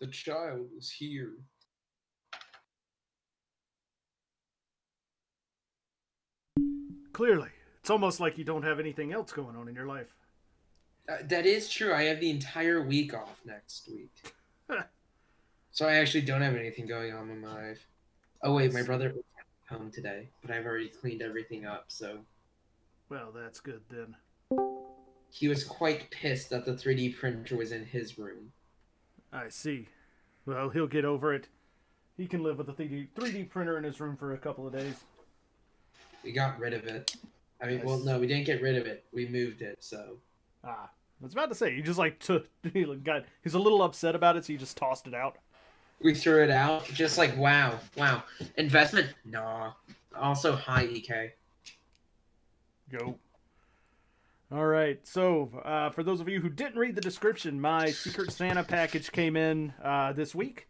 The child is here. Clearly. It's almost like you don't have anything else going on in your life. That is true. I have the entire week off next week. So I actually don't have anything going on in my life. Oh wait, my brother was home today, but I've already cleaned everything up, so Well, that's good then. he was quite pissed that the 3D printer was in his room. I see. Well, he'll get over it. He can live with a 3D printer in his room for a couple of days. We got rid of it. I mean, Nice. well, no, we didn't get rid of it. We moved it, so. I was about to say, you just like took. He's a little upset about it, so you just tossed it out. We threw it out, just like, wow. Investment? Nah. Also, high EK. Go. All right. So, for those of you who didn't read the description, my Secret Santa package came in this week.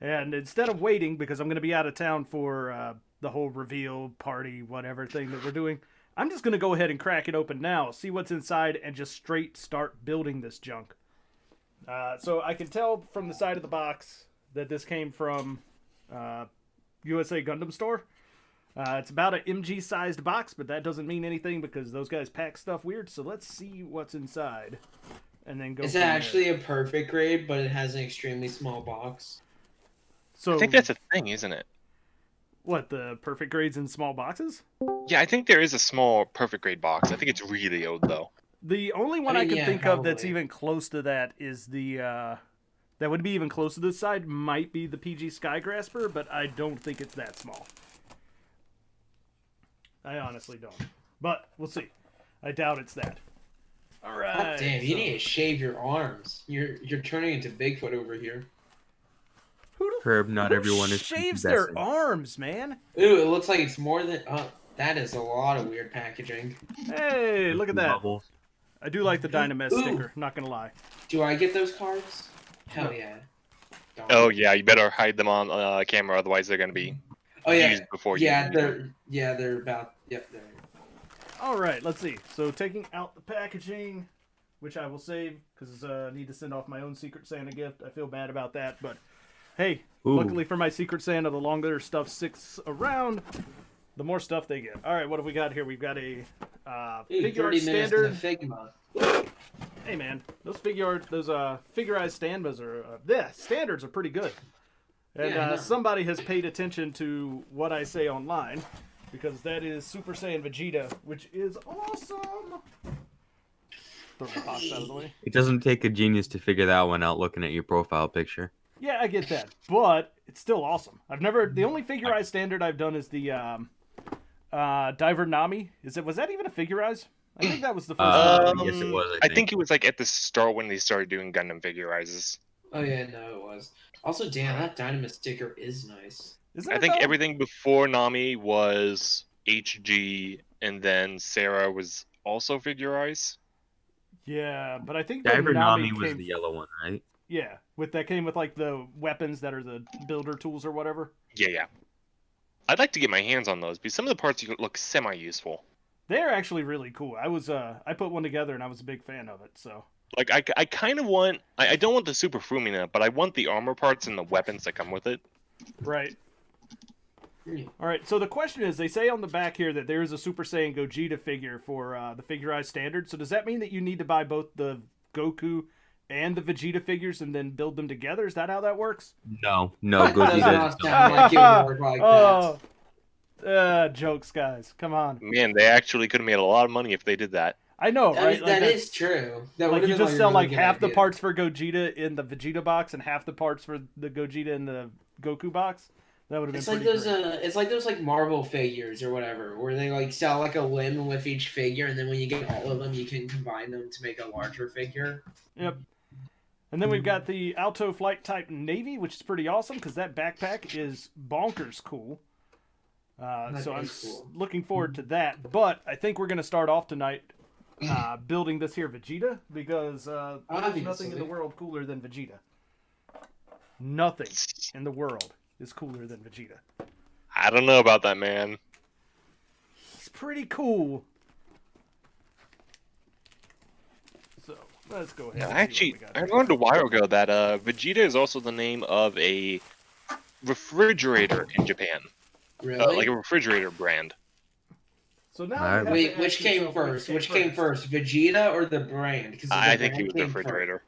And instead of waiting, because I'm going to be out of town for the whole reveal party, whatever thing that we're doing, I'm just going to go ahead and crack it open now, see what's inside, and just straight start building this junk. So I can tell from the side of the box that this came from USA Gundam Store. It's about an MG-sized box, but that doesn't mean anything because those guys pack stuff weird. So let's see what's inside, and then go. It's actually a perfect grade, but it has an extremely small box. So I think that's a thing, isn't it? What, the perfect grades in small boxes? Yeah, I think there is a small perfect grade box. I think it's really old though. The only one I can think of that's probably. even close to that is the that would be even close to this side might be the PG Skygrasper, but I don't think it's that small. I honestly don't. But we'll see. I doubt it's that. All right. God damn, you need to shave your arms. You're turning into Bigfoot over here. Herb, not everyone is shaves their arms, man. Ooh, it looks like it's more than. Oh, that is a lot of weird packaging. Hey, look at that. Bubbles. I do like the Dynamess sticker, not gonna lie. Do I get those cards? Hell yeah. Oh yeah, you better hide them on camera, otherwise they're gonna be used before you. They're about. Yep, they're. All right, let's see. So taking out the packaging, which I will save because I need to send off my own Secret Santa gift. I feel bad about that, but hey, luckily for my Secret Santa, the longer stuff sticks around, the more stuff they get. All right, what have we got here? We've got a figure art standard. Figma. Hey man, those figurized standbas are standards are pretty good. And somebody has paid attention to what I say online, because that is Super Saiyan Vegeta, which is awesome. Throw the box out of the way. It doesn't take a genius to figure that one out looking at your profile picture. Yeah, I get that, but it's still awesome. The only figurized standard I've done is the Diver Nami. Was that even a figurized? I think that was the first one. Yes, it was. I think it was like at the start when they started doing Gundam figurizes. Oh yeah, no, it was. Also, damn, that Dynamite sticker is nice. Isn't I think everything before Nami was HG, and then Sarah was also figurized. Yeah, but I think Diver Nami was the yellow one, right? Yeah, that came with like the weapons that are the builder tools or whatever. Yeah. I'd like to get my hands on those, because some of the parts look semi-useful. They're actually really cool. I put one together and I was a big fan of it. So like I kind of want I don't want the Super Fumina, but I want the armor parts and the weapons that come with it. Right. All right. So the question is, they say on the back here that there is a Super Saiyan Gogeta figure for the figurized standard. So does that mean that you need to buy both the Goku and the Vegeta figures and then build them together? Is that how that works? No, Gogeta does not sound like it would work like that. Jokes, guys. Come on. Man, they actually could have made a lot of money if they did that. I know, right? That is true. That like you just sell like half the parts for Gogeta in the Vegeta box and half the parts for the Gogeta in the Goku box. That would have been it's like those it's like those like Marvel figures or whatever, where they like sell like a limb with each figure, and then when you get all of them, you can combine them to make a larger figure. Yep. And then we've got the Alto Flight Type Navy, which is pretty awesome because that backpack is bonkers cool. So I'm looking forward to that. But I think we're going to start off tonight building this here Vegeta because there's nothing in the world cooler than Vegeta. Nothing in the world is cooler than Vegeta. I don't know about that, man. It's pretty cool. So Let's go ahead. Yeah, And see actually, what we got I here. learned a while ago that Vegeta is also the name of a refrigerator in Japan, Really? like a refrigerator brand. So now Alright. you have to Wait, ask which came yourself, first? Which came first, Vegeta or the brand? Because the I think he brand was the came first. refrigerator.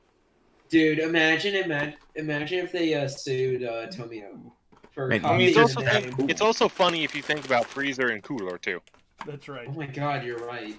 Dude, imagine if they sued Tomio for Man, I mean, he's copying just the that name. cool. It's also funny if you think about freezer and cooler too. That's right. Oh my god, you're right.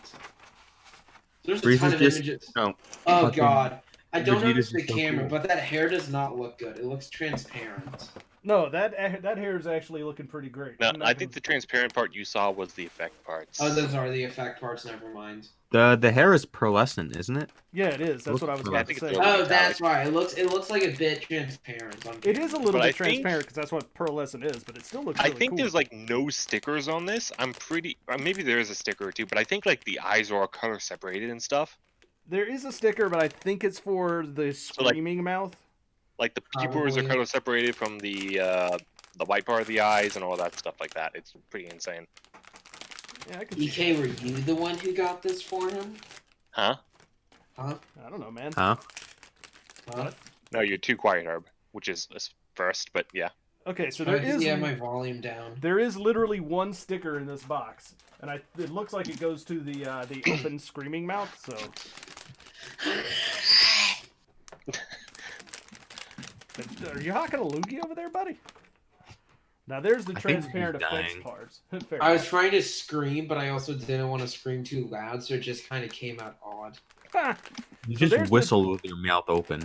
There's a Frieza's ton of just images. no. Oh fucking god. I don't know if Vegeta's it's the just so camera, cool. but that hair does not look good. It looks transparent. No, that hair is actually looking pretty great. No, I'm not I gonna- think the transparent part you saw was the effect parts. Oh, those are the effect parts. Never mind. The hair is pearlescent, isn't it? Yeah, it is. That's what I was Yeah, I about to think say. it's a little Oh, that's metallic. why. It looks like a bit transparent. On It is a little But I bit think- transparent because that's what pearlescent is, but it still looks I really think cool. there's like no stickers on this. I'm pretty. Maybe there is a sticker or two, but I think like the eyes are all color separated and stuff. There is a sticker, but I think it's for the like- screaming mouth. Like the pupils are Probably. color separated from the white part of the eyes and all that stuff like that. It's pretty insane. Yeah, I could see EK, were you the one who got this for him? Huh? Huh? that. I don't know, man. Huh? Huh? No, you're too quiet, Herb. Which is first, but yeah. Okay, so there is Yeah, my volume down. there is literally one sticker in this box, and it looks like it goes to the open screaming mouth. So are you hawking a loogie over there, buddy? Now there's the I think transparent he's effects dying. parts. Fair I was enough. trying to scream, but I also didn't want to scream too loud, so it just kind of came out odd. Ah, You So just there's the- whistle with your mouth open.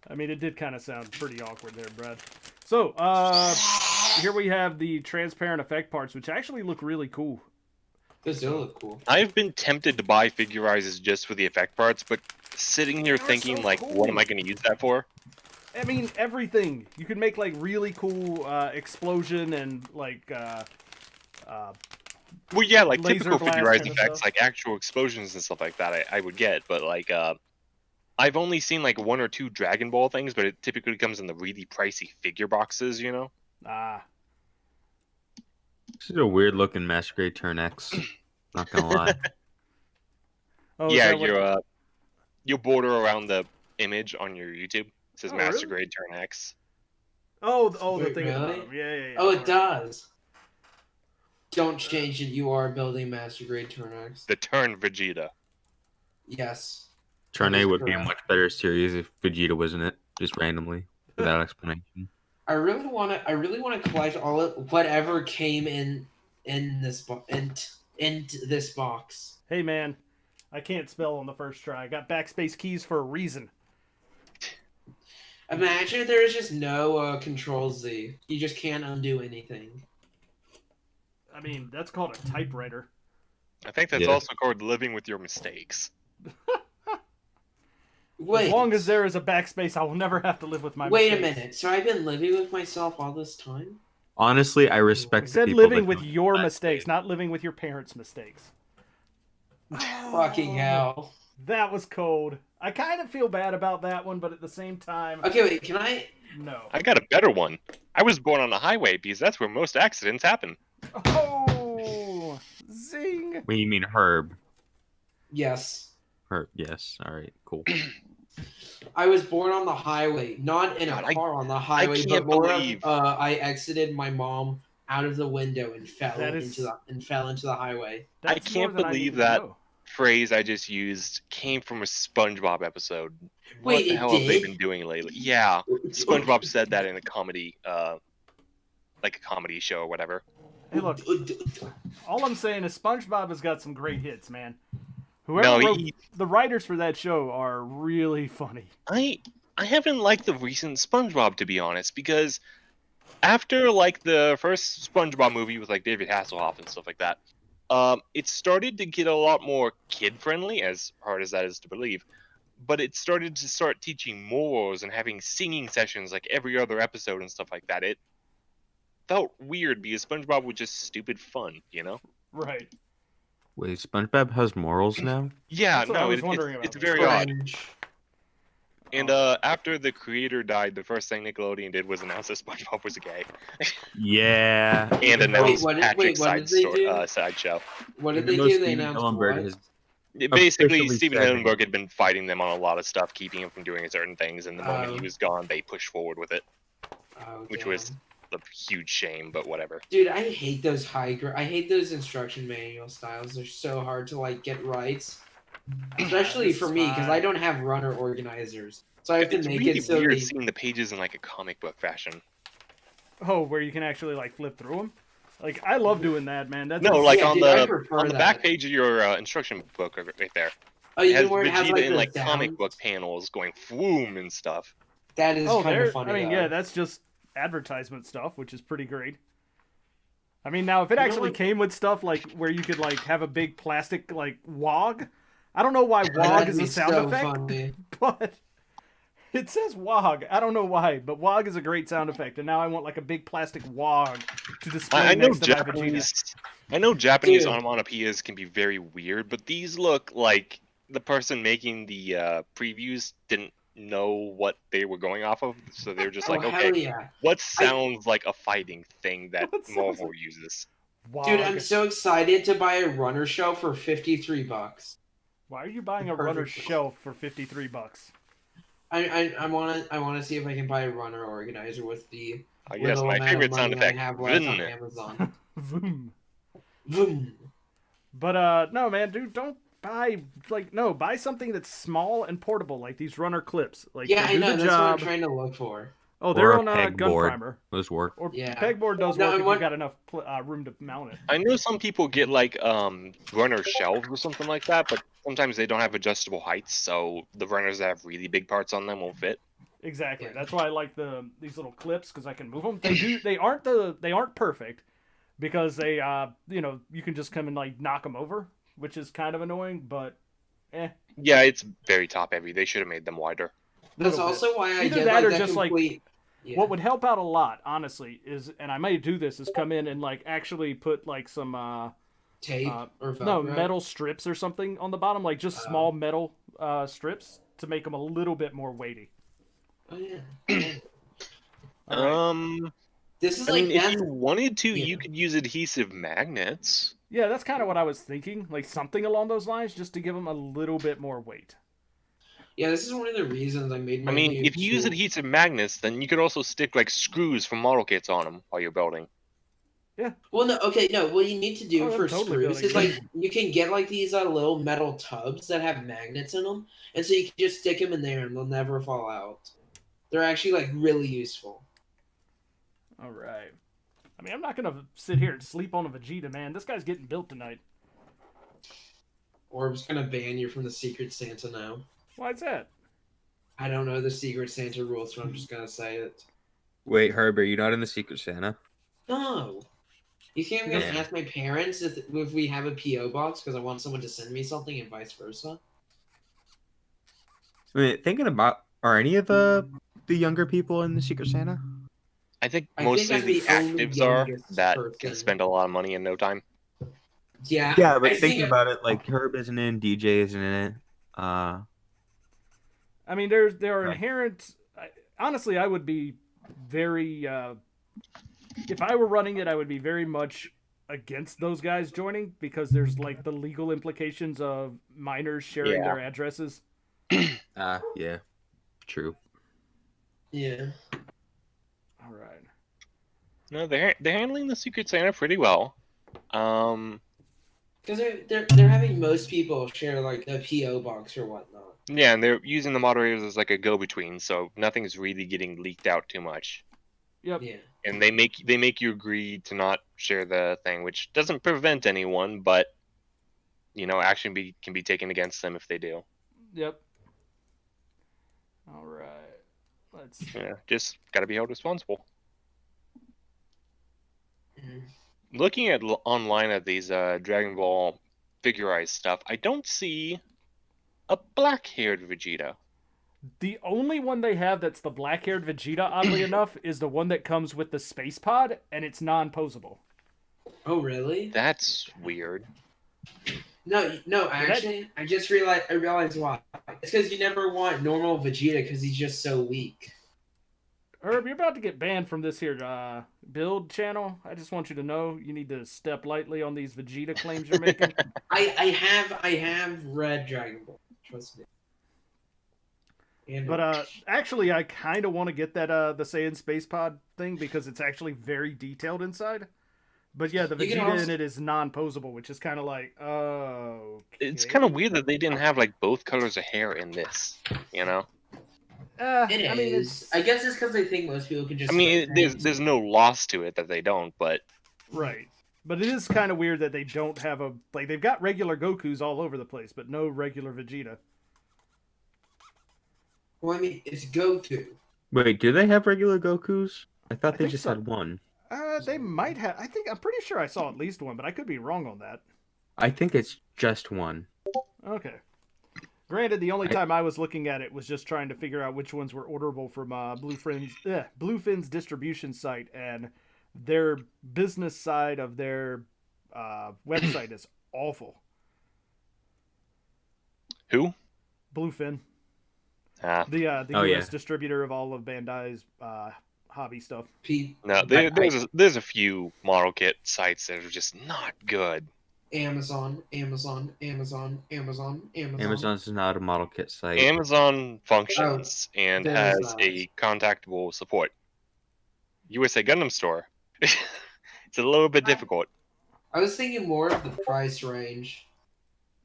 I mean, it did kind of sound pretty awkward there, Brad. So, here we have the transparent effect parts, which actually look really cool. Those do look cool. I've been tempted to buy figurizes just for the effect parts, but sitting here They're thinking so like, cool. what am I going to use that for? I mean, everything. You could make like really cool explosion and like Well, yeah, like Laser typical blast figurized kind of effects, stuff. like actual explosions and stuff like that, I would get. But like, I've only seen like one or two Dragon Ball things, but it typically comes in the really pricey figure boxes, you know. This is a weird looking Master Grade Turn X. Not gonna lie. Oh, is Yeah, that what- you border around the image on your YouTube. It says Oh, Master really? Grade Turn X. the Wait, thing at the really? bottom. Yeah. Oh, it does. Don't change it. You are building Master Grade Turn X. The Turn Vegeta. Yes. Turn That A is would be a correct. much better series if Vegeta was in it, just randomly, without explanation. I really want to collect all of whatever came in this this box. Hey, man, I can't spell on the first try. I got backspace keys for a reason. Imagine if there is just no Control Z. You just can't undo anything. I mean, that's called a typewriter. I think that's Yeah. also called living with your mistakes. Wait. As long as there is a backspace, I will never have to live with my Wait a mistakes. minute. So I've been living with myself all this time? Honestly, I I respect the said people living that with don't your do that. mistakes, not living with your parents' mistakes. Fucking hell. That was cold. I kind of feel bad about that one, but at the same time, Okay, wait. Can I? no. I got a better one. I was born on a highway because that's where most accidents happen. Oh, zing! When you mean Herb. Yes. Herb, yes. All right, cool. I was born on the highway, not in a God, car on the highway, but can't more believe- of I exited my mom out of the window and fell That is- into the highway. That's I can't more than believe needed to that. know. Phrase I just used came from a SpongeBob episode. Wait, what the it hell have they did? been doing lately? Yeah, SpongeBob said that in a comedy, like a comedy show or whatever. Hey, look, all I'm saying is SpongeBob has got some great hits, man. Whoever No, wrote he- the writers for that show are really funny. I haven't liked the recent SpongeBob, to be honest, because after like the first SpongeBob movie with like David Hasselhoff and stuff like that, it started to get a lot more kid friendly, as hard as that is to believe. But it started to start teaching morals and having singing sessions like every other episode and stuff like that. It felt weird because SpongeBob was just stupid fun, you know? Right. Wait, SpongeBob has morals now? Yeah, That's what I no, was wondering it's about. very odd. Cringe. And after the creator died, the first thing Nickelodeon did was announce that SpongeBob was gay Yeah. and announce what did- Patrick's wait, what did they do? sideshow. What did Even they though do? They Steven announced Hillenburg what? has- Basically, Officially Steven 7. Hillenburg had been fighting them on a lot of stuff, keeping him from doing certain things, and the moment he Oh. was gone, they pushed forward with it, Oh, which damn. was a huge shame, but whatever. Dude, I hate those I hate those instruction manual styles. They're so hard to like get right, especially This for is me because I fine. don't have runner organizers, so I have to It's make really it so weird they. seeing the pages in like a comic book fashion. Oh, where you can actually like flip through them. Like I love doing that, man. That's No, just, like Yeah, on dude, I the prefer back that. page of your instruction book right there. Oh, It you has know where it has Vegeta like in the like comic sound? book panels going whoom and stuff. That is oh, kind there. of funny. I mean, though. yeah, that's just advertisement stuff, which is pretty great. I mean, now if it You know actually what? came with stuff like where you could like have a big plastic like wog, I don't know why wog That'd is a be sound so effect, funny. but it says wog. I don't know why, but wog is a great sound effect, and now I want like a big plastic wog to display I know next to my Vegeta. Japanese Dude. onomatopoeias can be very weird, but these look like the person making the previews didn't know what they were going off of, so they're just Oh like, okay, hell yeah, what sounds like a fighting thing that What sounds Marvel like- uses? dude! Wog. I'm so excited to buy a runner shell for $53. Why are you buying a Perfect. runner shelf for $53? I wanna see if I can buy a runner organizer with the Yes, little my amount of favorite money sound I effect. have left on Vin. Amazon. Vroom. Vroom. But no, man, dude, don't buy buy something that's small and portable, like these runner clips. Like Yeah, they I do know. the That's what I'm job. trying to look for. Oh, they're Or on a peg Gun board. Primer. Those work. Or Yeah. pegboard does No, work and if what- you've got enough room to mount it. I know some people get like runner shelves or something like that, but sometimes they don't have adjustable heights, so the runners that have really big parts on them won't fit. Exactly. Yeah. That's why I like these little clips because I can move them. They aren't perfect because they you can just come and like knock them over, which is kind of annoying. But Yeah, it's very top heavy. They should have made them wider. That's little bit. also why I Either get that like or that just, like, complete. Yeah. What would help out a lot, honestly, is, and I might do this, is come in and like actually put like some tape or no Velcro? metal strips or something on the bottom, like just small metal strips to make them a little bit more weighty. Oh yeah. All right. This is I like mean, if that's you wanted to, yeah. you could use adhesive magnets. Yeah, that's kind of what I was thinking, like something along those lines, just to give them a little bit more weight. Yeah, this is one of the reasons I made my I mean, new if you use tool. adhesive magnets, then you could also stick like screws from model kits on them while you're building. Well, no, okay, no. What you need to do Oh, I'm for totally screws building is like you can get like these little metal tubs that have magnets in them, and so you can just stick them in there and they'll never fall out. They're actually like really useful. All right. I mean, I'm not gonna sit here and sleep on a Vegeta, man. This guy's getting built tonight. Orb's gonna ban you from the Secret Santa now. Why's that? I don't know the Secret Santa rules, so I'm just gonna say it. Wait, Herb, are you not in the Secret Santa? No. You think I'm gonna Yeah. ask my parents if we have a PO box because I want someone to send me something and vice versa? I mean, thinking about, are any of the younger people in the Secret Santa? I think I mostly think I'm the the only actives are youngest that person. can spend a lot of money in no time. Yeah. Yeah, but I thinking think about it, like Herb isn't in, DJ isn't in it. I mean, there are Right. inherent. Honestly, I would be very. If I were running it, I would be very much against those guys joining because there's like the legal implications of minors sharing Yeah. their addresses. Yeah, true. Yeah. All right. No, they're handling the Secret Santa pretty well. Because they're having most people share like a PO box or whatnot. Yeah, and they're using the moderators as like a go-between, so nothing's really getting leaked out too much. Yep. Yeah. And they make you agree to not share the thing, which doesn't prevent anyone, but action can be taken against them if they do. Yep. All right. Let's. Yeah, just gotta be held responsible. Mhm. Looking at online at these Dragon Ball figurized stuff, I don't see a black-haired Vegeta. The only one they have that's the black-haired Vegeta, oddly enough, is the one that comes with the space pod, and it's non-posable. Oh really? That's weird. No. Actually, I realized why. It's because you never want normal Vegeta because he's just so weak. Herb, you're about to get banned from this here build channel, I just want you to know you need to step lightly on these Vegeta claims you're making. I have read Dragon Ball. Trust me. And But actually, I kind of want to get that the Saiyan Space Pod thing because it's actually very detailed inside. But yeah, the You can Vegeta also- in it is non-posable, which is kind of like, oh. It's kind of weird that they didn't have like both colors of hair in this. You know. It I mean, is. I guess it's because they think most people can just. I mean, there's no loss to it that they don't, but right. But it is kind of weird that they don't have a like they've got regular Gokus all over the place, but no regular Vegeta. Well, I mean, it's Goku. Wait, do they have regular Gokus? I thought I they think just so. had one. They might have. I'm pretty sure I saw at least one, but I could be wrong on that. I think it's just one. Okay. Granted, the only time I was looking at it was just trying to figure out which ones were orderable from Bluefin's distribution site, and their business side of their website is awful. who? Bluefin, Ah, the Oh, U.S. yeah. distributor of all of Bandai's hobby stuff. no, there's a few model kit sites that are just not good. Amazon, Amazon, Amazon, Amazon, Amazon. Amazon's not a model kit site. Amazon functions and there's has that. a contactable support. USA Gundam Store. It's a little bit difficult. I was thinking more of the price range.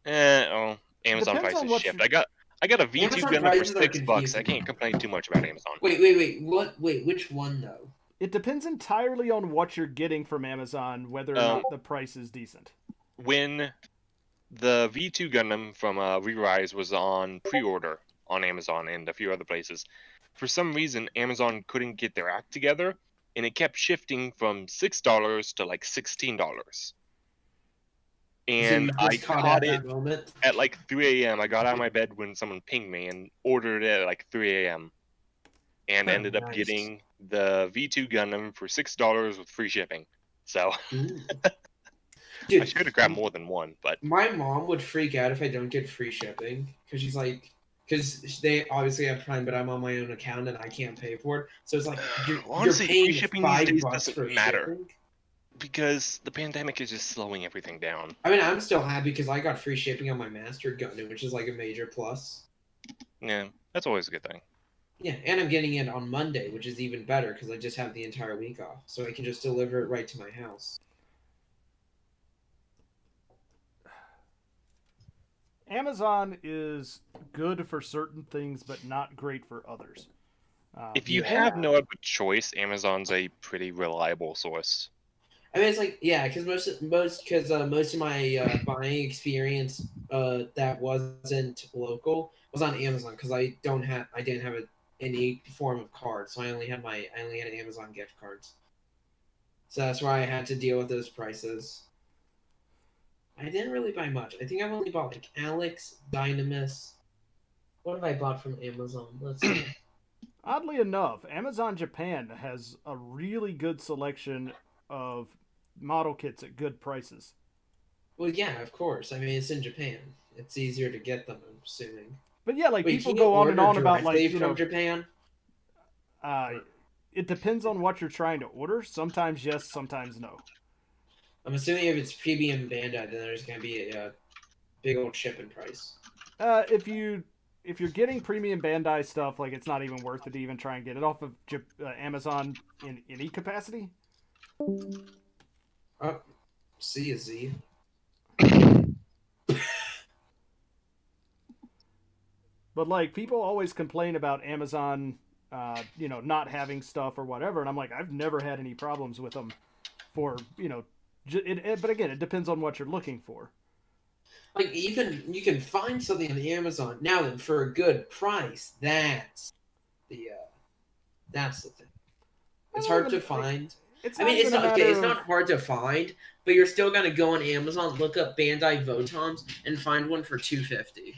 Amazon Depends on prices what shift. you- I got a V2 Amazon Gundam for prices are $6. I confusing. can't complain too much about Amazon. Wait. Wait, which one though? It depends entirely on what you're getting from Amazon, whether or not the price is decent. When the V2 Gundam from Re-Rise was on pre-order on Amazon and a few other places, for some reason Amazon couldn't get their act together, and it kept shifting from $6 to like $16. And So you I just caught caught at it that moment. at like 3 a.m. I got out of my bed when someone pinged me and ordered it at like 3 a.m. and Oh, ended up nice. getting the V2 Gundam for $6 with free shipping. So Ooh. I Dude, should have grabbed more than one, but my mom would freak out if I don't get free shipping because she's like, because they obviously have Prime, but I'm on my own account and I can't pay for it. So it's like you're Honestly, free paying shipping these $5 days doesn't for matter. shipping. because the pandemic is just slowing everything down. I mean, I'm still happy because I got free shipping on my Master Gundam, which is like a major plus. Yeah, that's always a good thing. Yeah, and I'm getting it on Monday, which is even better because I just have the entire week off, so I can just deliver it right to my house. Amazon is good for certain things, but not great for others. If you have no other choice, Amazon's a pretty reliable source. I mean, it's like because most of my buying experience that wasn't local was on Amazon because I didn't have any form of card, so I only had Amazon gift cards. So that's why I had to deal with those prices. I didn't really buy much. I think I've only bought like Alex, Dynamis. What have I bought from Amazon? Let's see. Oddly enough, Amazon Japan has a really good selection of model kits at good prices. Well, yeah, of course. I mean, it's in Japan. It's easier to get them, I'm assuming. But yeah, like Wait, people can you go on and order on about like directly from Japan? It depends on what you're trying to order. Sometimes yes, sometimes no. I'm assuming if it's premium Bandai, then there's gonna be a big old shipping price. If you're getting premium Bandai stuff, like it's not even worth it to even try and get it off of Amazon in any capacity. Oh, see you, Z. But like people always complain about Amazon, not having stuff or whatever, and I'm like, I've never had any problems with them. For but again, it depends on what you're looking for. Like you can find something on Amazon now then for a good price. That's the thing. It's hard to find. It's I mean, it's not okay. It's not hard to find, but you're still gonna go on Amazon, look up Bandai Votons, and find one for $250.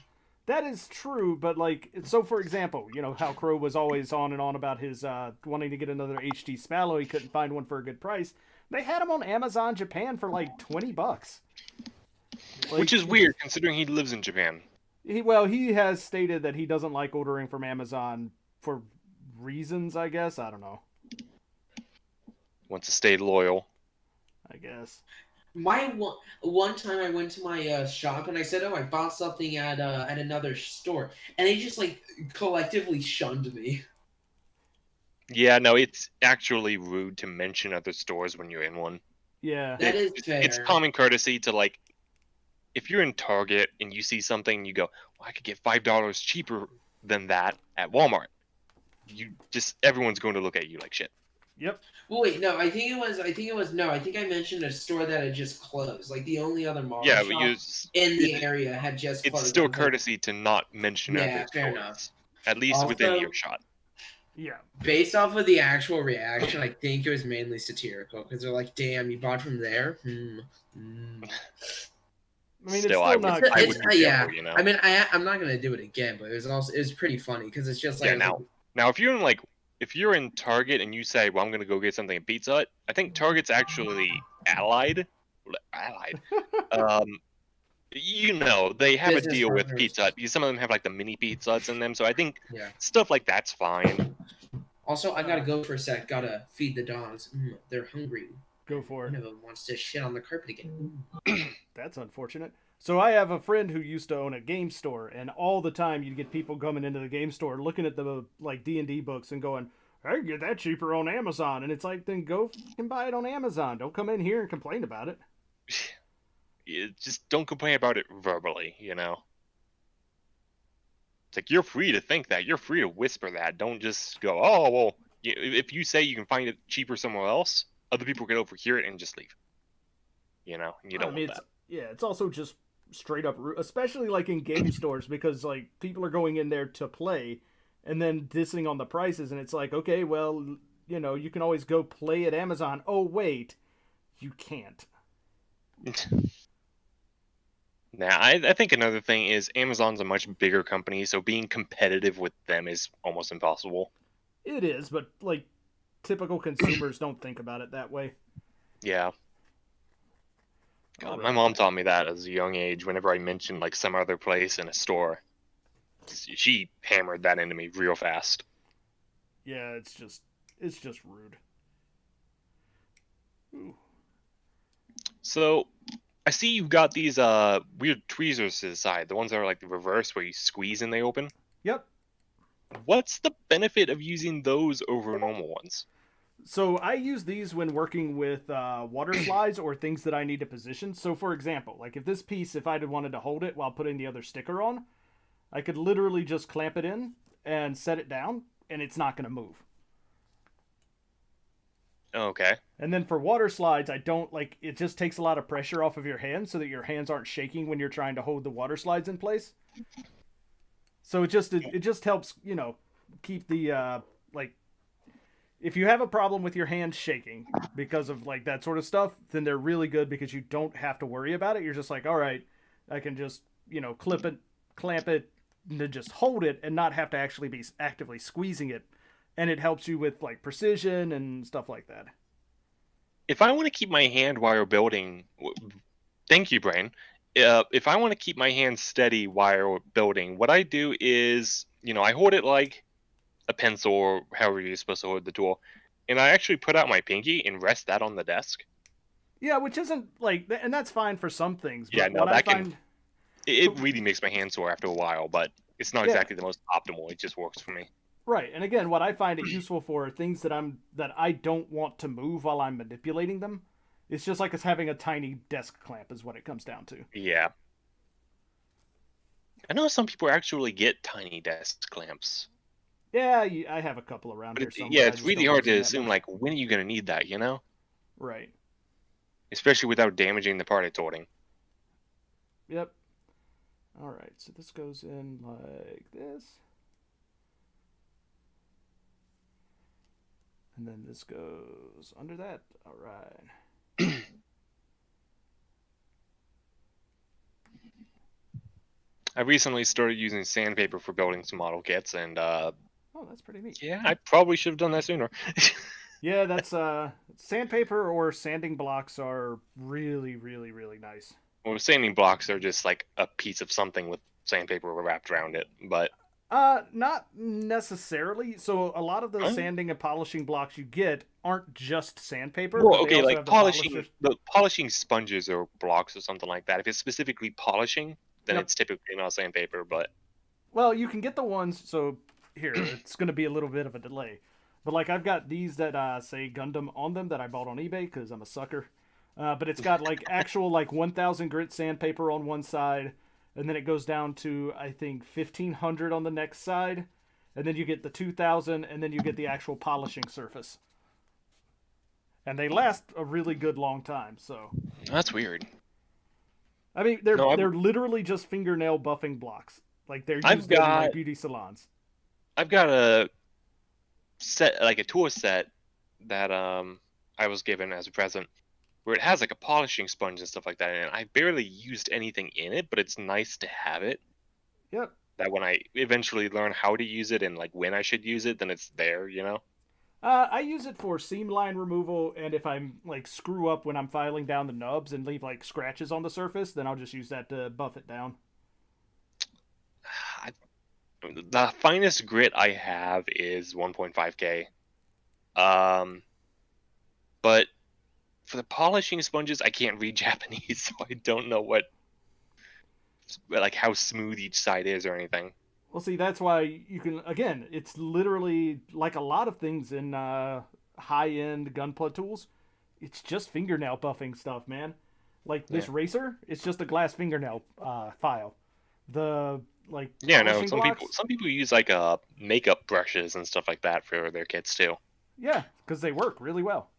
That is true, but like, so for example, how Crow was always on and on about his wanting to get another HD Spallow. He couldn't find one for a good price. They had them on Amazon Japan for like $20. Like, which is weird considering he lives in Japan. He has stated that he doesn't like ordering from Amazon for reasons, I guess. I don't know. wants to stay loyal. I guess. My one time I went to my shop and I said, "Oh, I bought something at another store," and they just like collectively shunned me. Yeah, no, it's actually rude to mention other stores when you're in one. Yeah. That is It's fair. common courtesy to like, if you're in Target and you see something, you go, well, I could get $5 cheaper than that at Walmart. Everyone's going to look at you like shit. Yep. Well, wait, no, I think it was. I think it was no. I think I mentioned a store that had just closed. Like the only other model Yeah, but shop in the area had just it's closed. still I was like, courtesy to not mention other yeah, fair stores, enough. at least within Also, earshot. Yeah. based off of the actual reaction, I think it was mainly satirical because they're like, "Damn, you bought from there." I mean, it's Still, still not. I It's would be yeah. careful, you know. I mean, I'm not gonna do it again, but it was pretty funny because it's just like, Yeah, it's like now if you're in Target and you say, "Well, I'm gonna go get something at Pizza Hut," I think Target's actually allied. Um, they have a business deal with partners. Pizza Hut because some of them have like the mini Pizza Huts in them, so I think Yeah. stuff like that's fine. Also, I gotta go for a sec. Gotta feed the dogs. They're hungry. Go for One it. of them wants to shit on the carpet again. That's unfortunate. So I have a friend who used to own a game store, and all the time you'd get people coming into the game store looking at the like D&D books and going, "I can get that cheaper on Amazon." And it's like, then go and buy it on Amazon. Don't come in here and complain about it. Just don't complain about it verbally, you know. It's like, you're free to think that. You're free to whisper that. Don't just go, "Oh, well, if you say you can find it cheaper somewhere else, other people can overhear it and just leave." You know, you don't want that. It's also just straight up rude, especially like in game stores, because like people are going in there to play and then dissing on the prices, and it's like, okay, well, you can always go play at Amazon. Oh wait, you can't. Now, I think another thing is Amazon's a much bigger company, so being competitive with them is almost impossible. It is, but like typical consumers don't think about it that way. Yeah. God, my mom taught me that as a young age. Whenever I mentioned like some other place in a store, she hammered that into me real fast. Yeah, it's just rude. Ooh. So I see you've got these weird tweezers to the side, the ones that are like the reverse where you squeeze and they open. Yep. What's the benefit of using those over normal ones? So I use these when working with water slides or things that I need to position. So for example, like if this piece, if I wanted to hold it while putting the other sticker on, I could literally just clamp it in and set it down, and it's not going to move. Okay. And then for water slides, I don't like it. Just takes a lot of pressure off of your hands so that your hands aren't shaking when you're trying to hold the water slides in place. So it just helps, keep the like. If you have a problem with your hands shaking because of like that sort of stuff, then they're really good because you don't have to worry about it. You're just like, all right, I can just clip it, clamp it, and then just hold it and not have to actually be actively squeezing it. And it helps you with like precision and stuff like that. If I want to keep my hand while building, thank you, Brain. If I want to keep my hand steady while building, what I do is, I hold it like a pencil or however you're supposed to hold the tool, and I actually put out my pinky and rest that on the desk. Yeah, which isn't like, and that's fine for some things. But Yeah, no, what I find, it really makes my hand sore after a while, but it's not exactly the most optimal. It just works for me. Right, and again, what I find it useful for are things that I don't want to move while I'm manipulating them. It's just like it's having a tiny desk clamp is what it comes down to. Yeah. I know some people actually get tiny desk clamps. Yeah, I have a couple around here somewhere. Yeah, it's really hard to assume, like, when are you going to need that, Right. Especially without damaging the part it's holding. Yep. Alright, so this goes in like this. And then this goes under that. Alright. I recently started using sandpaper for building some model kits, and oh, that's pretty neat. Yeah, I probably should have done that sooner. Yeah, that's sandpaper or sanding blocks are really, really, really nice. Well, sanding blocks are just like a piece of something with sandpaper wrapped around it, but Not necessarily. So a lot of the Huh? sanding and polishing blocks you get aren't just sandpaper, Well, but they okay, also like have the polishers. the polishing sponges or blocks or something like that. If it's specifically polishing, then Yep. it's typically not sandpaper. But Well, you can get the ones. So here, it's going to be a little bit of a delay, but like I've got these that say Gundam on them that I bought on eBay because I'm a sucker. But it's got like actual like 1,000 grit sandpaper on one side, and then it goes down to I think 1,500 on the next side, and then you get the 2,000, and then you get the actual polishing surface. And they last a really good long time. So that's weird. I mean, No, they're literally just fingernail buffing blocks. Like they're I've used in got like beauty salons. I've got a set, like a tour set that I was given as a present, where it has like a polishing sponge and stuff like that, and I barely used anything in it, but it's nice to have it. Yep. That when I eventually learn how to use it and like when I should use it, then it's there, you know? I use it for seam line removal, and if I'm like screw up when I'm filing down the nubs and leave like scratches on the surface, then I'll just use that to buff it down. I, the finest grit I have is 1.5K. Um, but for the polishing sponges, I can't read Japanese, so I don't know what, like how smooth each side is or anything. Well, see, that's why you can again. It's literally like a lot of things in high-end Gunpla tools. It's just fingernail buffing stuff, man. Like this Yeah. racer, it's just a glass fingernail file. The like Yeah, no, polishing blocks, some people use like makeup brushes and stuff like that for their kits too. yeah, because they work really well.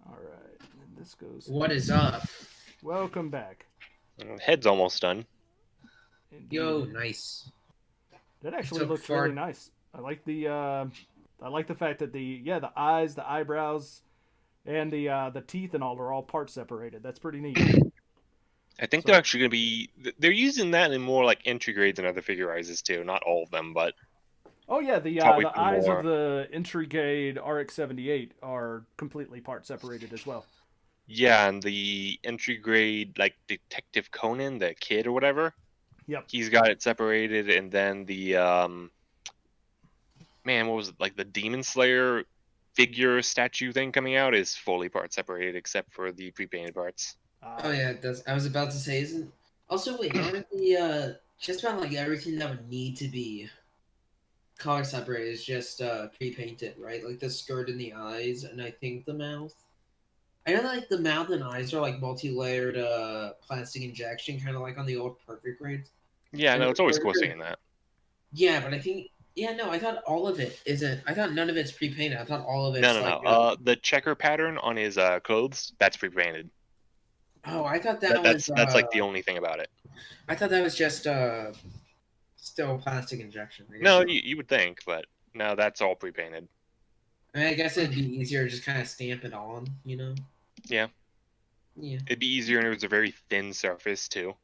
All right, and this goes. What is up? Welcome back. Head's almost done. Indeed. Yo, nice. That actually took looks far- really nice. I like the fact that the eyes, the eyebrows, and the teeth and all are all part separated. That's pretty neat. I think So- they're actually going to be. They're using that in more like entry grades and other figurizes too. Not all of them, but Oh yeah, the Probably eyes more. of the entry grade RX-78 are completely part separated as well. yeah, and the entry grade like Detective Conan, the kid or whatever. Yep. He's got it separated, and then the man, what was it, like the Demon Slayer figure statue thing coming out is fully part separated except for the pre-painted parts. Oh yeah, it does. I was about to say, isn't also wait, aren't the just about like everything that would need to be color separated is just pre-painted, right? Like the skirt and the eyes, and I think the mouth. I know like the mouth and eyes are like multi-layered plastic injection, kind of like on the old perfect grades. Yeah, And no, the it's always cool burger- seeing that. Yeah, but I think no, I thought all of it isn't. I thought none of it's pre-painted. I thought all of it's No, no, like. no. The checker pattern on his clothes, that's pre-painted. Oh, I thought that was. That's like the only thing about it. I thought that was just still plastic injection. I guess No, not. you would think, but no, that's all pre-painted. I mean, I guess it'd be easier to just kind of stamp it on, you know? Yeah. Yeah. It'd be easier, and it was a very thin surface too,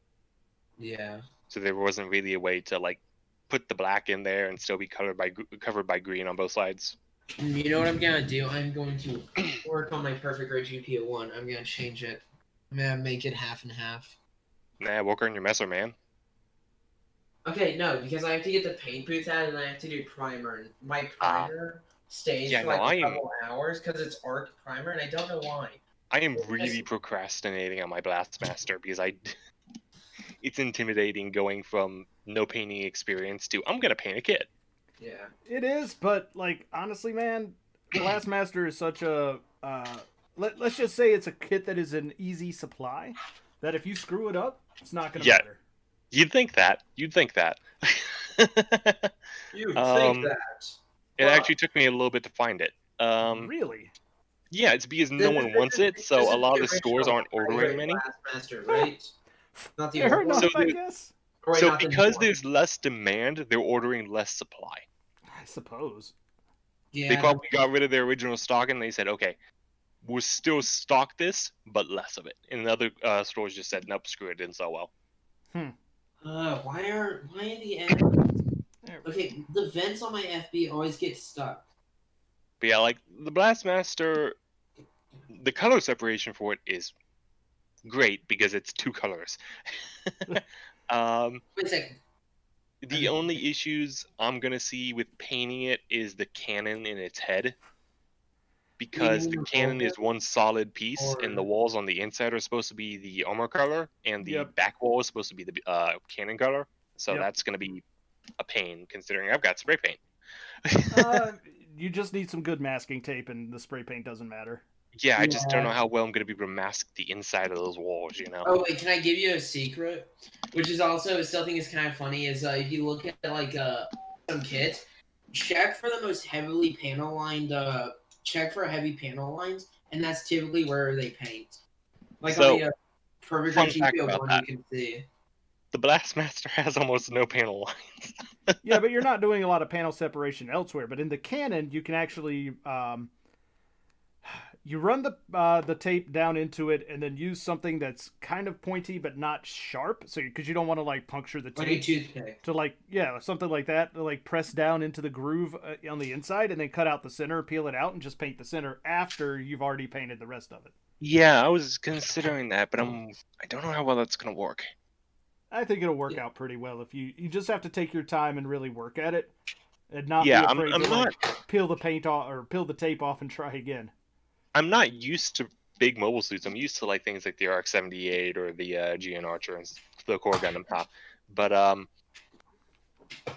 Yeah. so there wasn't really a way to like put the black in there and still be covered by green on both sides. You know what I'm gonna do? I'm going to work on my perfect grade GPA1. I'm gonna change it. I'm gonna make it half and half. Nah, work on your messer, man. Okay, no, because I have to get the paint booth out and I have to do primer. And my primer stays Yeah, for no, like I a am- couple hours because it's arc primer, and I don't know why. I am really procrastinating on my Blastmaster because it's intimidating going from no painting experience to I'm gonna paint a kit. Yeah. It is, but like honestly, man, Glassmaster is such a let's just say it's a kit that is an easy supply. That if you screw it up, it's not gonna Yeah. matter. You'd think that. You'd think that. You Um, that? It actually took me a little bit to find it. Really? Yeah, it's because no one wants it, so a lot of the stores aren't ordering many. Master, right? Not the Fair old one. enough, So I the- guess. Or wait, So not the new because one. there's less demand, they're ordering less supply. I suppose. Yeah. They probably got rid of their original stock and they said, okay, we'll still stock this, but less of it. And the other stores just said, nope, screw it, didn't sell well. Why are the There we okay? The vents on my FB always get stuck. But yeah, like the Blastmaster, the color separation for it is great because it's two colors. Wait a second. The only issues I'm gonna see with painting it is the cannon in its head, because the cannon is one solid piece, and the walls on the inside are supposed to be the armor color, and the Yep. back wall is supposed to be the cannon color. So Yep. that's gonna be a pain, considering I've got spray paint. You just need some good masking tape, and the spray paint doesn't matter. Yeah, I just don't know how well I'm gonna be able to mask the inside of those walls. Oh wait, can I give you a secret? Which is also, I still think is kind of funny. Is if you look at like some kits, check for the most heavily panel lined. Check for heavy panel lines, and that's typically where they paint. Like So, on the Perfect fun Red fact GPO about one, that. you can see. The Blastmaster has almost no panel lines. Yeah, but you're not doing a lot of panel separation elsewhere. But in the cannon, you can actually you run the tape down into it, and then use something that's kind of pointy but not sharp. So because you don't want to like puncture the Like a tape. toothpick. To something like that, to like press down into the groove on the inside, and then cut out the center, peel it out, and just paint the center after you've already painted the rest of it. Yeah, I was considering that, but I don't know how well that's gonna work. I think it'll work out pretty well if you just have to take your time and really work at it, and not Yeah, be I'm afraid to not. like peel the paint off or peel the tape off and try again. I'm not used to big mobile suits. I'm used to like things like the RX-78 or the GN Archer and the core Gunpla, but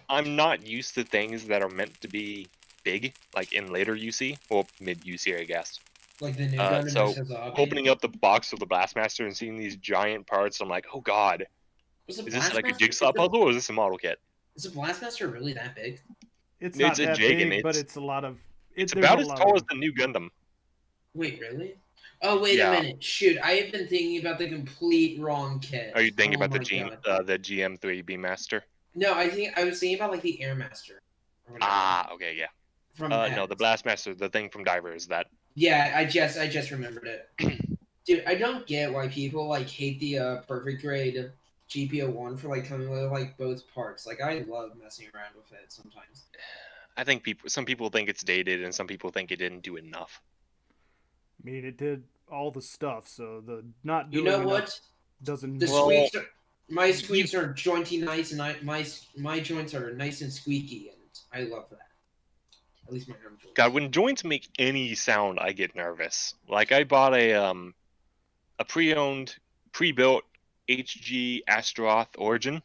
I'm not used to things that are meant to be big, like in later UC or mid UC, I guess. Like the new gun So versus Zombie. opening up the box of the Blastmaster and seeing these giant parts, I'm like, oh god, is this like a jigsaw puzzle or is this a model kit? Is the Blastmaster really that big? It's not a that jig, big, and but it's a lot of. It's about as tall as the new Gundam. Wait, really? Oh, wait a minute. Shoot, I have been thinking about the complete wrong kit. Are you thinking about the GM3 Beammaster? No, I was thinking about like the Airmaster. Okay, yeah. From no, the Blastmaster, the thing from Divers, that. Yeah, I just remembered it. Dude, I don't get why people like hate the Perfect Grade GPO1 for like coming with like both parts. Like I love messing around with it sometimes. I think some people think it's dated, and some people think it didn't do enough. I mean, it did all the stuff, so the not doing. You know what? Doesn't. The squeaks. My squeaks are jointy nice, and my joints are nice and squeaky, and I love that. At least my arm joints. God, when joints make any sound, I get nervous. Like I bought a pre-owned, pre-built HG Astaroth Origin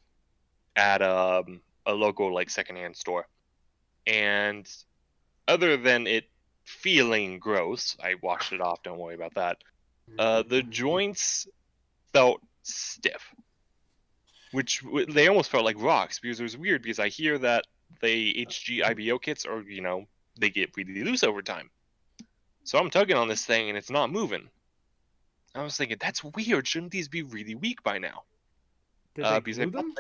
at a local like secondhand store, and other than it feeling gross, I washed it off. Don't worry about that. The joints felt stiff, which they almost felt like rocks, because it was weird. Because I hear that the HG IBO kits are, they get really loose over time. So I'm tugging on this thing and it's not moving. I was thinking, that's weird. Shouldn't these be really weak by now? Did they because glue them?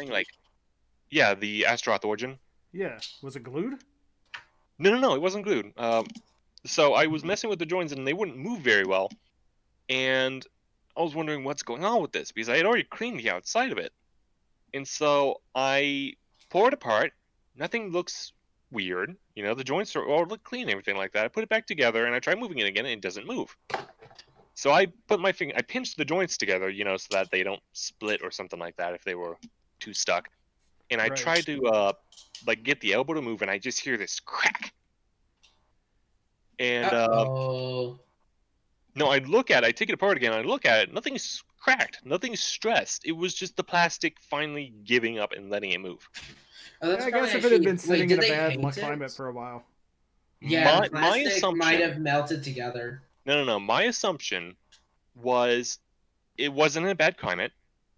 Yeah, the Astaroth Origin. Yeah, was it glued? No, it wasn't glued. So I was messing with the joints and they wouldn't move very well. And I was wondering what's going on with this, because I had already cleaned the outside of it. And so I pour it apart. Nothing looks weird. The joints are all look clean and everything like that. I put it back together and I try moving it again and it doesn't move. So I put my finger, I pinched the joints together, so that they don't split or something like that if they were too stuck. And I tried to get the elbow to move, and I just hear this crack. And no, I take it apart again, I look at it, nothing's cracked, nothing's stressed. It was just the plastic finally giving up and letting it move. I guess if it had been sitting in a bad climate for a while. Yeah, my assumption might have melted together. No. My assumption was it wasn't in a bad climate.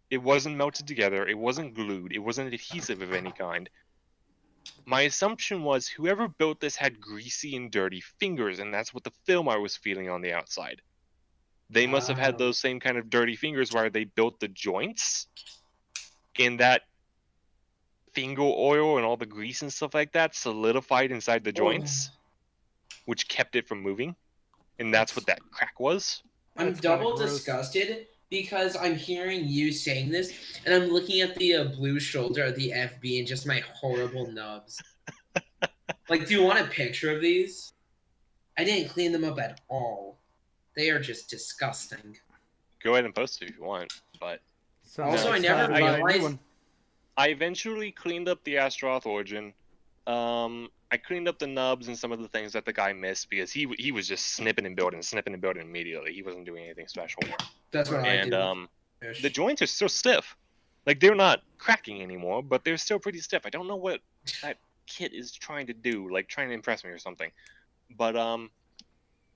It wasn't melted together. It wasn't glued. It wasn't adhesive of any kind. My assumption was whoever built this had greasy and dirty fingers, and that's what the film I was feeling on the outside. They must have had those same kind of dirty fingers where they built the joints, and that finger oil and all the grease and stuff like that solidified inside the joints, which kept it from moving. And that's what that crack was. I'm double disgusted because I'm hearing you saying this, and I'm looking at the blue shoulder of the FB and just my horrible nubs. Like, do you want a picture of these? I didn't clean them up at all. They are just disgusting. Go ahead and post it if you want, but also, I never realized. I eventually cleaned up the Astaroth Origin. I cleaned up the nubs and some of the things that the guy missed because he was just snipping and building immediately. He wasn't doing anything special. That's what I And do. the joints are still stiff. Like, they're not cracking anymore, but they're still pretty stiff. I don't know what that kit is trying to do, like trying to impress me or something. But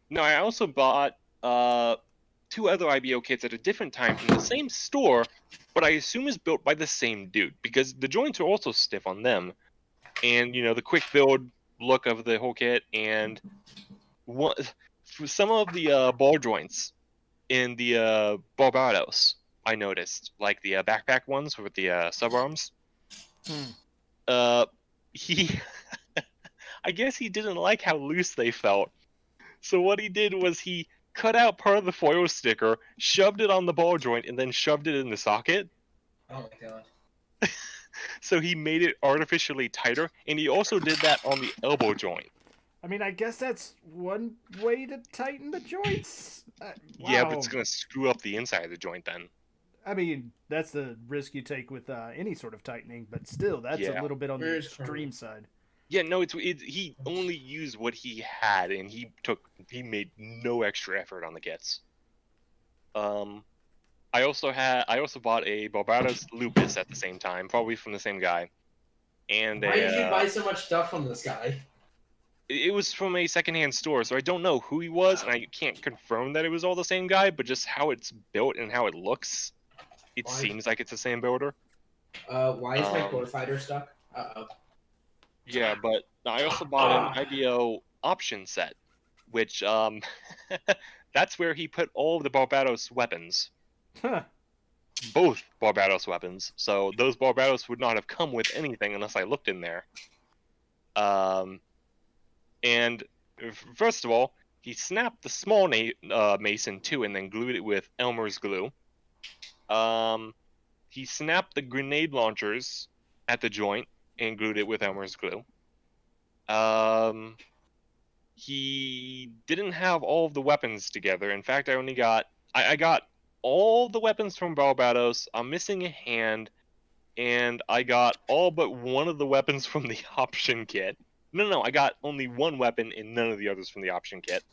no, I also bought 2 other IBO kits at a different time from the same store, but I assume is built by the same dude because the joints are also stiff on them. And the quick build look of the whole kit, and for some of the ball joints in the Barbados, I noticed, like the backpack ones with the subarms. He, I guess he didn't like how loose they felt. So what he did was he cut out part of the foil sticker, shoved it on the ball joint, and then shoved it in the socket. Oh my god. So he made it artificially tighter, and he also did that on the elbow joint. I mean, I guess that's one way to tighten the joints. Wow. Yeah, but it's going to screw up the inside of the joint then. I mean, that's the risk you take with any sort of tightening, but still, that's a little bit on the extreme side. Yeah, no, he only used what he had, and he made no extra effort on the kits. I also bought a Barbados Lupus at the same time, probably from the same guy. And why did you buy so much stuff from this guy? It was from a secondhand store, so I don't know who he was, and I can't confirm that it was all the same guy, but just how it's built and how it looks, it seems like it's the same builder. Why is my core fighter stuck? Uh-oh. Yeah, but I also bought an IBO option set, which that's where he put all of the Barbados weapons. Huh. Both Barbados weapons. So those Barbados would not have come with anything unless I looked in there. And first of all, he snapped the small mason too, and then glued it with Elmer's glue. He snapped the grenade launchers at the joint and glued it with Elmer's glue. He didn't have all of the weapons together. In fact, I got all the weapons from Barbados. I'm missing a hand, and I got all but one of the weapons from the option kit. No, I got only one weapon and none of the others from the option kit.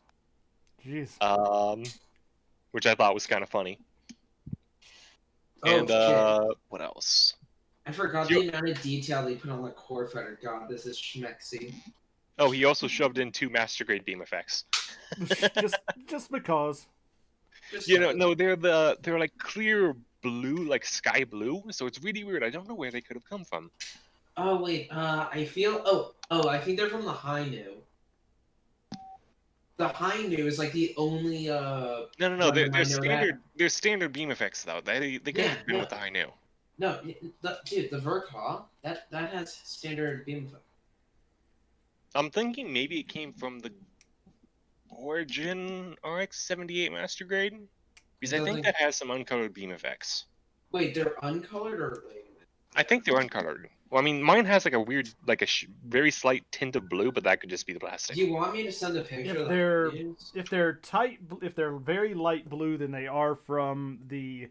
Jeez. Which I thought was kind of funny. And what else? I forgot the amount of detail they put on the core fighter. God, this is schmexy. Oh, he also shoved in 2 master grade beam effects. just because. No, they're like clear blue, like sky blue. So it's really weird. I don't know where they could have come from. Oh wait, I feel. Oh, I think they're from the Hainu. The Hainu is like the only. No. They're standard beam effects though. They could have been with the Hainu. No, dude, the Verkaw that has standard beam effects. I'm thinking maybe it came from the Origin RX-78 Master Grade, because I think that has some uncolored beam effects. Wait, they're uncolored or wait? I think they're uncolored. Well, I mean, mine has like a weird, like a very slight tint of blue, but that could just be the plastic. Do you want me to send a picture? If they're very light blue, then they are from the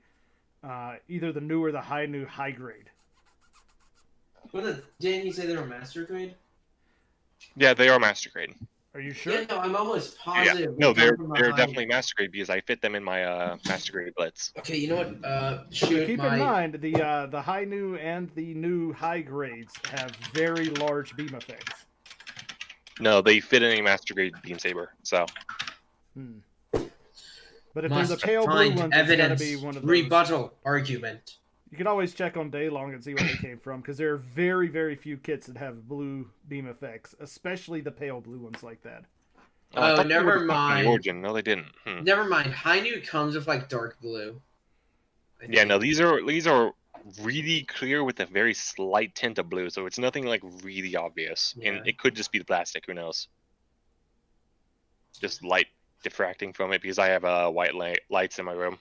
either the new or the new high grade. Didn't you say they were master grade? Yeah, they are master grade. Are you sure? Yeah, no, I'm almost positive. Yeah. No, they're definitely master grade because I fit them in my master grade blitz. Okay, you know what? Keep in mind the high new and the new high grades have very large beam effects. No, they fit in a master grade beam saber. So. But if there's a pale blue one, it's gotta be one of those. Rebuttal argument. You can always check on Daylong and see where they came from, because there are very, very few kits that have blue beam effects, especially the pale blue ones like that. Oh, never mind. Origin. No, they didn't. Never mind. Hainu comes with like dark blue. Yeah, no, these are really clear with a very slight tint of blue, so it's nothing like really obvious. Yeah. And it could just be the plastic. Who knows? Just light diffracting from it because I have white lights in my room.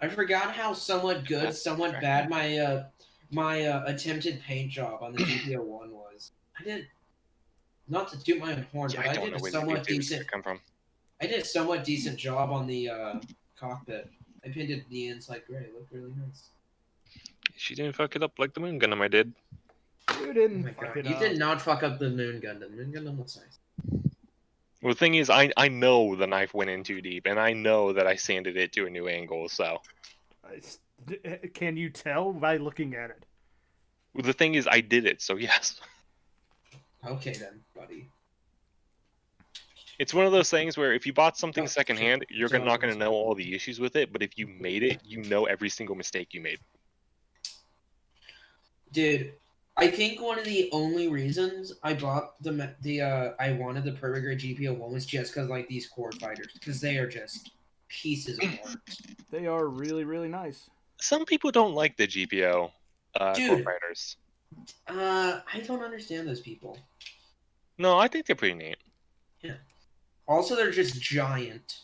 I forgot how somewhat good, somewhat bad my attempted paint job on the GPO 1 was. I did, not to toot my own horn, but I did a somewhat decent. I did a somewhat decent job on the cockpit. I painted the inside gray. It looked really nice. She didn't fuck it up like the Moon Gundam I did. You Oh didn't my fuck god, it you up. did not fuck up the Moon Gundam. Moon Gundam looks nice. Well, the thing is, I know the knife went in too deep, and I know that I sanded it to a new angle, so... Can you tell by looking at it? Well, the thing is, I did it, so yes. Okay then, buddy. It's one of those things where if you bought something Oh, secondhand, shit. you're Sorry, not going guys. to know all the issues with it, but if you made it, you know every single mistake you made. Dude, I think one of the only reasons I bought I wanted the Perfect Grade GPO1 was just because like these core fighters, because they are just pieces of art. They are really, really nice. Some people don't like the GPO core Dude, fighters. I don't understand those people. No, I think they're pretty neat. Yeah. Also, they're just giant.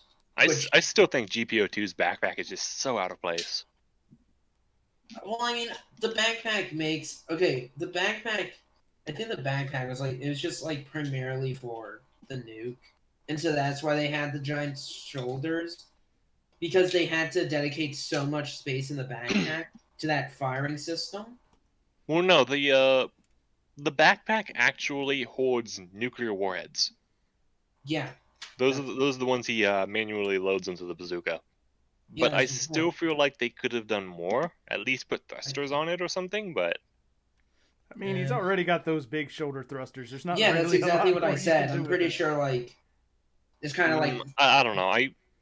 Which, I still think GPO2's backpack is just so out of place. well, I mean, the backpack makes okay. The backpack, I think the backpack was like it was just like primarily for the nuke, and so that's why they had the giant shoulders, because they had to dedicate so much space in the backpack to that firing system. Well, no, the backpack actually holds nuclear warheads. Yeah. Those are the ones he manually loads into the bazooka. Yeah, But I that's the still point. feel like they could have done more. At least put thrusters on it or something. But I mean, he's already got those big shoulder thrusters. There's not yeah, really that's a exactly lot what more I you said. can do I'm with pretty it. sure like it's kind of like I don't know.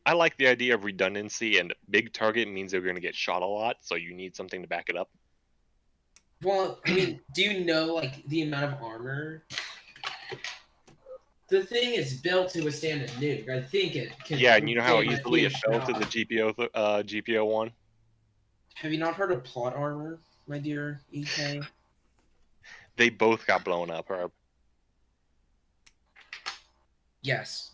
I like the idea of redundancy, and big target means they're going to get shot a lot, so you need something to back it up. well, I mean, do you know like the amount of armor? The thing is built to withstand a nuke. I think it can. Yeah, and you know how withstand easily being it fell to shot. the GPO one. Have you not heard of plot armor, my dear EK? They both got blown up. Herb. Yes.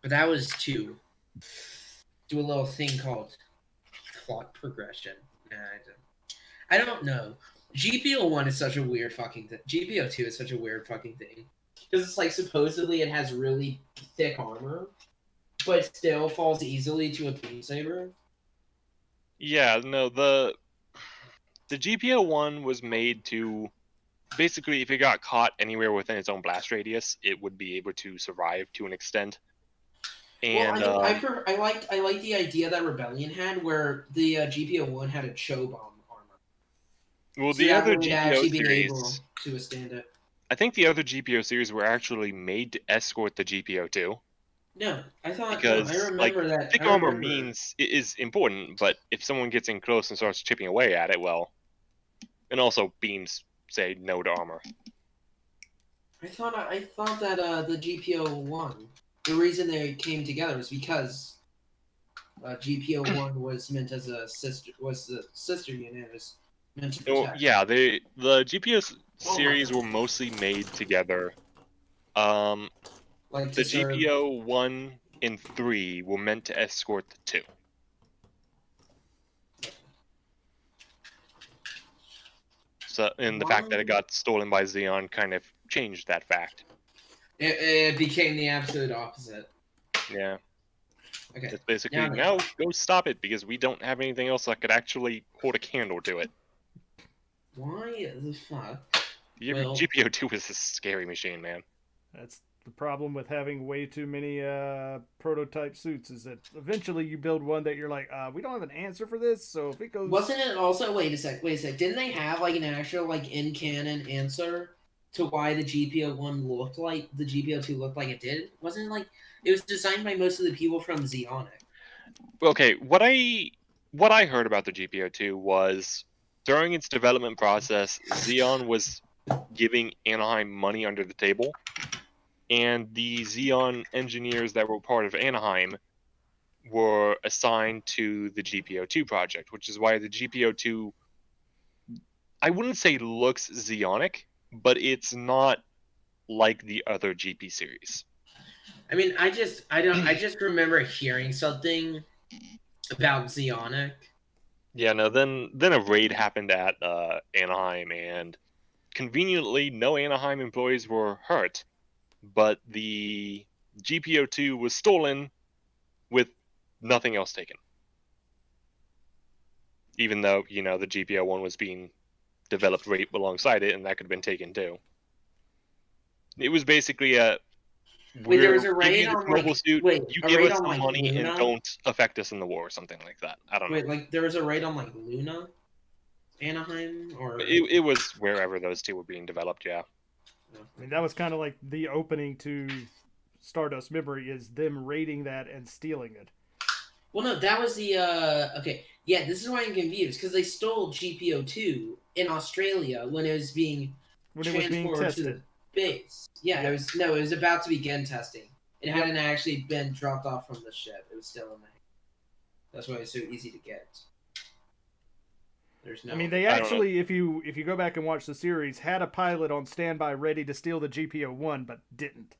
But that was to do a little thing called plot progression. Nah, I don't know. GPO1 is such a weird fucking thing. GPO2 is such a weird fucking thing. Because it's like supposedly it has really thick armor, but still falls easily to a beam saber. Yeah, no, the GPO one was made to basically, if it got caught anywhere within its own blast radius, it would be able to survive to an extent. And Well, I liked the idea that Rebellion had, where the GPO1 had a Cho bomb armor, well, so the that other way it'd GPO actually be able series, to withstand it. I think the other GPO series were actually made to escort the GPO2. No, I thought no. I Because like remember that. thick I armor remember. means it is important, but if someone gets in close and starts chipping away at it, well, and also beams say no to armor. I thought that the GPO1, the reason they came together was because GPO1 was meant as a sister, was the sister unit, it was meant to Oh, protect. yeah, the GPO Oh my series God. were mostly made together. Like The to serve. GPO 1 and 3 were meant to escort the 2. So, and the fact that it got stolen by Xeon kind of changed that fact. It became the absolute opposite. Yeah. Okay. It's basically, now go stop it because we don't have anything else that could actually hold a candle to it. Why the fuck? The Well- GPO2 is a scary machine, man. That's the problem with having way too many prototype suits, is that eventually you build one that you're like, we don't have an answer for this, so if it goes... Wasn't it also, wait a sec, didn't they have like an actual like in-canon answer to why the GPO1 looked like the GPO2 looked like it did? Wasn't it like it was designed by most of the people from Xeonic? Okay, what I heard about the GPO2 was during its development process, Xeon was giving Anaheim money under the table, and the Xeon engineers that were part of Anaheim were assigned to the GPO2 project, which is why the GPO2, I wouldn't say looks Xeonic, but it's not like the other GP series. I mean, I just remember hearing something about Xeonic. Yeah, no, then a raid happened at Anaheim, and conveniently, no Anaheim employees were hurt, but the GPO2 was stolen with nothing else taken. Even though, the GPO one was being developed right alongside it, and that could have been taken too. It was basically Wait, there we'll was a give raid you this on mobile like suit, wait, you a give raid us on some like money, and Luna. don't affect us in the war or something like that. I don't know. Wait, like there was a raid on like Luna, Anaheim, or It was wherever those two were being developed, yeah. I mean, that was kind of like the opening to Stardust Memory, is them raiding that and stealing it. Well, no, that was the okay. Yeah, this is why I'm confused because they stole GPO2 in Australia when it was being When it was being transported to the tested. base. Yeah, Yeah. it was about to begin testing. It Yep. hadn't actually been dropped off from the ship. It was still in there. That's why it's so easy to get. There's no. I mean, they I don't know. actually, if you go back and watch the series, had a pilot on standby ready to steal the GPO-1, but didn't.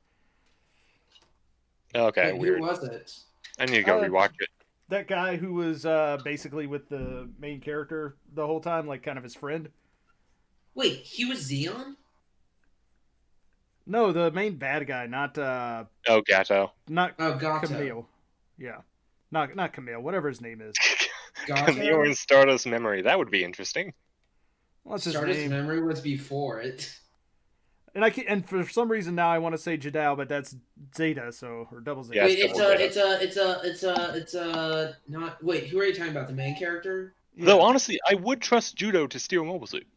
Okay, Wait, weird. who was it? I need to go rewatch it. That guy who was basically with the main character the whole time, like kind of his friend. Wait, he was Xeon? No, the main bad guy, not Oh, Gato. not Oh, Gato. Camille. Yeah, not Camille. Whatever his name is. Gato? Camille in Stardust Memory. That would be interesting. What's his Stardust name? Memory was before it. And for some reason now I want to say Jadao, but that's Zeta, so or double Zeta. Yeah, Wait, it's not. Wait, who are you talking about? The main character? Yeah. Though honestly, I would trust Judo to steal Mobile Suit.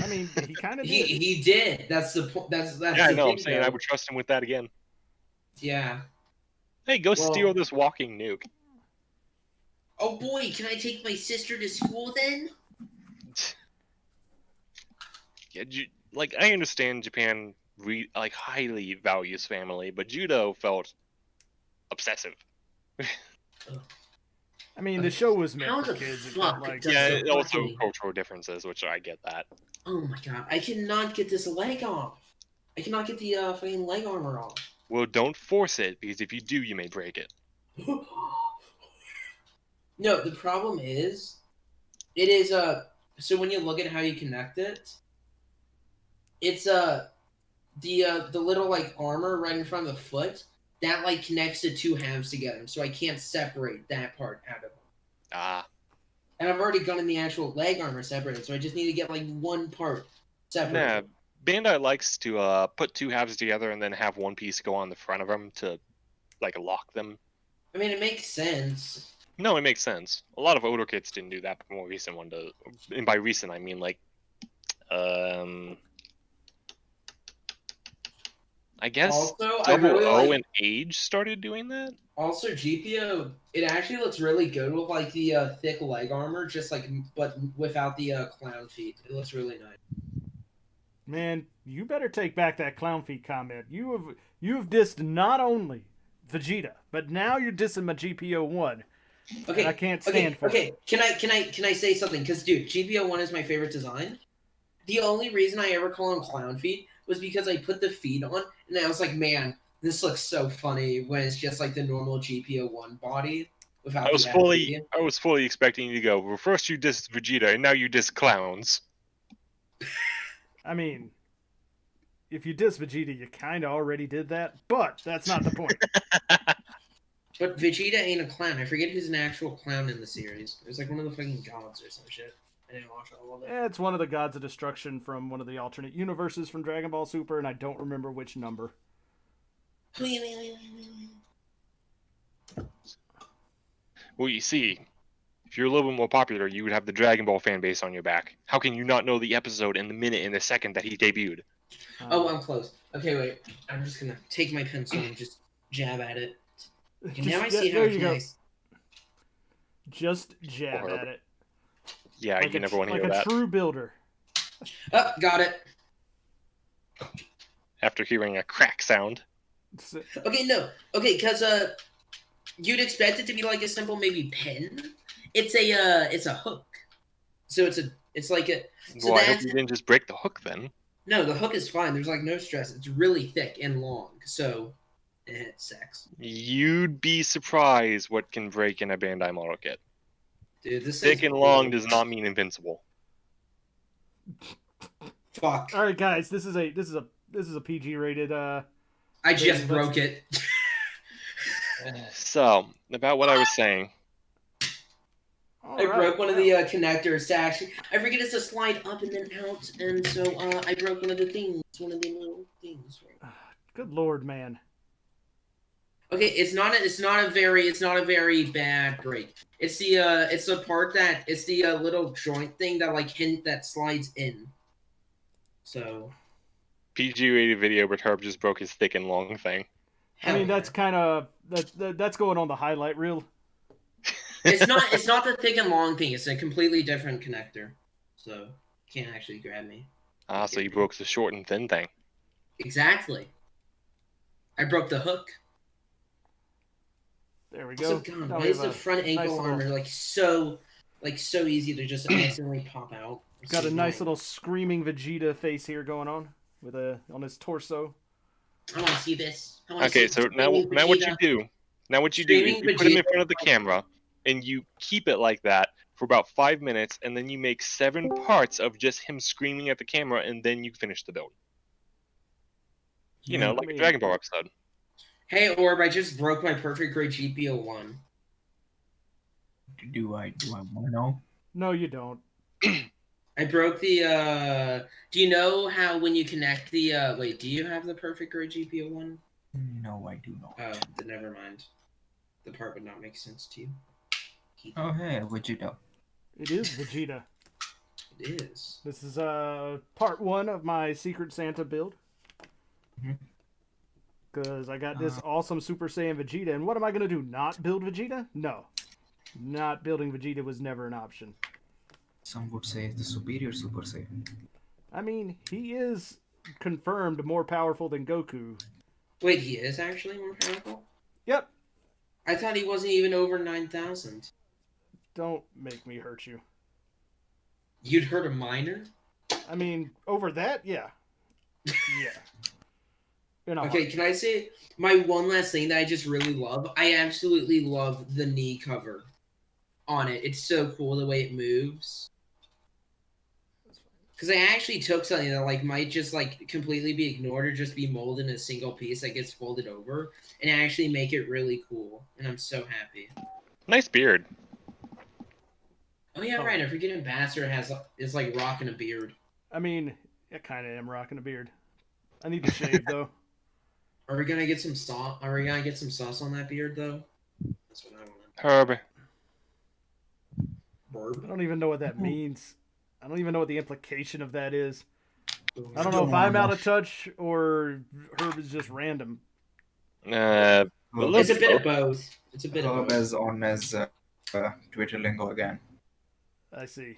I mean, he kind of did. He did. That's the point. That's Yeah, I the know. thing, I'm saying though. I would trust him with that again. Yeah. Hey, go Well- steal this walking nuke. Oh boy, can I take my sister to school then? Yeah, like I understand Japan highly values family, but Judo felt obsessive. I mean, the show was meant How for the kids. It fuck felt like does Yeah, it it also fucking- cultural differences, which I get that. Oh my god, I cannot get this leg off. I cannot get the fucking leg armor off. Well, don't force it, because if you do, you may break it. No, the problem is, it is so when you look at how you connect it, it's the little like armor right in front of the foot that like connects the two halves together, so I can't separate that part out of them. Ah, And I've already gotten the actual leg armor separated, so I just need to get like one part separated. nah. Bandai likes to put two halves together and then have one piece go on the front of them to like lock them. I mean, it makes sense. No, it makes sense. A lot of Odo kits didn't do that, but the more recent one does. And by recent, I mean like, I guess Also, I Double really O like. and Age started doing that. Also, GPO, it actually looks really good with like the thick leg armor, just like but without the clown feet. It looks really nice. Man, you better take back that clown feet comment. You've dissed not only Vegeta, but now you're dissing my GPO-1. Okay, I can't stand for okay. Can I say something? Because dude, GPO-1 is my favorite design. The only reason I ever call him clown feet was because I put the feet on, and I was like, man, this looks so funny when it's just like the normal GPO-1 body without. I was the fully expecting you to go. Well, first you dissed Vegeta, and now you diss clowns. I mean, if you diss Vegeta, you kind of already did that, but that's not the point. But Vegeta ain't a clown. I forget who's an actual clown in the series. It was like one of the fucking gods or some shit. I didn't watch all of it. It's one of the gods of destruction from one of the alternate universes from Dragon Ball Super, and I don't remember which number. Well, you see, if you're a little bit more popular, you would have the Dragon Ball fan base on your back. How can you not know the episode and the minute and the second that he debuted? Oh, I'm close. Okay, wait. I'm just gonna take my pencil and just jab at it. Okay, now I see how there it's you go. nice. Just jab Or- at it. Yeah, Like you never want to like hear a that. true builder. Oh, got it. After hearing a crack sound. Okay, no. Okay, because you'd expect it to be like a simple maybe pen. It's a hook. So it's like a so Well, I hope that's you didn't just break the hook then. no, the hook is fine. There's like no stress. It's really thick and long. So it's sex. You'd be surprised what can break in a Bandai model kit. Dude, this Thick thing's and long really- does not mean invincible. Fuck. All right, guys, this is a PG rated. I just broke it. So, about what I was saying. All I right, broke one of well, the connectors to actually. I forget it's to slide up and then out, and so I broke one of the things, one of the little things. good lord, man. Okay, it's not a very bad break. It's the part that it's the little joint thing that like hint that slides in. So PG-rated video, but Herb just broke his thick and long thing. I mean, hell that's yeah. kind of that's going on the highlight reel. It's not the thick and long thing. It's a completely different connector. So can't actually grab me. So you broke the short and thin thing. Exactly. I broke the hook. There we Also, go. God, Now why we is have the a front ankle nice little, armor so easy to just accidentally pop out? It's got so a nice annoying. little screaming Vegeta face here going on with on his torso. I want to see this. I want to Okay, see so now screaming what you Vegeta. do? Now what you do is Screaming you put him in Vegeta. front of the camera and you keep it like that for about 5 minutes, and then you make 7 parts of just him screaming at the camera, and then you finish the build. You know, I like a mean, Dragon Ball episode. Hey Orb, I just broke my perfect grade GPO1. Do I want to know? no, you don't. I broke the do you know how when you connect the wait, do you have the perfect grade GPO1? No, I do not. Oh, then never mind. The part would not make sense to you. Oh, hey, Vegeta. It is Vegeta. It is. This is part 1 of my Secret Santa build. Mhm. Because I got this awesome Super Saiyan Vegeta, and what am I gonna do? Not build Vegeta? No, not building Vegeta was never an option. Some would say the superior Super Saiyan. I mean, he is confirmed more powerful than Goku. Wait, he is actually more powerful? Yep. I thought he wasn't even over 9,000. Don't make me hurt you. You'd hurt a minor? I mean, over that, yeah. Yeah. In a Okay, heartbeat. can I say my one last thing that I just really love? I absolutely love the knee cover on it. It's so cool the way it moves. Because I actually took something that like might just like completely be ignored or just be molded in a single piece that gets folded over and actually make it really cool. And I'm so happy. Nice beard. Oh yeah, Oh. right. I forget Ambassador is like rocking a beard. I mean, I kind of am rocking a beard. I need to shave though. Are we gonna get some sauce? Are we gonna get some sauce on that beard though? That's what I want. Herb. I Burb. don't even know what that means. I don't even know what the implication of that is. I don't know Don't if I'm wanna out of touch or Herb is just random. But It's a let's bit of both. It's a bit of Herb both. is on his Twitter lingo again. I see.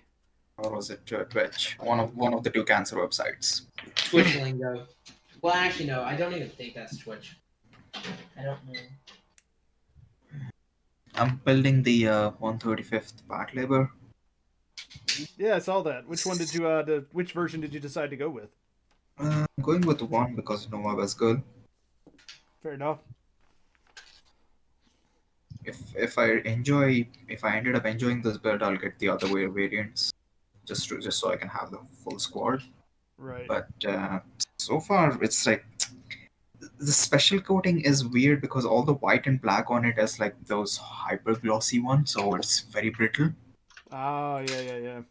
Or was it Twitch? One of the two cancer websites. Twitch lingo. Well, actually, no. I don't even think that's Twitch. I don't know. I'm building the 135th part labor. Yeah, I saw that. Which one did you which version did you decide to go with? I'm going with one because Nova was good. Fair enough. If I ended up enjoying this build, I'll get the other way variants, just so I can have the full squad. Right. But so far, it's like the special coating is weird because all the white and black on it is like those hyper glossy ones, so it's very brittle. Oh, yeah.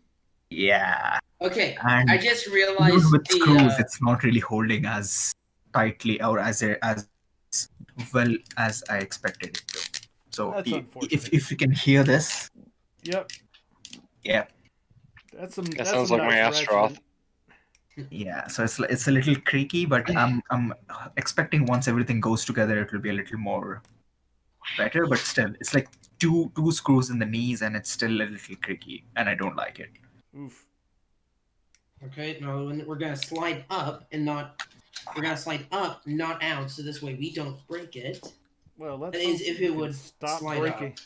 Yeah, Okay, and I just even realized with screws, the. it's not really holding as tightly or as well as I expected it to. So That's if unfortunate. you can hear this, Yep. yeah. That's some. That That's sounds some like my nice Astroth. ratcheting. Yeah, so it's a little creaky, but I'm expecting once everything goes together, it will be a little more better. But still, it's like two screws in the knees, and it's still a little creaky, and I don't like it. Oof. Okay, no, we're gonna slide up and not. We're gonna slide up, not out, so this way we don't break it. Well, let's That hope is, if you it can would stop slide breaking. up.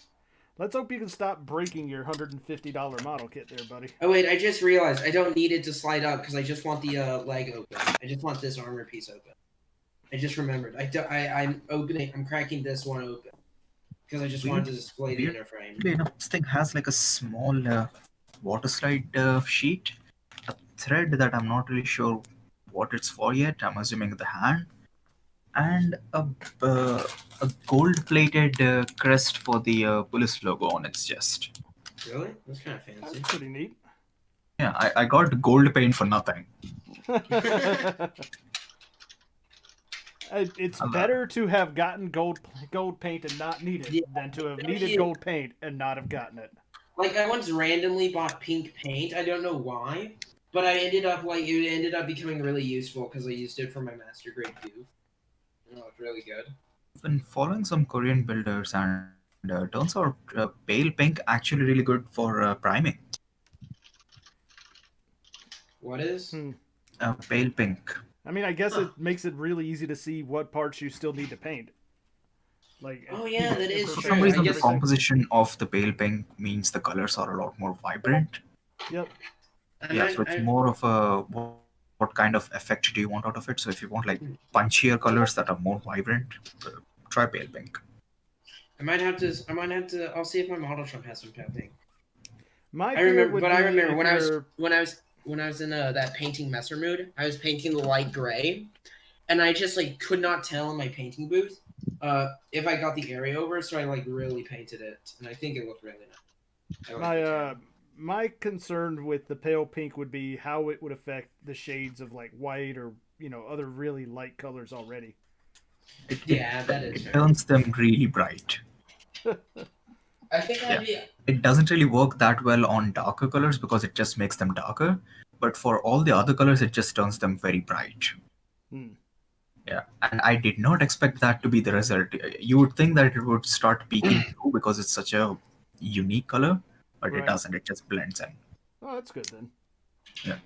Let's hope you can stop breaking your $150 model kit there, buddy. Oh wait, I just realized I don't need it to slide up because I just want the leg open. I just want this armor piece open. I just remembered. I'm opening. I'm cracking this one open because I just wanted to display the inner frame. You know, this thing has like a small water slide sheet, a thread that I'm not really sure what it's for yet. I'm assuming the hand, and a gold-plated crest for the police logo on its chest. Really? That's kind of That's fancy. pretty neat. Yeah, I got gold paint for nothing. It's Uh, better to have gotten gold paint and not need it Yeah, than to have especially- needed gold paint and not have gotten it. Like I once randomly bought pink paint. I don't know why, but I ended up it ended up becoming really useful because I used it for my master grade goof. It's really good. I've been following some Korean builders, and turns out pale pink actually really good for priming. What is? Pale pink. I mean, I guess it makes it really easy to see what parts you still need to paint. Like, Oh yeah, that is For true. some I reason, the guess composition of the pale pink means the colors are a lot more vibrant. Yep. Yeah, so it's more of a what kind of effect do you want out of it? So if you want like punchier colors that are more vibrant, try pale pink. I might have to. I'll see if my model shop has some pale pink. My I fear remember, would but be I remember if when I was in that painting messer mood. I was painting the light gray, and I just like could not tell in my painting booth if I got the area over. So I like really painted it, and I think it looked really nice. I like the tan. my concern with the pale pink would be how it would affect the shades of like white or other really light colors already. Yeah, that is It fair. turns them really bright. I think that'd be. It doesn't really work that well on darker colors because it just makes them darker. But for all the other colors, it just turns them very bright. Hmm. Yeah, and I did not expect that to be the result. You would think that it would start peeking through because it's such a unique color, but Right. it doesn't. It just blends in. Oh, that's good then. Yeah.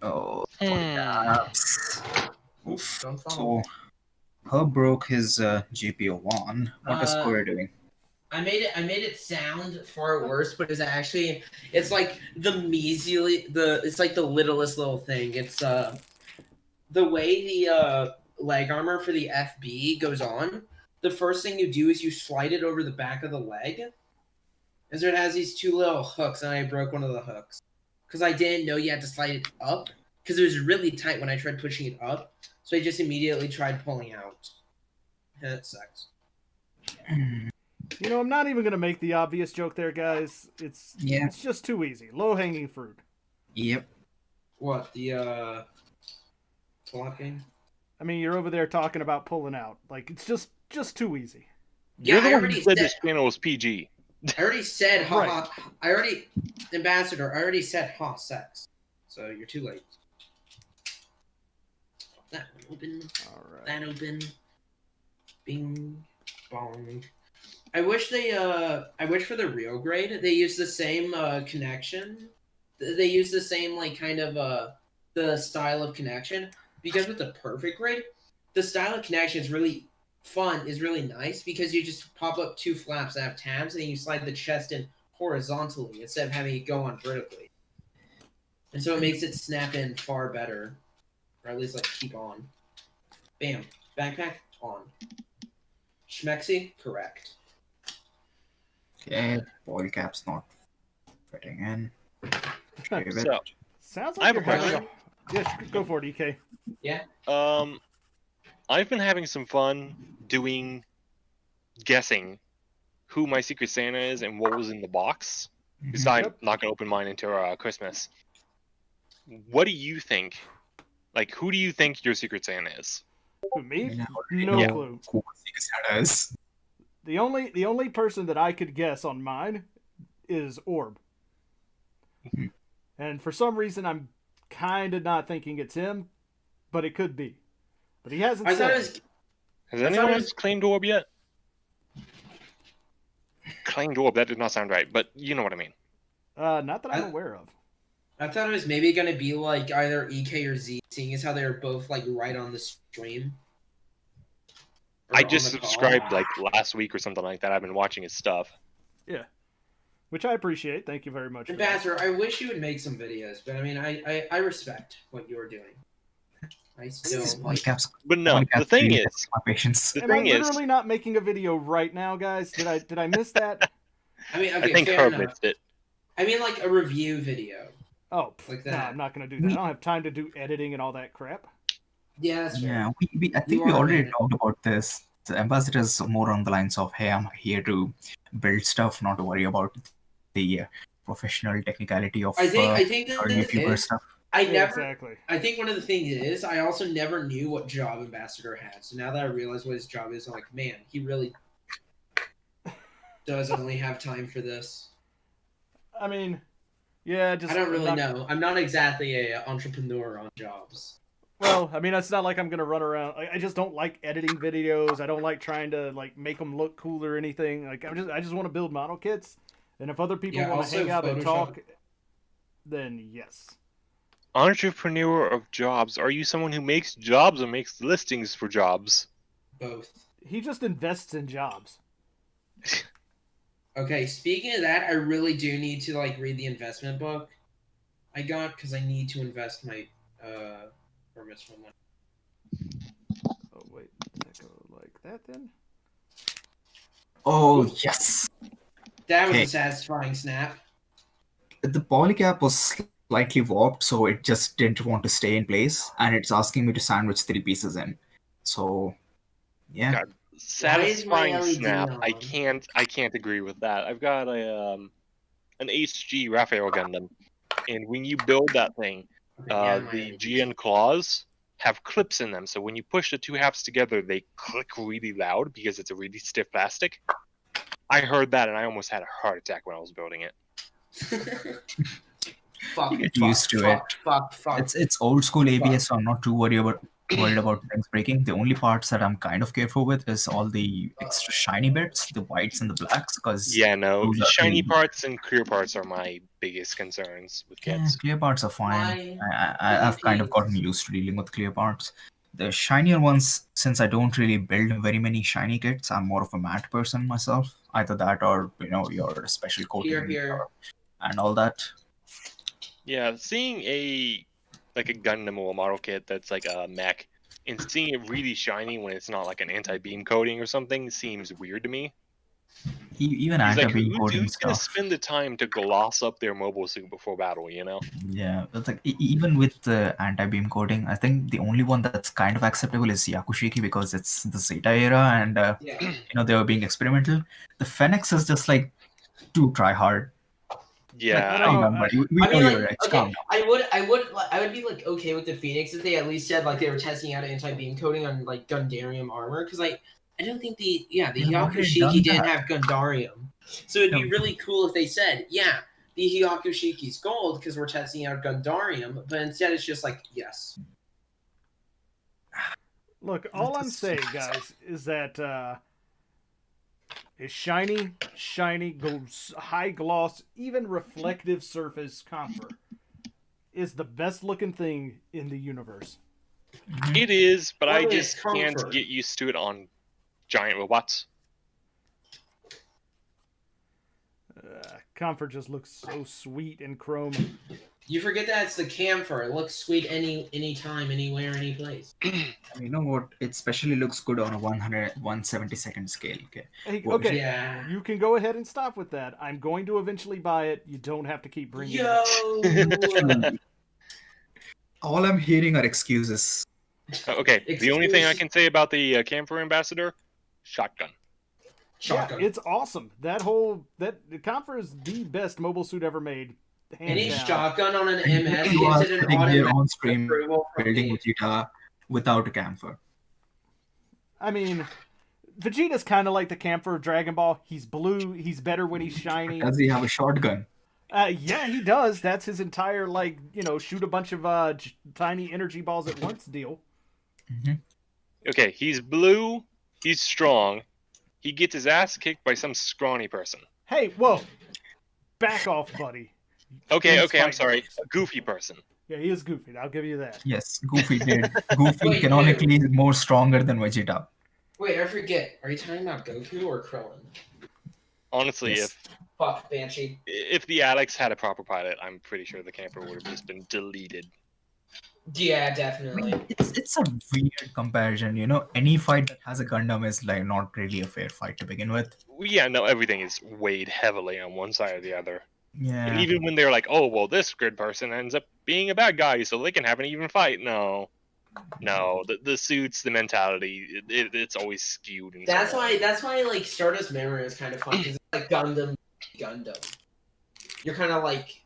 Oh, Hmm. polycaps. Oof. Don't fall. So, Herb broke his GPO1. What is Corey doing? I made it sound far worse, but it's like it's like the littlest little thing. It's the way the leg armor for the FB goes on. The first thing you do is you slide it over the back of the leg, and so it has these two little hooks, and I broke one of the hooks because I didn't know you had to slide it up because it was really tight when I tried pushing it up. So I just immediately tried pulling out. And it sucks. I'm not even gonna make the obvious joke there, guys. It's just too easy. Low hanging fruit. Yep. What the slot game? I mean, you're over there talking about pulling out. Like it's just too easy. You're the I one already who said said- this channel was PG. I already said Right. Ambassador. I already said sex. So you're too late. That one open. All right. That open. Bing, bong. I wish for the real grade they use the same connection. They use the same like kind of the style of connection, because with the perfect grade, the style of connection is really fun, is really nice because you just pop up two flaps that have tabs and then you slide the chest in horizontally instead of having it go on vertically. And so it makes it snap in far better. Or at least like keep on. Bam. Backpack on. Schmexy, correct. Okay, polycap's not fitting in. Shave it. So, Sounds I like have you're a having question. Yeah, go for it, EK. I've been having some fun guessing who my Secret Santa is and what was in the box. Because I'm Yep. not gonna open mine until Christmas. What do you think? Like, who do you think your Secret Santa is? Who, me? Yeah, No Yeah. clue. Cool Secret Santa is. The only person that I could guess on mine is Orb. Mhm. And for some reason I'm kind of not thinking it's him, but it could be. But he hasn't I said thought it it. was Has I thought anyone it else was- claimed Orb yet? Claimed Orb, that did not sound right, but you know what I mean. Not that I'm I- aware of. I thought it was maybe gonna be like either EK or Z, seeing as how they were both like right on the stream. Or I on just the call. subscribed like last week or something like that. I've been watching his stuff. Which I appreciate. Thank you very much. For that. Ambassador, I wish you would make some videos, but I mean, I respect what you are doing. I still These polycaps. But no, the polycaps thing really is, test my patience. the Am I thing is, literally not making a video right now, guys? Did I miss that? I mean, okay, I think fair Herb enough. missed it. I mean, like a review video. Oh, Like no, that. I'm not gonna do that. I don't have time to do editing and all that crap. Yeah, that's fair. Yeah, I think You we are already right. talked about this. The ambassador is more on the lines of, hey, I'm here to build stuff, not to worry about the professional technicality of I think our that YouTuber stuff. I never. Exactly. I think one of the things is I also never knew what job Ambassador had. So now that I realize what his job is, I'm like, man, he really does only have time for this. I mean, yeah, just I don't really know. I'm not exactly a entrepreneur on jobs. Well, I mean, it's not like I'm gonna run around. I just don't like editing videos. I don't like trying to like make them look cool or anything. Like I just want to build model kits. And if other people Yeah, want to also hang out and Photoshop. talk, then yes. Entrepreneur of jobs. Are you someone who makes jobs or makes listings for jobs? Both. He just invests in jobs. Okay, speaking of that, I really do need to like read the investment book I got because I need to invest my permits from one. Oh wait, does that go like that then? Oh yes. That was Okay. a satisfying snap. The polycap was slightly warped, so it just didn't want to stay in place, and it's asking me to sandwich 3 pieces in. So, yeah. God. Satisfying LED snap. on? I can't agree with that. I've got an HG Raphael Gundam, and when you build that thing, Okay, yeah, my the LEDs. GN claws have clips in them, so when you push the two halves together, they click really loud because it's a really stiff plastic. I heard that and I almost had a heart attack when I was building it. Fuck, You get fuck, used to fuck, it. fuck. It's old school ABS, so I'm not too worried about things breaking. The only parts that I'm kind of careful with is all the extra shiny bits, the whites and the blacks, because Yeah, no, those are shiny really- parts and clear parts are my biggest concerns with kits. clear parts are Why? fine. I've kind of gotten used to dealing with clear parts. The shinier ones, since I don't really build very many shiny kits, I'm more of a matte person myself. Either that or your special coating Here. and all that. Yeah, seeing a Gundam or a model kit that's like a mech and seeing it really shiny when it's not like an anti-beam coating or something seems weird to me. Even He's like, anti-beam coating who's gonna stuff. spend the time to gloss up their mobile suit before battle, you know? Yeah, it's like even with the anti-beam coating, I think the only one that's kind of acceptable is Yakushiki because it's the Zeta era and Yeah. they were being experimental. The Phoenix is just like too try hard. Yeah, I don't Calm know. down, buddy. We I know mean, your like, edge. Calm okay, down. I would be like okay with the Phoenix if they at least said like they were testing out anti-beam coating on like Gundarium armor because I don't think the They've already done Hyakushiki didn't that. have Gundarium, so it'd be Yeah. really cool if they said the Hyakushiki's gold because we're testing out Gundarium, but instead it's just like yes. Look, all I'm saying, guys, is that a shiny, high gloss, even reflective surface comfort is the best looking thing in the universe. it is, but I What is just can't comfort? get used to it on giant robots. Comfort just looks so sweet and chrome. You forget that it's the camphor. It looks sweet any time, anywhere, any place. And you know what? It especially looks good on a 1/172nd scale. Okay. Hey, Well, okay, Yeah. you can go ahead and stop with that. I'm going to eventually buy it. You don't have to keep bringing it up. Yo. All I'm hearing are excuses. Okay, the only thing I Excuse- can say about the Camphor Ambassador, shotgun. Shotgun. Yeah, it's awesome. The Comfort is the best mobile suit ever made. Hands Any down. shotgun on an MS You are gives it an sitting here automatic on stream approval from building me. Vegeta without a camphor. I mean, Vegeta's kind of like the Camphor of Dragon Ball. He's blue. He's better when he's shiny. Does he have a shotgun? Yeah, he does. That's his entire shoot a bunch of tiny energy balls at once deal. Okay, he's blue, he's strong, he gets his ass kicked by some scrawny person. Hey, whoa, back off, buddy. Okay, Things I'm fight sorry, works. a goofy person. Yeah, he is goofy. I'll give you that. Yes, Goofy did. Goofy Wait, canonically is more stronger than Vegeta. Wait, I forget. Are you talking about Goku or Krillin? Honestly, Yes. Fuck, Banshee. if the Alex had a proper pilot, I'm pretty sure the camper would have just been deleted. Yeah, I definitely. mean, it's a weird comparison. Any fight that has a Gundam is like not really a fair fight to begin with. Yeah, no, everything is weighed heavily on one side or the other. Yeah. And even when they're like, oh, well, this grid person ends up being a bad guy, so they can have an even fight. No, the suits, the mentality, it's always skewed. And That's why like Stardust Memory is kind of fun because like Gundam. You're kind of like,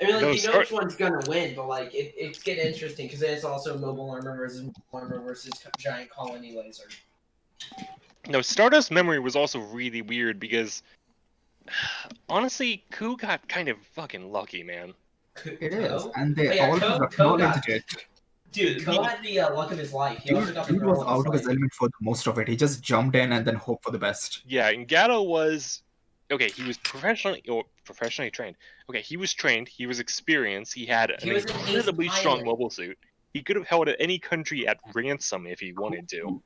I mean, like No, you know which one's gonna win, but like it's getting interesting because it's also mobile armor versus giant colony laser. No, Stardust Memory was also really weird because honestly, Ku got kind of fucking lucky, man. It is, Ko? and Oh, they yeah, always Ko acknowledged got. it. Dude, Ko had the luck of his life. He also got the Dude girl was of his out of his life. element for most of it. He just jumped in and then hoped for the best. Yeah, and Gato was okay. He was professionally trained. Okay, he was trained. He was experienced. He had an He was an ace incredibly strong pilot. mobile suit. He could have held any country at ransom if he wanted to.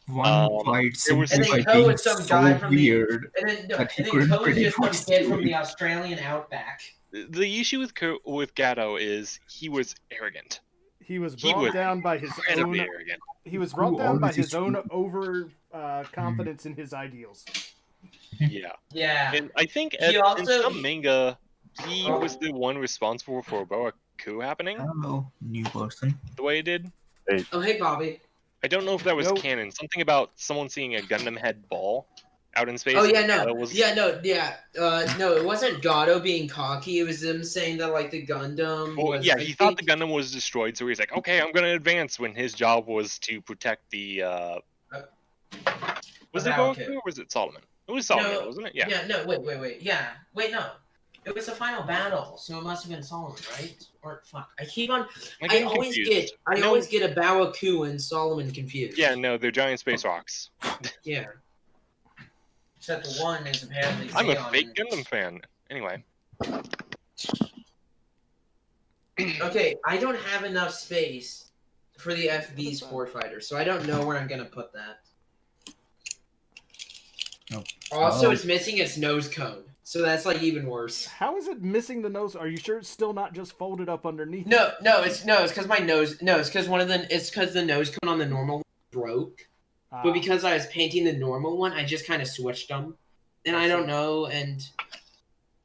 One fight there was- simply And then by Ko being was some so guy from weird And then that he and then couldn't Ko was predict just some what's kid from doing. the Australian outback. The issue with Gato is he was arrogant. He was He brought was down by his Incredibly own. arrogant. He was brought down by always his used own to- over confidence in his ideals. Yeah. Yeah. And I think He in also- some manga, he Oh. was the one responsible for a Boa coup happening Hello, new person. the way it did. Oh, hey, Bobby. I don't know if that was Nope. canon. Something about someone seeing a Gundam head ball out in space. Oh yeah, and no, that was- no, it wasn't Gato being cocky. It was them saying that like the Gundam Well, was. yeah, I he thought think- the Gundam was destroyed, so he's like, "Okay, I'm gonna advance." When his job was to protect the. Was it About Boa it. Coup or was it Solomon? It was Solomon, No, wasn't it? Yeah. Yeah. No. Wait. Yeah. Wait. No. It was the final battle, so it must have been Solomon, right? Or fuck, I keep on. I'm I getting always confused. get. I No. always get a Bawaku and Solomon confused. Yeah, no, they're giant space rocks. Yeah. Except the one is apparently. I'm a Zeon fake and- Gundam fan. Anyway. Okay, I don't have enough space for the FV Sport Fighter, so I don't know where I'm gonna put that. Nope. Also, Oh. it's missing its nose cone, so that's like even worse. How is it missing the nose? Are you sure it's still not just folded up underneath? No, it's because my nose. No, it's because it's because the nose cone on the normal one broke. But because I was painting the normal one, I just kind of switched them, and I don't know, and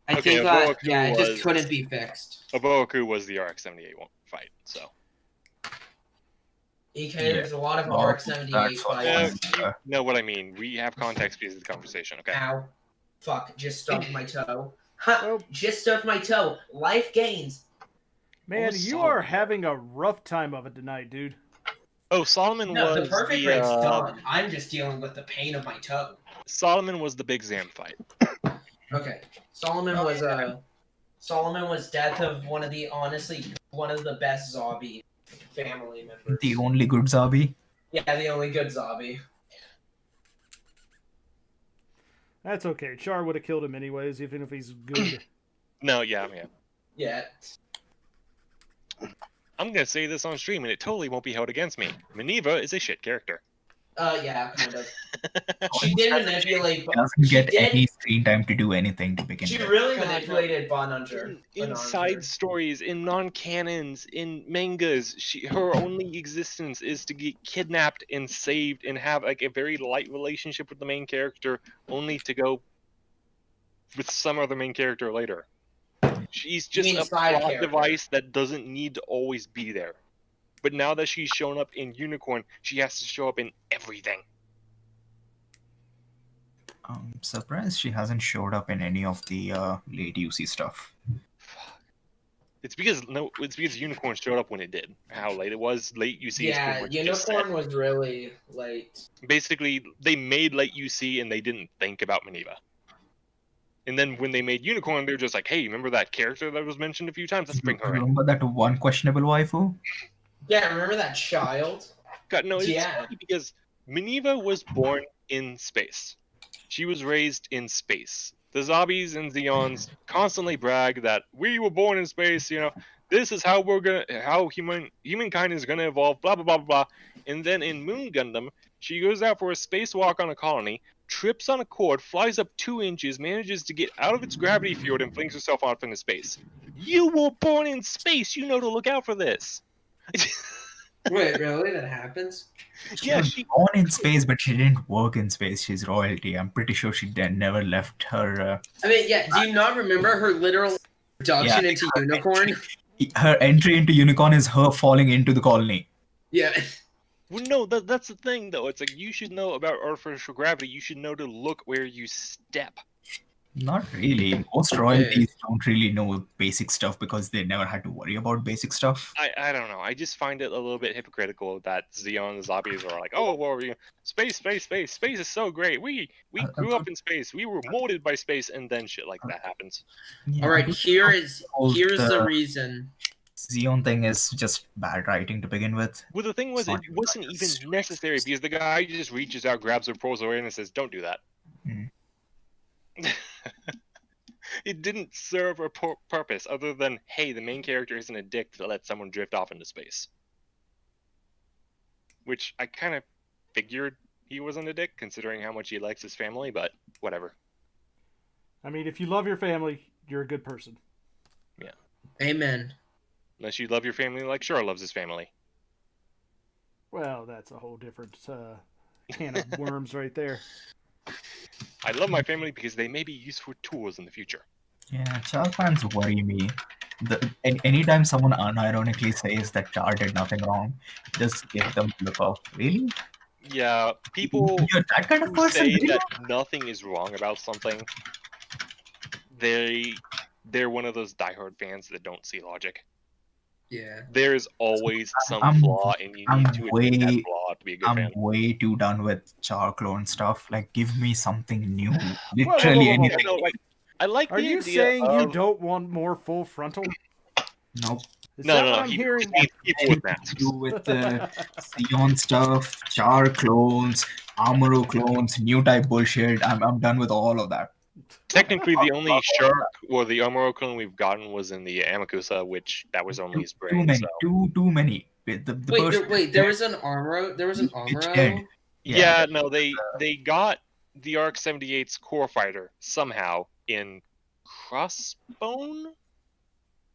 I Okay, think a that Boa it Coup just was- couldn't be fixed. A Boa Coup was the RX-78 fight, so. There's a lot of Oh, RX-78 that's what Yeah, fights. you know what I mean. We have context pieces of the conversation, okay? Ow. Fuck, just stubbed my toe. Ha! Nope. Just stubbed my toe. Life gains. Man, Oh, you Solomon. are having a rough time of it tonight, dude. Oh, Solomon No, was the perfect the, rate's done. I'm just dealing with the pain of my toe. Solomon was the Big Zam fight. Okay. Solomon was death of one of the best zombie family members. The only good Zabi. Yeah, the only good zombie. That's okay. Char would have killed him anyways, even if he's good. No, yeah. Yeah. I'm gonna say this on stream, and it totally won't be held against me. Minerva is a shit character. Yeah, kind of. She did manipulate. Doesn't get She did- any screen time to do anything to begin She with. really God, manipulated Bonanger. In side stories, in non-canons, in mangas, her only existence is to get kidnapped and saved and have like a very light relationship with the main character, only to go with some other main character later. She's just mean a side plot character? device that doesn't need to always be there. But now that she's shown up in Unicorn, she has to show up in everything. I'm surprised she hasn't showed up in any of the late UC stuff. It's because Unicorn showed up when it did. How late it was. Late UC is pretty Yeah, much just set. Unicorn was really late. Basically, they made late UC and they didn't think about Minerva. And then when they made Unicorn, they're just like, hey, remember that character that was mentioned a few times? Let's bring her in. Remember that one questionable waifu? Yeah, remember that child? God, no, it's Yeah. funny because Minerva was born in space. She was raised in space. The Zombies and Zeons constantly brag that we were born in space, this is how humankind is gonna evolve, blah blah blah blah. And then in Moon Gundam, she goes out for a spacewalk on a colony, trips on a cord, flies up 2 inches, manages to get out of its gravity field, and flings herself off into space. You were born in space. You know to look out for this. Wait, really? That happens? Yeah, She was born in space, but she didn't work in space. She's royalty. I'm pretty sure she never left her. I mean, yeah, do you not remember her literal introduction Yeah. into Unicorn? Her entry into Unicorn is her falling into the colony. Yeah. Well, no, that's the thing, though. It's like you should know about artificial gravity. You should know to look where you step. Not really. Most royalties don't really know basic stuff because they never had to worry about basic stuff. I don't know. I just find it a little bit hypocritical that Xeon and Zombies are like, oh, well, space, space, space, space is so great. We A grew up good, in space. We were molded by space, and then shit like that happens. yeah, All a right, good here's whole- the reason. Xeon thing is just bad writing to begin with. Well, the thing was, It's not it wasn't like a even story. necessary because the guy just reaches out, grabs her, pulls her away, and says, "Don't do that." Mm. It didn't serve a purpose other than, hey, the main character isn't a dick to let someone drift off into space. Which I kind of figured he wasn't a dick, considering how much he likes his family, but whatever. I mean, if you love your family, you're a good person. Yeah. Amen. Unless you love your family like Shura loves his family. Well, that's a whole different can of worms right there. I love my family because they may be useful tools in the future. Yeah, Char fans worry me. Anytime someone unironically says that Char did nothing wrong, just give them the look of, really? Yeah, people You're that kind of who person, say really? that nothing is wrong about something, they're one of those diehard fans that don't see logic. Yeah. There's always some I'm- flaw, and you I'm need to admit that way- flaw to be a good I'm fan. way too done with Char clone stuff. Like, give me something new. whoa, Literally whoa, whoa. anything. No, like, I like Are the you idea saying of... you don't want more full frontal? Nope. Is No, that no, what no. I'm He hearing? needs people with masks. Do with Sion stuff, Char clones, Amuro clones, new type bullshit. I'm done with all of that. Technically, the only shark or the Amuro clone we've gotten was in the Amakusa, which that was only his Too brain. many. So. Too many. The Wait, person there was an Armoro. There was an It's dead. Armoro. Yeah, no, they got the Arc 78's core fighter somehow in Crossbone.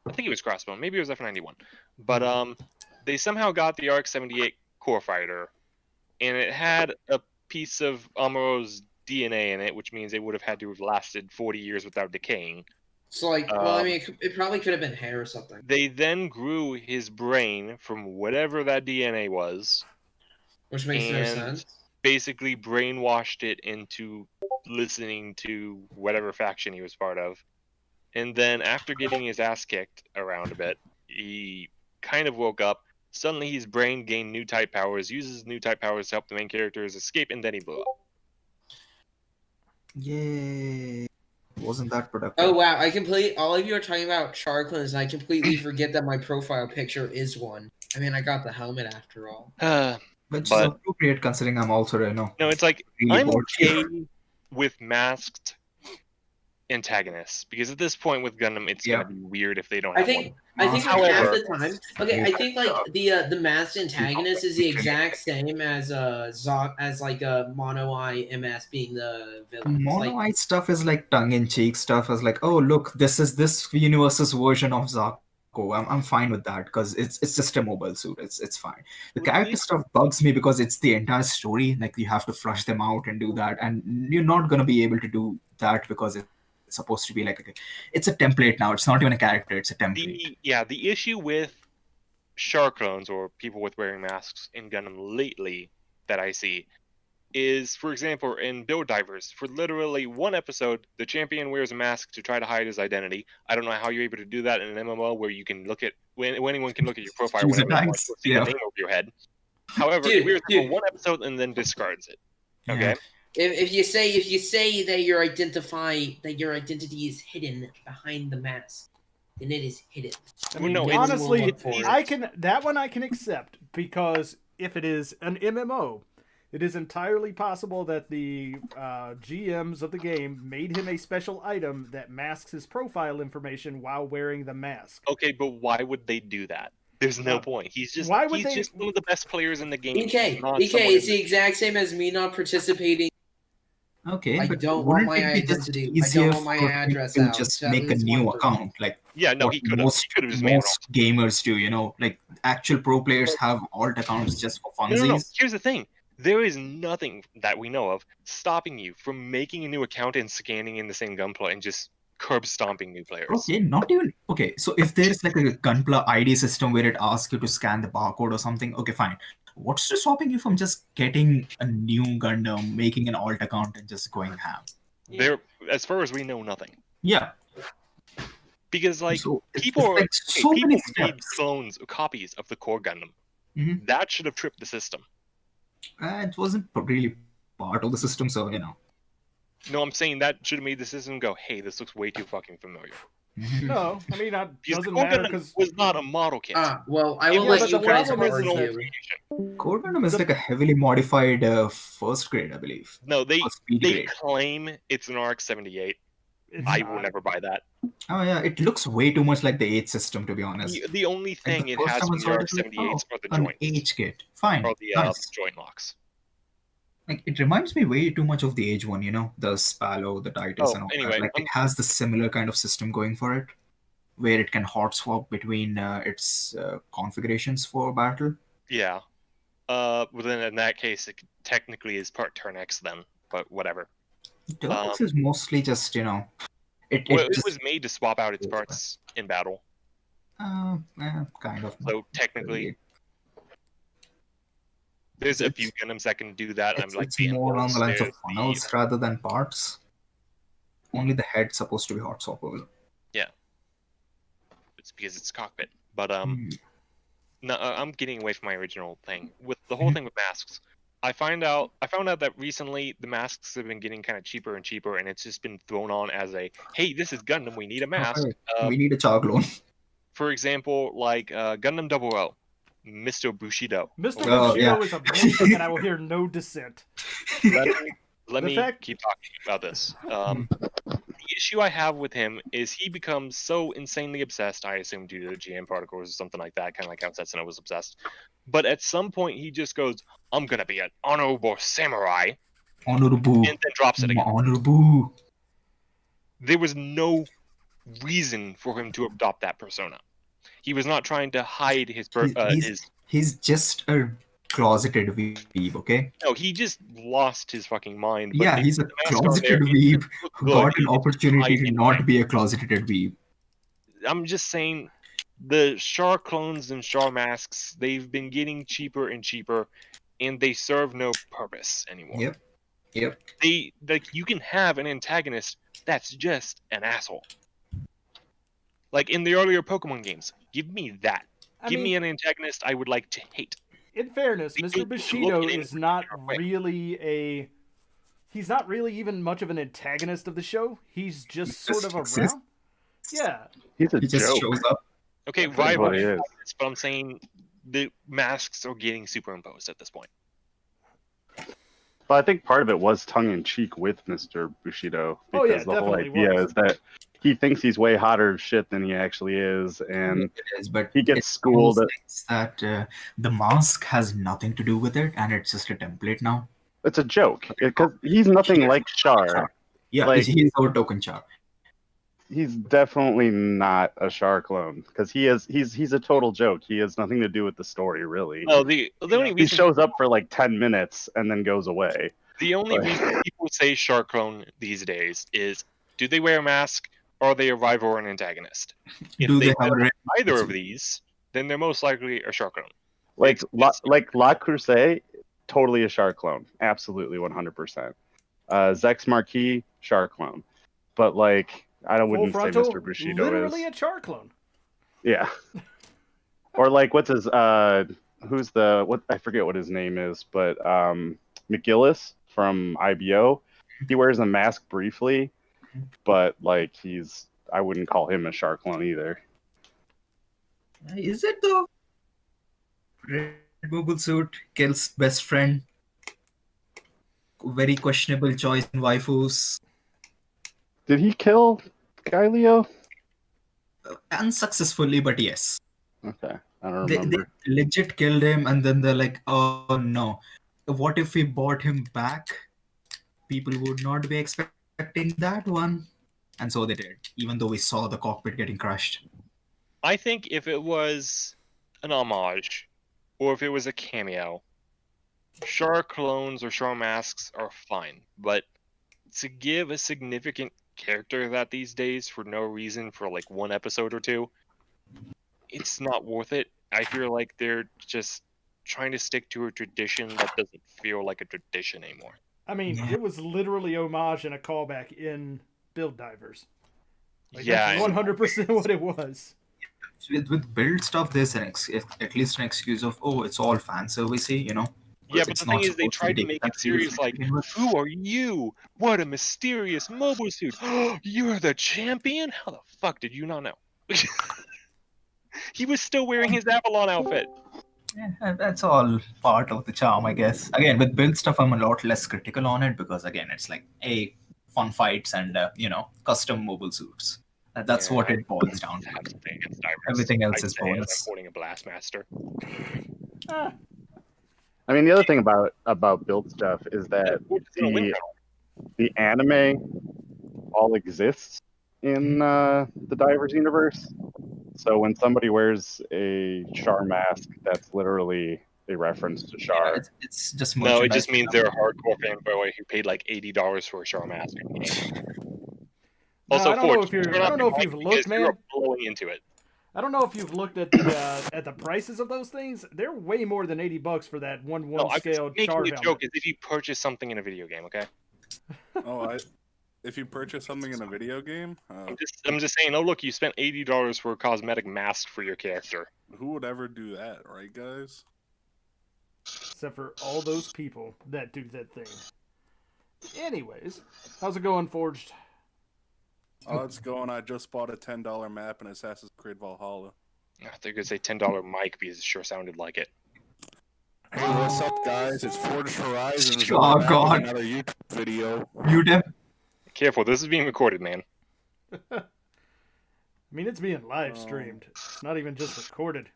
I think it was Crossbone. Maybe it was F91. But they somehow got the Arc 78 core fighter, and it had a piece of Amuro's DNA in it, which means it would have had to have lasted 40 years without decaying. So like, well, I mean, it probably could have been hair or something. They then grew his brain from whatever that DNA was, Which makes no and sense. basically brainwashed it into listening to whatever faction he was part of. And then after getting his ass kicked around a bit, he kind of woke up. Suddenly his brain gained new type powers, uses new type powers to help the main characters escape, and then he blew up. Yay. Wasn't that productive? Oh wow, all of you are talking about char clones, and I completely forget that my profile picture is one. I mean, I got the helmet after all. Which is but- appropriate considering I'm also, No, it's like, really I'm bored. okay with masked antagonists, because at this point with Gundam, it's Yeah. gonna be weird if they don't I have think one. like However- half the time. Okay, I think like the masked antagonist is the exact same as like a Mono Eye MS being the villain. It's Mono like, Eye stuff is like tongue-in-cheek stuff. As like, oh look, this is this universe's version of Zako. I'm fine with that because it's just a mobile suit. It's fine. The character stuff bugs me because it's the entire story. Like you have to flush them out and do that, and you're not gonna be able to do that because it's supposed to be like it's a template now. It's not even a character. It's a template. The issue with shark clones or people with wearing masks in Gundam lately that I see is, for example, in Build Divers, for literally one episode, the champion wears a mask to try to hide his identity. I don't know how you're able to do that in an MMO where you can look at when anyone can look at your profile Choose whenever a they want to see yeah. the name over your head. However, Dude, he wears it for dude. one episode and then discards it. Yeah. Okay. if you say that your identity is hidden behind the mask, then it is hidden. I mean, No, it's- honestly, it's- I can accept because if it is an MMO, it is entirely possible that the GMs of the game made him a special item that masks his profile information while wearing the mask. Okay, but why would they do that? There's no point. He's just Why would he's they- just one of the best players in the game. EK, He's not EK someone is in the exact same as me not participating. Okay, I but don't want wouldn't my it be just identity. I don't easier want my for him address to out just to at make a least new one person. account? Like Yeah, no, what he could have. He could have just made it most gamers do, like actual pro players have alt accounts just for funsies. No. Here's the thing. There is nothing that we know of stopping you from making a new account and scanning in the same Gunpla and just curb stomping new players. Okay, not even okay. So if there is like a Gunpla ID system where it asks you to scan the barcode or something, okay, fine. What's stopping you from just getting a new Gundam, making an alt account, and just going ham? There, as far as we know, nothing. Yeah. Because like So people it's like so many people made steps. clones or copies of the core Gundam. Mhm. That should have tripped the system. It wasn't really part of the system, so No, I'm saying that should have made the system go, hey, this looks way too fucking familiar. No, I mean, that Because the doesn't core matter Gundam because was not a model kit. Well, I It will Yeah, let but you the guys problem is argue. that- Core Gundam is The- like a heavily modified first grade, I believe. No, they Or speed they grade. claim it's an RX-78. it's I not. will never buy that. Oh yeah, it looks way too much like the H system, to be honest. The only Like thing the it first has time I from the saw it, like, RX-78s are the an joints. H kit. Fine, Or the nice. joint locks. Like it reminds me way too much of the Age one, the Spallo, the Titus, Oh, and all anyway, that. Like it has the similar kind of system going for it, where it can hot swap between its configurations for battle. Yeah. Well then in that case, it technically is part Turn X then, but whatever. Turbox is mostly just it Well, it just was made to swap out its parts in battle. kind of. So not technically, really. there's a It's- few Gundams that can do that. I'm like It's the more on Impulse, the lines of there's the- funnels rather than parts. Only the head's supposed to be hot swappable. it's because it's cockpit. But Hmm. no, I'm getting away from my original thing. With the whole thing with masks, I found out that recently the masks have been getting kind of cheaper and cheaper, and it's just been thrown on as a, hey, this is Gundam, we need a mask. Okay, we need a char clone. For example, like Gundam 00, Mr. Bushido. Mr. Oh, Bushido yeah. is amazing, and I will hear no dissent. Let The me fact- keep talking about this. The issue I have with him is he becomes so insanely obsessed, I assume due to GM particles or something like that, kind of like how Setsuna was obsessed. But at some point, he just goes, I'm going to be an honorable samurai, Honorable. and then drops it again. Honorable. There was no reason for him to adopt that persona. He was not trying to hide his... He's just a closeted weeb, okay? No, he just lost his fucking mind. But Yeah, the- he's a the masks are closeted there. It weeb just looks who good. got an It's opportunity to hiding not behind. be a closeted weeb. I'm just saying, the Char clones and Char masks, they've been getting cheaper and cheaper, and they serve no purpose anymore. Yep. You can have an antagonist that's just an asshole. Like in the earlier Pokemon games, give me that. Give me an antagonist I would like to hate. In fairness, They Mr. look Bushido in is not a way. really a. He's not really even much of an antagonist of the show. He's just sort of exists. around. Yeah. He's a He just joke. shows up. Okay, That's what rival he is. antagonists, but I'm saying the masks are getting superimposed at this point. But I think part of it was tongue in cheek with Mr. Bushido, Oh, because yeah, the whole definitely idea was. is that he thinks he's way hotter shit than he actually is, and It is, but he gets it's schooled. one of those things that the mask has nothing to do with it, and it's just a template now. It's a joke because he's nothing like Char. Yeah, Like- he's our token char. He's definitely not a Char clone because he's a total joke. He has nothing to do with the story, really. No, the only He reason shows up for like 10 minutes and then goes away. the only But- reason people say Shark clone these days is, do they wear a mask or are they a rival or an antagonist? If Do they have wear a either of these, then they're most likely a Shark clone. Like It's- La Crusade, totally a Char clone, absolutely 100%. Zex Marquis, Char clone, but like I Full wouldn't say frontal, Mr. Bushido literally is. a Char clone. Yeah. Or like what's his who's the what I forget what his name is, but McGillis from IBO. He wears a mask briefly, but like I wouldn't call him a Char clone either. Is it though? Red Mobile Suit kills best friend. Very questionable choice in waifus. Did he kill Gaileo? Unsuccessfully, but yes. Okay. I don't They remember. legit killed him, and then they're like, oh no. What if we brought him back? People would not be expecting that one. And so they did, even though we saw the cockpit getting crushed. I think if it was an homage, or if it was a cameo, Char clones or Char masks are fine. But to give a significant character that these days for no reason for like one episode or two, it's not worth it. I feel like they're just trying to stick to a tradition that doesn't feel like a tradition anymore. I mean, Yeah. it was literally homage and a callback in Build Divers. Like, Yeah, that's 100% what it was. With build stuff, there's at least an excuse of, oh, it's all fan servicey, you know. yeah, but It's the thing not is, they supposed to be tried to taken make that it serious. seriously to Like, begin with. who are you? What a mysterious mobile suit! You're the champion. How the fuck did you not know? He was still wearing his Avalon outfit. Yeah, that's all part of the charm, I guess. Again, with build stuff, I'm a lot less critical on it because, again, it's like fun fights and custom mobile suits. That's Yeah, what I it boils down to. have something against divers. Everything else I'd is say as I'm bonus. holding a Blastmaster. Ah, I mean, the other thing about build stuff is that the anime all exists in the Divers universe. So when somebody wears a Char mask, that's literally a reference to Yeah, Char. it's just No, it merchandise. just means they're a hardcore fanboy who paid like $80 for a Char mask. now, Also, I don't know Forge, if you're. turn I off don't your know if mic you've because looked, you're man. blowing into it. I don't know if you've looked at the prices of those things. They're way more than $80 for that No, one I'm scale just making Char a joke. helmet. As if you purchase something in a video game, okay? If you purchase something in a video game, I'm just saying. Oh, look, you spent $80 for a cosmetic mask for your character. who would ever do that, right, guys? Except for all those people that do that thing. Anyways, how's it going, Forged? Oh, it's going. I just bought a $10 map in Assassin's Creed Valhalla. I thought you were gonna say $10 mic because it sure sounded like it. Hey, what's up, guys? It's Forged Horizons. Oh, I'm back with God. another YouTube video. Mute him. Careful, this is being recorded, man. I mean, it's being live streamed. It's not even just recorded.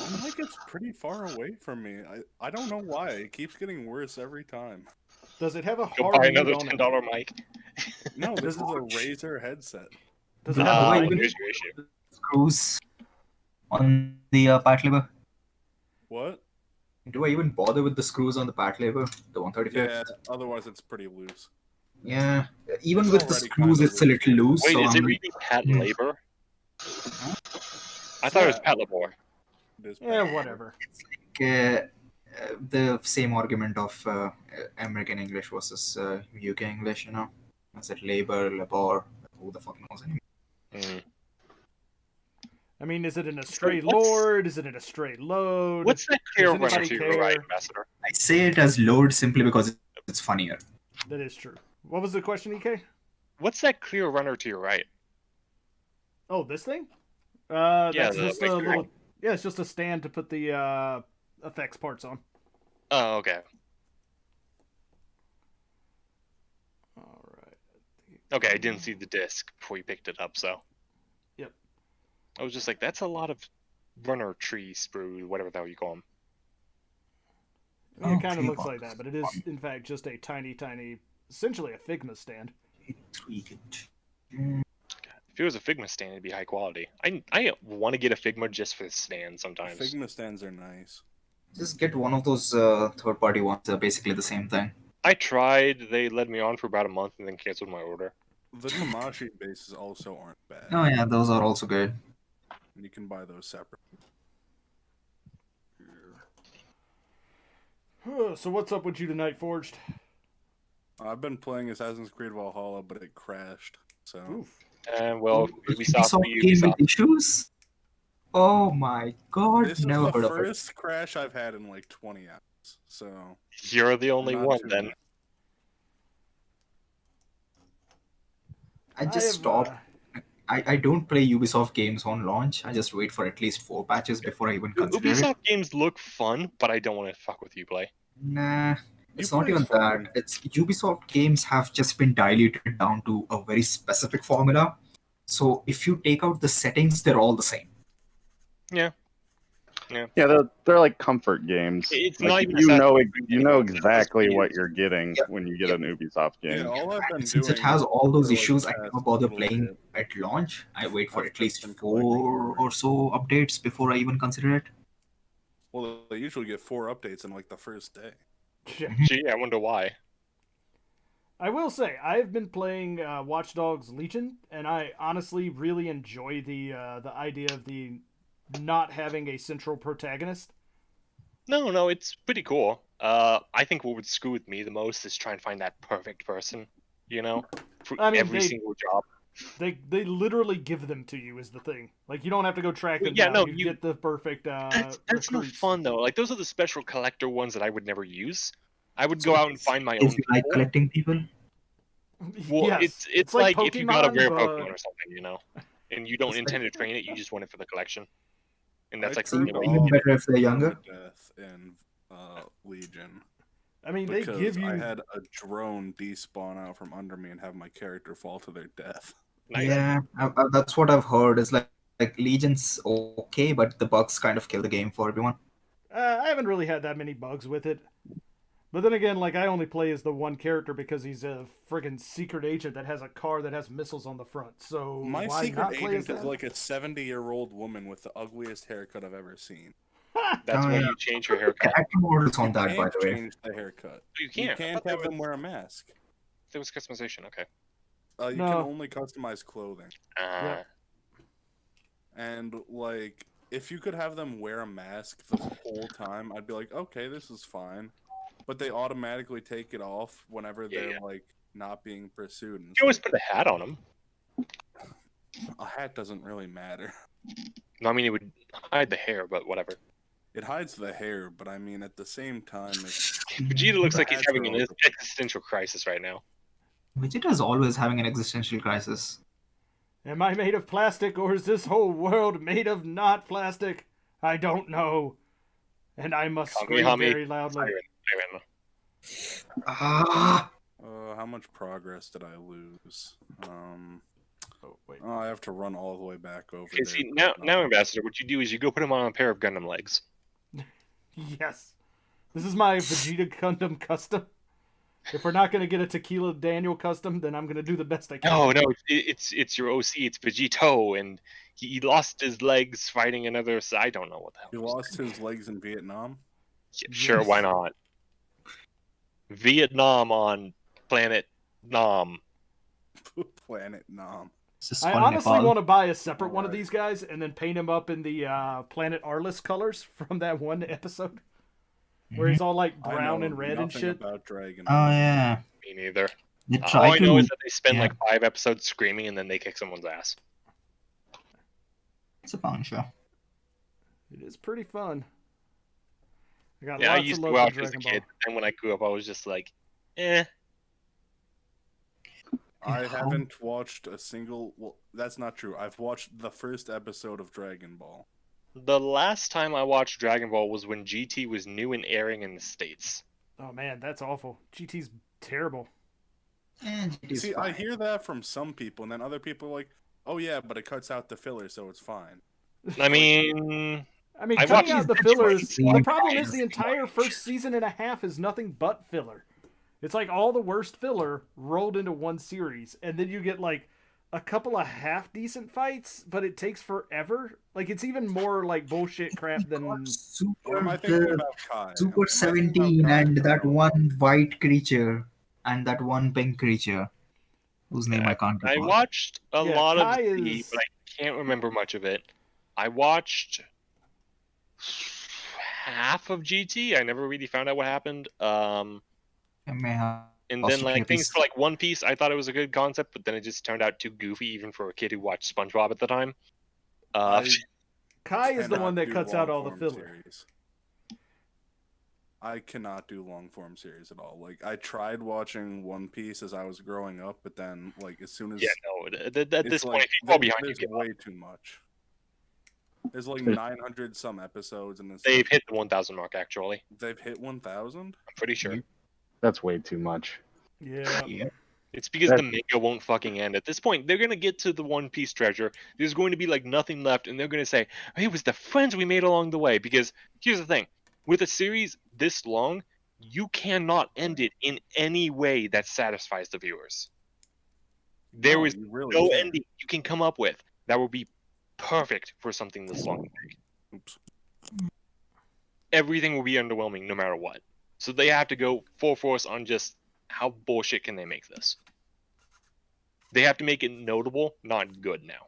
My mic is pretty far away from me. I don't know why. It keeps getting worse every time. Does it have a Go hard buy mute another on it? $10 mic. No, this is a Razer headset. Does it have a Ah, mic? here's your issue. Screws on the part lever. What? Do I even bother with the screws on the part lever? The 135? Yeah, otherwise it's pretty loose. Yeah. Even It's with the already screws, kinda it's a little loose. Wait, so is it I'm- really Pat Hmm. Labor? I thought it was Yeah. Pat Labor. It is Yeah, bad. whatever. the same argument of American English versus UK English, you know? Is it labor, labor? Who the fuck knows anymore? Mm. I mean, is it an astray what's- lord? Is it an astray load? What's that clear Does runner anybody to your right, care? Ambassador? I say it as load simply because it's funnier. That is true. What was the question, EK? What's that clear runner to your right? Oh, this thing? Yeah, That's the just big a screen. little. Yeah, it's just a stand to put the effects parts on. Oh, okay. All right. Okay, I didn't see the disc before you picked it up, so. Yep. I was just like, that's a lot of runner tree sprue, whatever the hell you call them. I mean, it Oh, kind of tree looks bark. like that, but it is in fact just a tiny, essentially a Figma stand. Tweak it. If it was a Figma stand, it'd be high quality. I want to get a Figma just for the stand sometimes. Figma stands are nice. Just get one of those third-party ones. They're basically the same thing. I tried. They led me on for about a month and then canceled my order. The Tamashi bases also aren't bad. Oh yeah, those are also good. You can buy those separate. So what's up with you tonight, Forged? I've been playing Assassin's Creed Valhalla, but it crashed. So Oof. And well, Ubisoft, Ubisoft game with Ubisoft. issues? Oh my god, this is never the heard of it. first crash I've had in like 20 hours. So You're the only not one too then. bad. I just have, stopped. I don't play Ubisoft games on launch. I just wait for at least 4 patches before I even consider it. Ubisoft games look fun, but I don't want to fuck with Uplay. Nah, it's not Uplay's even fine. that. It's Ubisoft games have just been diluted down to a very specific formula. So if you take out the settings, they're all the same. Yeah. Yeah, they're like comfort games. It's Like, not even you know Assassin's Creed you know anymore. exactly It's what you're getting Yep. when you get an Ubisoft game. Yeah, all I've been And since doing it has all those for, like, issues, the I past never bother little playing bit, at launch. I wait for I've at least just been collecting 4 or cards. so updates before I even consider it. Well, they usually get 4 updates in like the first day. Gee, I wonder why. I will say I've been playing Watch Dogs Legion, and I honestly really enjoy the idea of the not having a central protagonist. No, it's pretty cool. I think what would screw with me the most is trying to find that perfect person, you know, for I mean, every single job. They literally give them to you is the thing. Like you don't have to go track them Yeah, down. no, you you. get the perfect That's no recruits. fun though. Like those are the special collector ones that I would never use. I would So go out and find my if own you like people. collecting people, Well, Yes, it's like like if you got a Pokemon, rare but Pokemon or something, you know, and you don't it's like, intend to train it, you just want it for the collection, and I that's like so you you know turned what you even off get it. better if they're younger. death in Legion I mean they because give I you. had a drone despawn out from under me and have my character fall to their death. Nice. Yeah, that's what I've heard. Is like Legion's okay, but the bugs kind of kill the game for everyone. I haven't really had that many bugs with it. But then again, like I only play as the one character because he's a friggin' secret agent that has a car that has missiles on the front. So My why secret not play as agent is that? like a 70-year-old woman with the ugliest haircut I've ever seen. That's Oh, why yeah. you change your haircut. Character models on You that, by can't the way. change the haircut. You You can't. I can't thought have them wear a mask. there was customization. Okay. You No. can only customize clothing. Yeah. And like, if you could have them wear a mask the whole time, I'd be like, okay, this is fine. But they automatically take it off whenever Yeah, they're yeah. like not being pursued. And You it's always like, put a hat on them. a hat doesn't really matter. No, I mean it would hide the hair, but whatever. It hides the hair, but I mean at the same time, it's Vegeta looks The like he's hats having are an awesome. existential crisis right now. Vegeta's always having an existential crisis. Am I made of plastic or is this whole world made of not plastic? I don't know. And I must scream Kamehame very loudly. Siren. Ah, how much progress did I lose? Oh, wait. Oh, I have to run all the way back over Okay, there. see now, Ambassador, what you do is you go put him on a pair of Gundam legs. Yes. This is my Vegeta Gundam custom. If we're not gonna get a Tequila Daniel custom, then I'm gonna do the best I can. No, it's your OC. It's Vegito, and he lost his legs fighting another. I don't know what the hell. He lost his legs in Vietnam. Sure, why not? Vietnam on planet Nam. Planet Nam. this is I called honestly Nepal. want to buy a separate one of Alright. these guys and then paint him up in the Planet Arliss colors from that one episode, where he's all like brown I know and red and nothing shit. about Dragon. Oh yeah, Me neither. they All try I know to. is that they spend yeah. like 5 episodes screaming and then they kick someone's ass. It's a fun show. It is pretty fun. I got Yeah, I lots used of to love go for out as a Dragon Ball. kid, and when I grew up, I was just like, eh. I haven't watched a single. Well, that's not true. I've watched the first episode of Dragon Ball. The last time I watched Dragon Ball was when GT was new and airing in the States. Oh man, that's awful. GT's terrible. It is See, I fine. hear that from some people, and then other people are like, "Oh yeah, but it cuts out the filler, so it's fine." I mean, I mean, I cutting watched- out the That's what fillers. it's The like. problem is the entire first season and a half is nothing but filler. It's like all the worst filler rolled into one series, and then you get like a couple of half decent fights, but it takes forever. Like it's even more like bullshit crap than. Or am I Super, thinking about Kai? Super Am I thinking about 17 Kai? and that one white creature and that one pink creature whose name I can't I recall. watched a Yeah, lot Kai of Z, is- but I can't remember much of it. I watched half of GT. I never really found out what happened. I may have And lost then a like few things pieces. for like One Piece, I thought it was a good concept, but then it just turned out too goofy, even for a kid who watched SpongeBob at the time. Kai is the cannot one that do cuts out all the long-form filler. series. I cannot do long form series at all. Like I tried watching One Piece as I was growing up, but then like as soon as Yeah, no. At it's this point, like, if you fall behind, you there's give up. way too much. There's like There's- 900 some episodes, and it's They've like, hit the 1,000 mark. Actually, they've hit 1,000. I'm pretty sure. That's way too much. Yeah. Yeah. It's because That- the manga won't fucking end. At this point, they're gonna get to the One Piece treasure. There's going to be like nothing left, and they're gonna say, "Hey, it was the friends we made along the way." Because here's the thing: with a series this long, you cannot end it in any way that satisfies the viewers. There No, is you really no can't. ending you can come up with that would be perfect for something this long. Oops. Everything will be underwhelming no matter what. So they have to go full force on just how bullshit can they make this. They have to make it notable, not good now.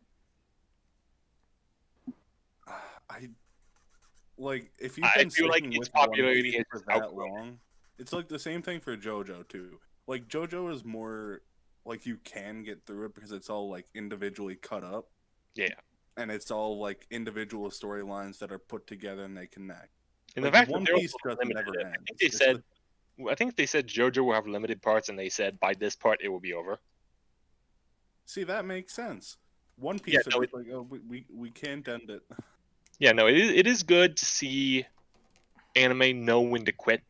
like if you've I been feel like sticking its with One popularity Piece has for that outgrown long, it's like the same thing for JoJo too. Like JoJo is more like you can get through it because it's all like individually cut up, Yeah. and it's all like individual storylines that are put together and they connect. And the Like fact that One they're Piece also doesn't limited ever it. end. I think they said JoJo will have limited parts, and they said by this part it will be over. See, that makes sense. One Yeah, Piece, no, it's like, oh, we can't end it. Yeah, no, it is good to see anime know when to quit.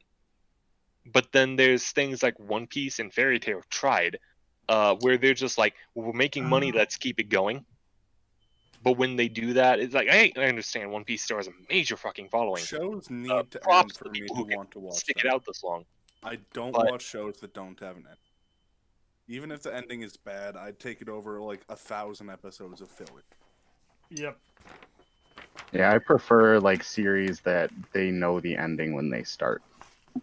But then there's things like One Piece and Fairy Tail tried, where they're just like, well, we're making money, let's keep it going. But when they do that, it's like, I understand One Piece still has a major fucking following. Shows need to Props end to for me people to who can want to watch stick them. it out this long. I don't But- watch shows that don't have an end. Even if the ending is bad, I'd take it over like 1,000 episodes of filler. Yep. Yeah, I prefer like series that they know the ending when they start.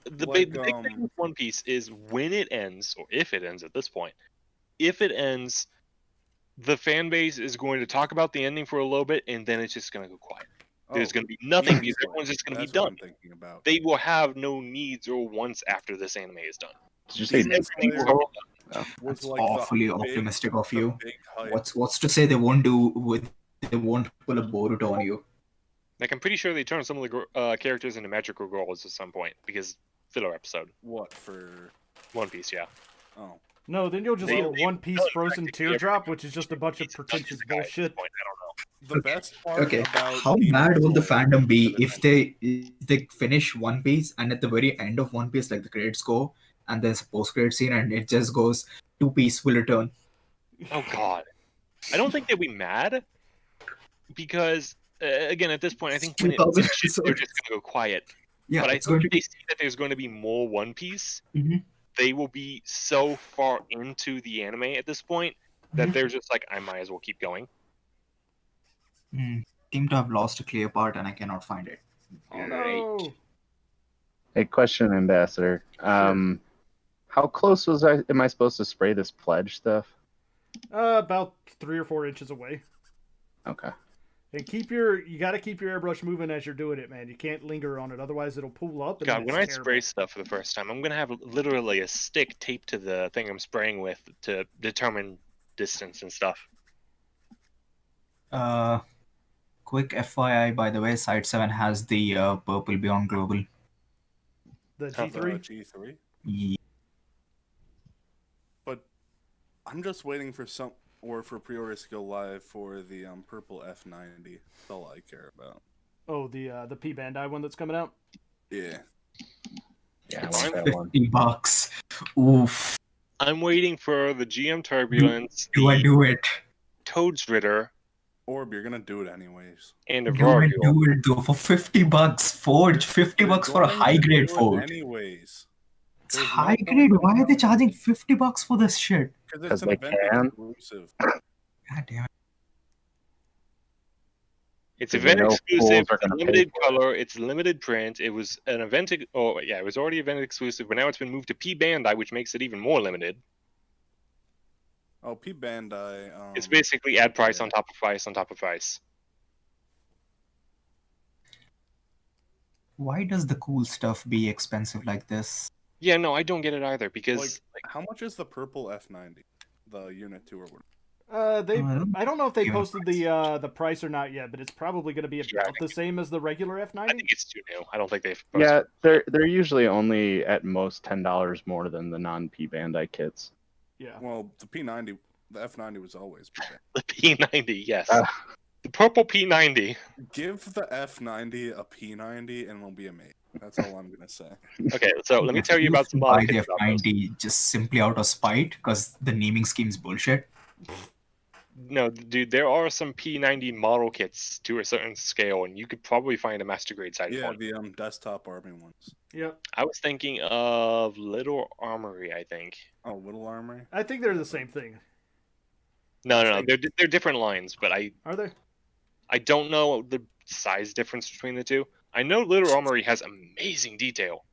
The Like, big thing with One Piece is when it ends, or if it ends at this point, if it ends, the fan base is going to talk about the ending for a little bit, and then it's just going to go quiet. There's going to be nothing because easily. everyone's just going to be That's what done. I'm thinking about. They will have no needs or wants after this anime is done. Did you say Demon Disney Slayer World? was That's like awfully the big, optimistic of the you. big hype. What's to say they won't pull a Boruto on you? Like, I'm pretty sure they turned some of the characters into magical girls at some point because filler episode. What for? One Piece, yeah. Oh, No, then you'll just They- get they- One Piece no, Frozen practically Teardrop, which is just a bunch of It's pretentious a guy at this bullshit. point, I don't know. the best part Okay, about how Demon mad will the Slayer fandom be is if they finish One Piece and at the very end of One Piece, like the credits go and there's a post-credit scene and it just goes, Two Piece will return. Oh God, I don't think they'll be mad because again, at this point, I think when it 2000 finishes, they're episodes. just gonna go quiet. Yeah, But I it's going think to if they be. see that there's going to be more One Piece, Mhm. they will be so far into the anime at this point that Mhm. they're just like, I might as well keep going. Seem to have lost a clear part and I cannot find it. Oh no! Hey, question, Ambassador. How close am I supposed to spray this pledge stuff? About 3 or 4 inches away. Okay. And you gotta keep your airbrush moving as you're doing it, man. You can't linger on it, otherwise it'll pull up. And God, then when it's I terrible. spray stuff for the first time, I'm gonna have literally a stick taped to the thing I'm spraying with to determine distance and stuff. Quick FYI, by the way, Site 7 has the Purple Beyond Global. The Oh, G3. G3. Ye- But I'm just waiting for for pre-orders to go live for the purple F90. That's all I care about. Oh, the P Bandai one that's coming out. Yeah. Yeah, I It's want that one. $50. Oof. I'm waiting for the GM Turbulence, Do I the do it? Toads Ritter, Orb, you're gonna do it anyways. and a Do I Vargil. do it though for $50? Forge, $50 for a You're going high to grade do it Forge. anyways. It's There's no high point grade. in Why are they buying charging it. $50 for this shit? Because 'Cause it's an they event can. exclusive. God damn it. It's Because event they know exclusive, fools are it's gonna pay limited for it. color, it's limited print. It was an event. Oh yeah, it was already event exclusive, but now it's been moved to P Bandai, which makes it even more limited. Oh, P Bandai. It's basically add price yeah. on top of price on top of price. Why does the cool stuff be expensive like this? Yeah, no, I don't get it either because Like, how much is the purple F90? The Unit 2 or whatever? I don't know if they give a posted the price or not yet, but it's probably going to be Yeah, I about the same as the regular I F90. think it's too new. I don't think they've. Yeah, they're usually only at most $10 more than the non-P Bandai kits. Yeah. Well, the P90, the F90 was always P Bandai. The P90, yes, Uh. the purple P90. Give the F90 a P90 and it'll be amazing. That's all I'm gonna say. Okay, so let me tell you about some buy model the kits about those. F90 just simply out of spite because the naming scheme's bullshit. No, dude, there are some P90 model kits to a certain scale, and you could probably find a master grade side Yeah, one. the desktop army ones. Yep. I was thinking of Little Armory, I think. Oh, Little Armory. I think they're the same thing. No, they're different lines, but Are they? I don't know the size difference between the two. I know Little Armory has amazing detail.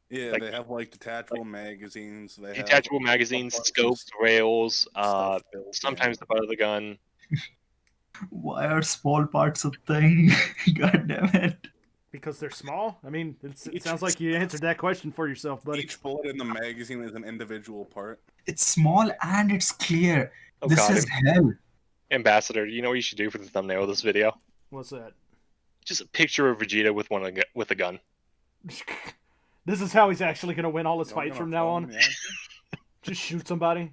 Yeah, Like- they have like detachable magazines. They Detachable have magazines, a bunch of scopes, rails, stuff built in. sometimes the butt of the gun. Why are small parts a thing? God damn it. Because they're small? I mean, it sounds like you answered that question for yourself, buddy. Each bullet in the magazine is an individual part. It's small and it's clear. Oh This god, is hell. Ambassador, you know what you should do for the thumbnail of this video? What's that? Just a picture of Vegeta with a gun. This is how he's actually going to win all his Y'all fights gonna from now follow on. me out? Just shoot somebody.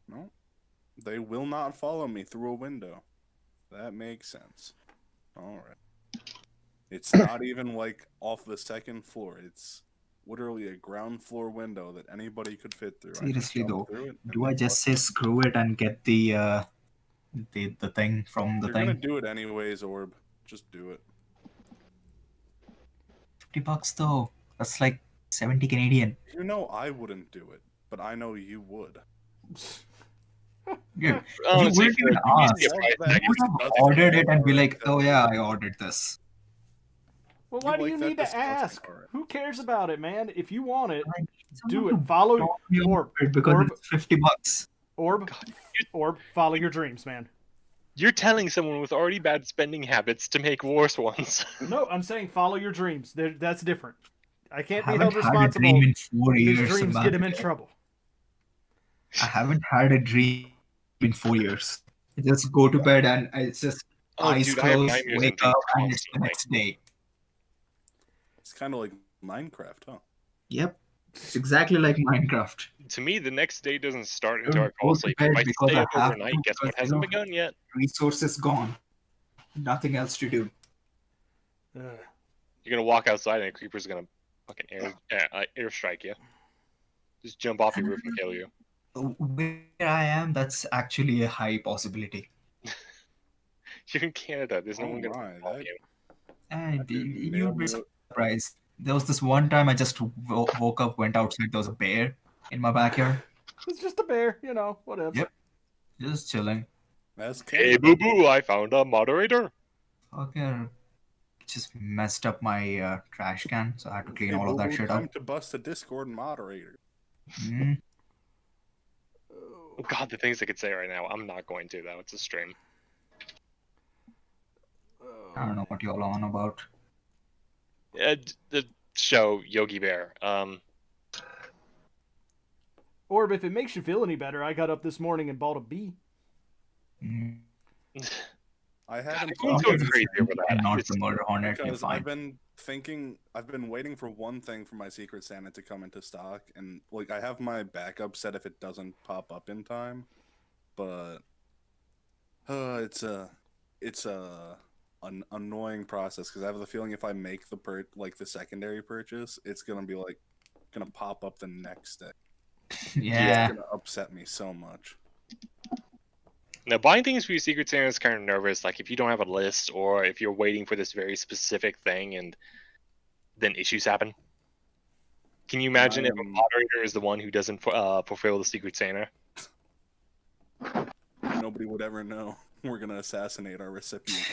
No. They will not follow me through a window. That makes sense. Alright. It's not even like off the second floor. It's literally a ground floor window that anybody could fit through. I just Seriously jump though, through it and do I they just fuck- say screw it and get the thing from the You're gonna thing? do it anyways, Orb. Just do it. $50 though. That's like 70 Canadian. You know I wouldn't do it, but I know you would. Dude, Honestly, you wouldn't even for- ask. you Love price that. tag, You would have Disgusting. ordered it and be like, Alright, oh yeah, I ordered this. Well, why You do like you that need to disgusting ask? part. Who cares about it, man? If you want it, Like, do someone it. to Follow talk me Orb. over it because Orb. it's $50. Orb, follow your dreams, man. You're telling someone with already bad spending habits to make worse ones. No, I'm saying follow your dreams. That's different. I can't be Haven't held had a responsible dream in 4 if his years. dreams get him in Samantha. trouble. I haven't had a dream in 4 years. I just go to bed and it's just Oh, eyes dude, I have closed, nightmares wake and dreams up, and it's the constantly. next day. It's kind of like Minecraft, huh? Yep, it's exactly like Minecraft. To me, the next day doesn't start Don't until I go fall to asleep. bed If I because stay I up have overnight, to, guess what because, hasn't begun yet? Resources gone. Nothing else to do. Ugh. You're gonna walk outside and a creeper's gonna fucking airstrike you. Just jump off your roof and kill you. Where I am, that's actually a high possibility. You're in Canada. There's no Oh one gonna my, stop that- you. And Dude, you'd be nailed it. surprised. There was this one time I just woke up, went outside, there was a bear in my backyard. It's just a bear, you know, whatever. Yep. Just chilling. That's Hey, boo boo! I found a moderator. Okay. Just messed up my trash can, so I had to clean all of that shit Time up. to bust a Discord moderator. Mm. Oh, God, the things I could say right now. I'm not going to though. It's a stream. I don't know what y'all on about. The show Yogi Bear. Orb, if it makes you feel any better, I got up this morning and bought a bee. Mm. I haven't everyone's thought going of crazy over that. And not It's- the murder hornet, you're because fine. I've been waiting for one thing for my Secret Santa to come into stock, and like I have my backup set if it doesn't pop up in time, but it's an annoying process because I have the feeling if I make the secondary purchase, it's gonna be like gonna pop up the next day. Yeah. It's gonna upset me so much. Now, buying things for your Secret Santa is kind of nervous. Like if you don't have a list, or if you're waiting for this very specific thing, and then issues happen. Can you imagine if a am- moderator is the one who doesn't fulfill the Secret Santa? Nobody would ever know. We're gonna assassinate our recipient.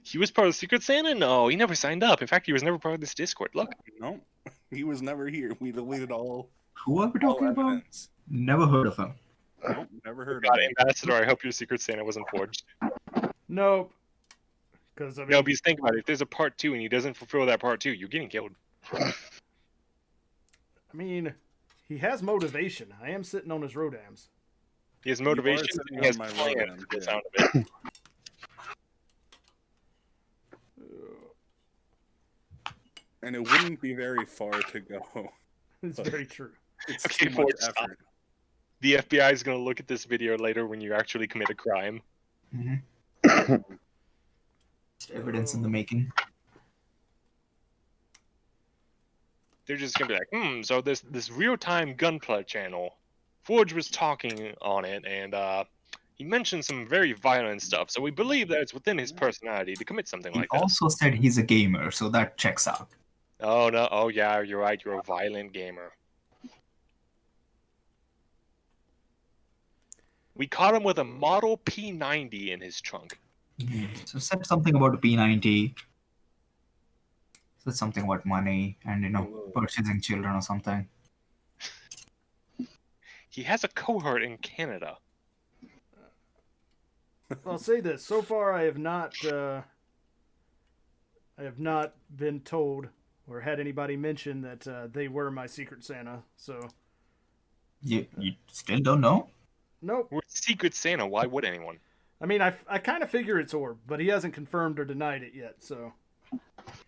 He was part of the Secret Santa? No, he never signed up. In fact, he was never part of this Discord. Look, No, he was never here. We deleted all Who are we all talking about? evidence. Never heard of him. Nope, never heard God, of it. Ambassador, I hope your Secret Santa wasn't forged. Nope. Because, I mean, No, because think about it. If there's a part 2 and he doesn't fulfill that part 2, you're getting killed. he has motivation. I am sitting on his rodams. He has You are motivation sitting and he has on my plans lowdown, to the yeah. sound of it. And it wouldn't be very far to go. It's very true. It's Okay, too much Ford, stop. effort. The FBI is going to look at this video later when you actually commit a crime. Just evidence in the making. They're just going to be like, so this real-time Gunpla channel, Forge was talking on it, and he mentioned some very violent stuff, so we believe that it's within his personality to commit something He like that. also said he's a gamer, so that checks out. Oh, no. Oh, yeah, you're right. You're a violent gamer. We caught him with a Model P90 in his trunk. So said something about a P90. Said something about money and purchasing children or something. He has a cohort in Canada. I'll say this: so far, I have not been told or had anybody mention that they were my Secret Santa. So, You still don't know? nope. We're Secret Santa. Why would anyone? I mean, I kind of figure it's Orb, but he hasn't confirmed or denied it yet. So,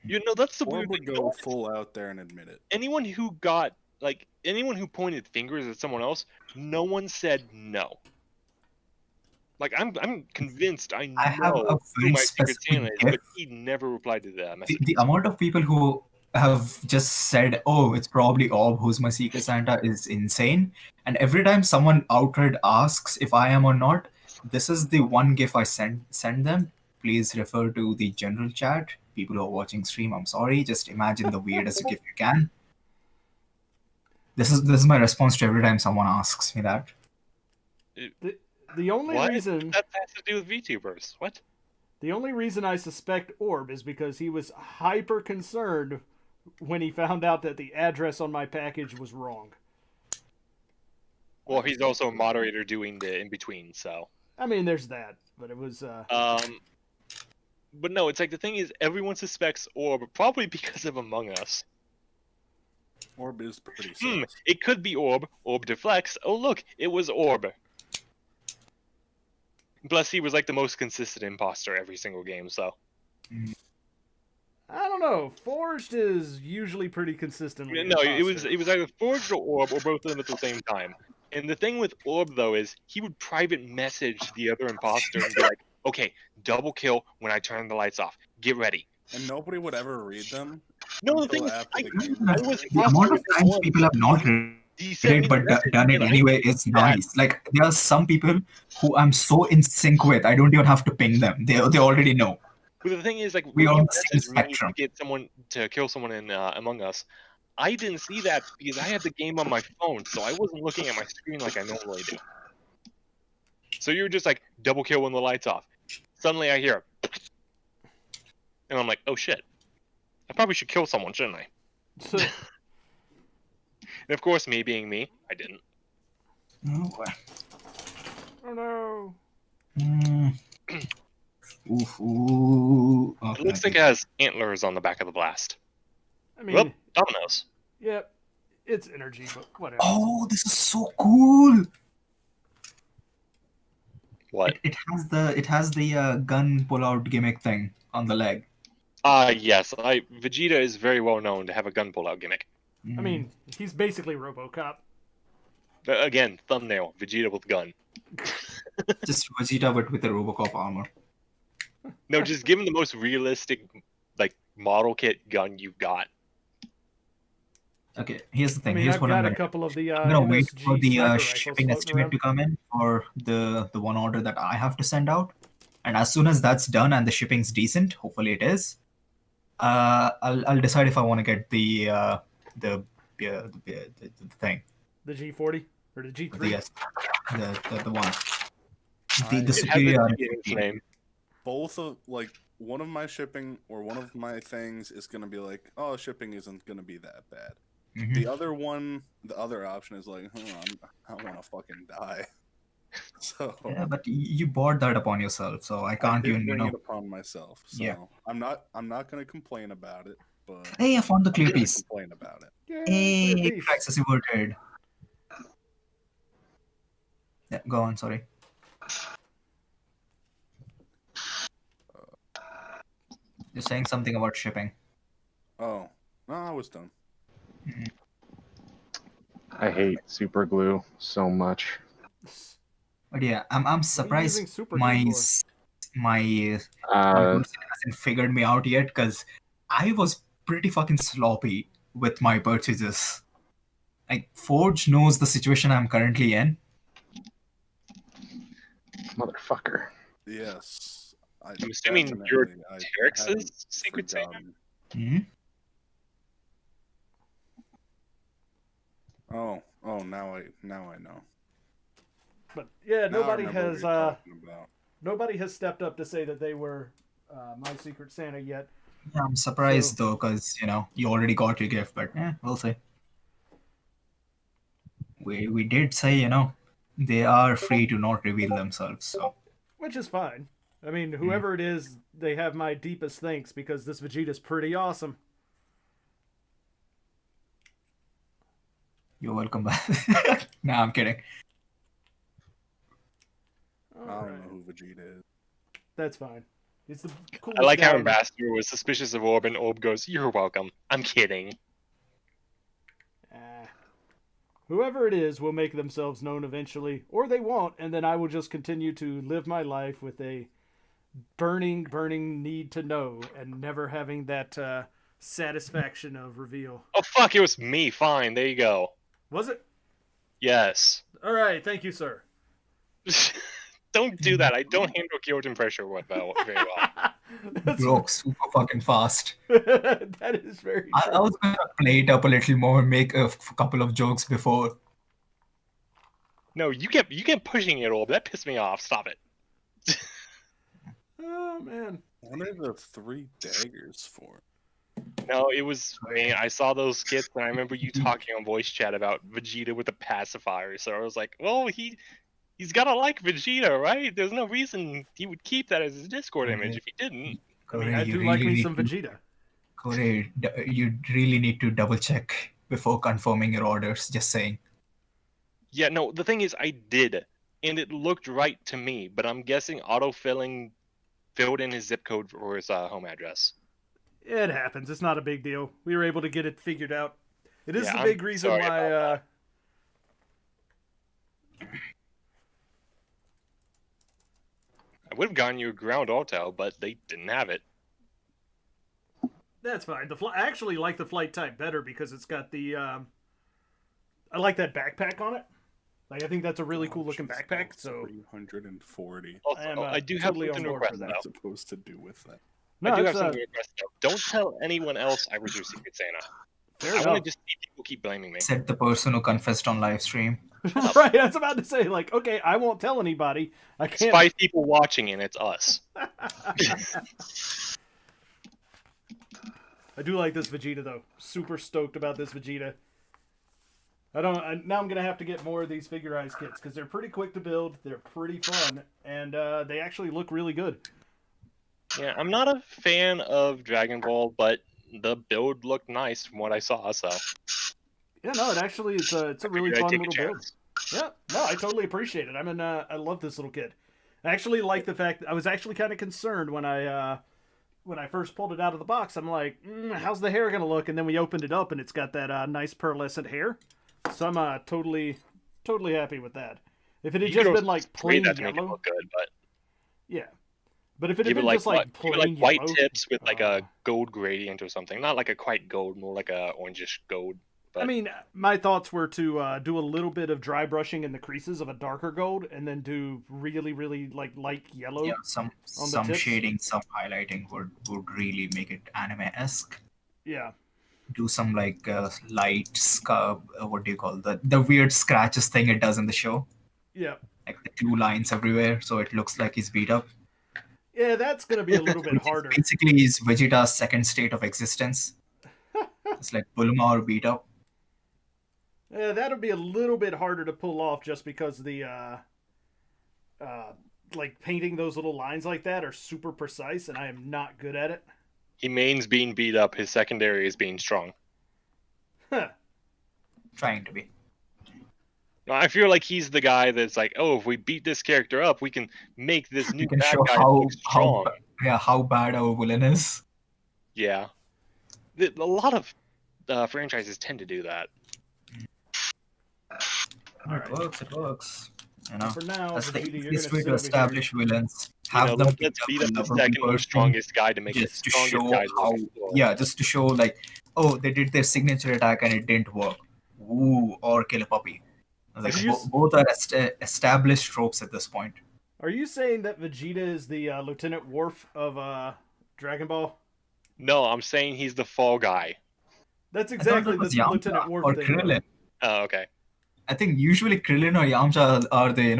You know, that's the Or weird would thing. go full out there and admit it. Anyone who pointed fingers at someone else, no one said no. Like I'm convinced I I have a know who very my Secret specific Santa is, gift. but he never replied to that message. The amount of people who have just said, "Oh, it's probably Orb who's my Secret Santa," is insane. And every time someone outright asks if I am or not, this is the one GIF I send them. Please refer to the general chat. People who are watching stream, I'm sorry. Just imagine the weirdest GIF you can. This is my response to every time someone asks me that. the only What? reason That has to do with VTubers. What? the only reason I suspect Orb is because he was hyper concerned when he found out that the address on my package was wrong. Well, he's also a moderator doing the in between, so. I mean, there's that, but it was But no, it's like the thing is, everyone suspects Orb probably because of Among Us. Orb is pretty sus. It could be Orb. Orb deflects. Oh look, it was Orb. Plus, he was like the most consistent imposter every single game. So. I don't know. Forged is usually pretty consistently. No, it was imposter. either Forged or Orb or both of them at the same time. And the thing with Orb though is he would private message the other imposter and be like, "Okay, double kill when I turn the lights off. Get ready." And nobody would ever read them. No, the until thing is, after I the game. was The amount of imposter times once. people have not read He sent me it the but message, done it and I anyway is that. nice. Like there are some people who I'm so in sync with, I don't even have to ping them. They already know. But the thing is, like, We when are you on the same messaged me spectrum. to get someone to kill someone in Among Us, I didn't see that because I had the game on my phone, so I wasn't looking at my screen like I normally do. So you were just like, double kill when the light's off. Suddenly I hear, and I'm like, oh shit, I probably should kill someone, shouldn't I? And of course, me being me, I didn't. Oh no. Ooh. It looks like it has antlers on the back of the blast. I mean, Well, dominoes. yep, it's energy, but whatever. Oh, this is so cool. What? It has the gun pull-out gimmick thing on the leg. Yes, Vegeta is very well known to have a gun pull-out gimmick. I mean, he's basically RoboCop. Again, thumbnail, Vegeta with gun. Just Vegeta but with a Robocop armor. No, just give him the most realistic, like, model kit gun you've got. Okay, here's the I thing. mean, Here's I've what got I'm a gonna. couple of the I'm gonna wait MSG for the sniper shipping rifles floating estimate around. to come in for the one order that I have to send out, and as soon as that's done and the shipping's decent, hopefully it is, I'll decide if I want to get the thing. The G40 or the G3. Yes, the one. The It has a superior. G in its name. Both of one of my shipping or one of my things is gonna be like, oh, shipping isn't gonna be that bad. Mhm. The other one, the other option is like, I want to fucking die. So Yeah, but you bought that upon yourself, so I can't did even bring it upon myself. So Yeah. I'm not gonna complain about it, but Hey, I found the I'm clear gonna piece. complain about it. Yay, Hey, clear piece. crisis averted. Yeah, go on. Sorry. You're saying something about shipping. Oh, no, I was done. I hate super glue so much. But yeah, I'm What are you surprised using super my glue s- my Uh, person hasn't figured me out yet because I was pretty fucking sloppy with my purchases. Like Forge knows the situation I'm currently in. motherfucker. Yes, I'm assuming you're Terex's haven't Secret Santa? forgotten. Mhm. Oh, now I know. But yeah, Now I nobody remember what has you're talking about. nobody has stepped up to say that they were my Secret Santa yet. Yeah, I'm surprised though, because you already got your gift, but we'll see. We did say they are free to not reveal themselves. So which is fine. I mean, whoever it is, they have my deepest thanks because this Vegeta's pretty awesome. You're welcome back. No, I'm kidding. I don't know who Vegeta is. That's fine. He's the coolest I like guy how in the- Ambassador was suspicious of Orb, and Orb goes, "You're welcome. I'm kidding." Whoever it is will make themselves known eventually, or they won't, and then I will just continue to live my life with a burning need to know and never having that satisfaction of reveal. Oh fuck! It was me. Fine. There you go. Was it? Yes. All right, thank you, sir. Don't do that. I don't handle guilt and pressure very well. Broke super fucking fast. That is very true. I was gonna play it up a little more, make a couple of jokes before. No, you kept pushing it, Orb. That pissed me off. Stop it. Oh man. What are the 3 daggers for? No, it was. I mean, I saw those skits, and I remember you talking on voice chat about Vegeta with the pacifier. So I was like, well, he's gotta like Vegeta, right? There's no reason he would keep that as his Discord image if he didn't. I mean, I do like me some Vegeta. Corey, you really need to double check before confirming your orders. Just saying. Yeah, no, the thing is, I did, and it looked right to me, but I'm guessing autofilling filled in his zip code or his home address. It happens. It's not a big deal. We were able to get it figured out. It is Yeah, the I'm big reason sorry why. about I would have gotten you a ground auto, but they didn't have it. That's fine. I actually like the flight type better because it's got the. I like that backpack on it. Like I think that's a really cool looking backpack. So 340. Also, I am, I do have totally something to on board request, for What that. am I though. supposed to do with that? no, I do have it's, something to request, though. Don't tell anyone else I was your Secret Santa. fair I want enough. to just see people keep blaming me. Said the person who confessed on live stream. Right, I was about to say, like, okay, I won't tell anybody. I It's can't. 5 people watching, and it's us. I do like this Vegeta though. Super stoked about this Vegeta. Now I'm gonna have to get more of these figurized kits because they're pretty quick to build. They're pretty fun, and they actually look really good. Yeah, I'm not a fan of Dragon Ball, but the build looked nice from what I saw, so Yeah, no, it's a really figured I'd fun take a little build. chance. Yeah, no, I totally appreciate it. I love this little kid. I actually like the fact I was actually kind of concerned when I first pulled it out of the box. I'm like, how's the hair gonna look? And then we opened it up, and it's got that nice pearlescent hair. So I'm totally happy with that. If it had You just could been like spray plain that to make it yellow, look good, but yeah. But if it had give it been like just like give it plain like white yellow, tips with like uh, a gold gradient or something. Not like a quite gold, more like a orangish gold. But I mean, my thoughts were to do a little bit of dry brushing in the creases of a darker gold, and then do really like light yellow. Yeah, some tips? shading, some highlighting would really make it anime-esque. Yeah. Do some like light what do you call the weird scratches thing it does in the show, Yeah. like the 2 lines everywhere, so it looks like he's beat up. Yeah, that's gonna be a little bit harder. Basically, is Vegeta's second state of existence. It's like Bulma or beat up. Yeah, that'll be a little bit harder to pull off just because the like painting those little lines like that are super precise, and I am not good at it. he mains being beat up. His secondary is being strong. Huh. Trying to be. No, I feel like he's the guy that's like, oh, if we beat this character up, we can make this new You can bad show guy how look strong. how bad our villain is. Yeah, a lot of franchises tend to do that. It works. It works. You know, For now, that's the Vegeta, you're easiest gonna way sit to over here. establish villains. You Have know, them let's beat up the lovable second most person, strongest guy to make the just to strongest show guy how. look cool. Yeah, just to show like, oh, they did their signature attack and it didn't work. Ooh, or kill a puppy. Like Did you both are established tropes at this point. Are you saying that Vegeta is the Lieutenant Worf of Dragon Ball? No, I'm saying he's the fall guy. That's I thought exactly that was the Yamcha Lieutenant Worf or thing. Krillin. Oh, okay. I think usually Krillin or Yamcha are the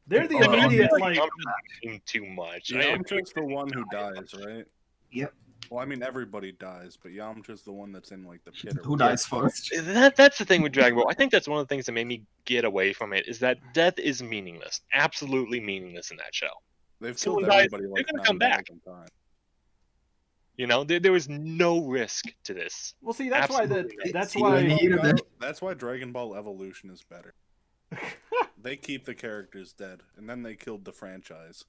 They're the Yeah, but I immediate feel like. Yamcha's doing too much. Yeah, I'm just the one who dies, right? Yep. Well, I mean, everybody dies, but Yamcha's the one that's in like the pit. Who dies first? That's the thing with Dragon Ball. I think that's one of the things that made me get away from it, is that death is meaningless. Absolutely meaningless in that show. They've Someone killed dies, everybody they're like gonna come back. 9,000 times. You know, there was no risk to this. Well, see, that's why Absolutely not. that's See, why when you- That's why Dragon Ball Evolution is better. They keep the characters dead, and then they killed the franchise.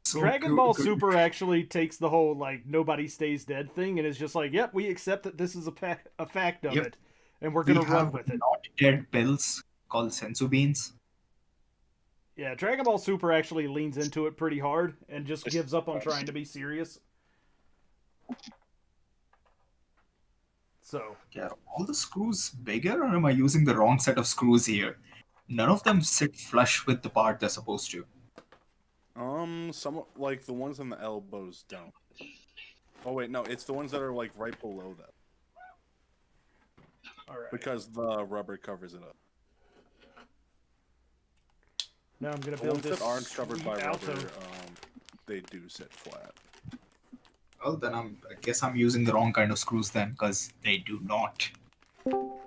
So Dragon good- Ball good. Super actually takes the whole like nobody stays dead thing, and is just like, yep, we accept that this is a fact of Yep. it, and we're We gonna run have with it. not dead pills called sensu beans. Yeah, Dragon Ball Super actually leans into it pretty hard and just gives up on trying to be serious. So, Yeah, are all the screws bigger, or am I using the wrong set of screws here? None of them sit flush with the part they're supposed to. Some like the ones in the elbows don't. Oh wait, no, it's the ones that are like right below them all right. because the rubber covers it up. Now I'm gonna The build ones this that aren't covered by sweet rubber, Alto. they do sit flat. Well, then I guess I'm using the wrong kind of screws then, because they do not. All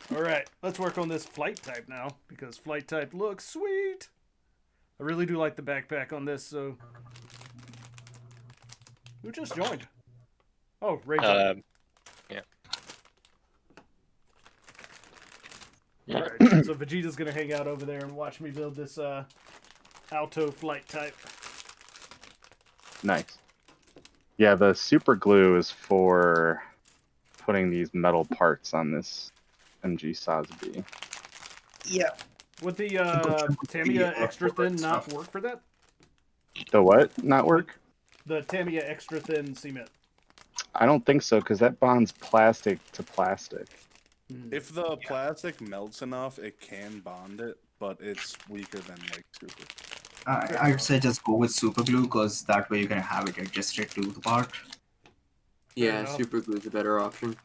right, let's work on this flight type now, because flight type looks sweet. I really do like the backpack on this. So, who just joined? Oh, Ray. joined. Yeah. All right, so Vegeta's gonna hang out over there and watch me build this Alto flight type. Nice. Yeah, the super glue is for putting these metal parts on this MG Sosby. Yeah. Would the Good. Tamiya Yeah, extra thin stuff. not work for that? The what? Not work? The Tamiya extra thin cement. I don't think so, because that bonds plastic to plastic. If the plastic melts enough, it can bond it, but it's weaker than like super. I'd say just go with super glue, because that way you can have it adjusted to the part. Yeah, enough. super glue's a better option.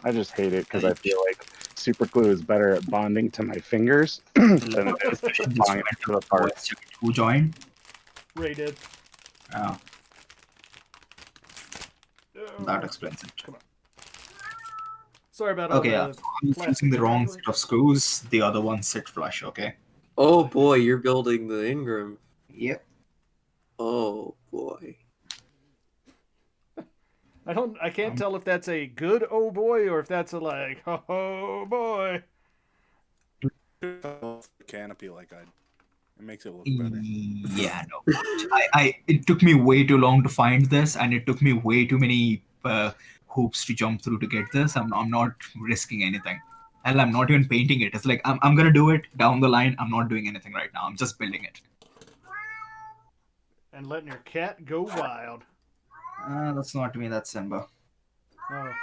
I just hate it because I feel like super glue is better at bonding to my fingers than it is at bonding to the parts. Who joined? Ray did. Oh, that explains it. Sorry about all Okay, yeah. the So I'm plastic using the wrong wrangling. set of screws. The other ones sit flush, okay? Oh boy, you're building the Ingram. Yep. Oh boy. I can't tell if that's a good oh boy or if that's a like oh boy. Canopy like it makes it look better. Yeah, no. It took me way too long to find this, and it took me way too many hoops to jump through to get this. I'm not risking anything. Hell, I'm not even painting it. It's like I'm gonna do it down the line. I'm not doing anything right now. I'm just building it. And letting your cat go wild. That's not me. That's Simba. Oh.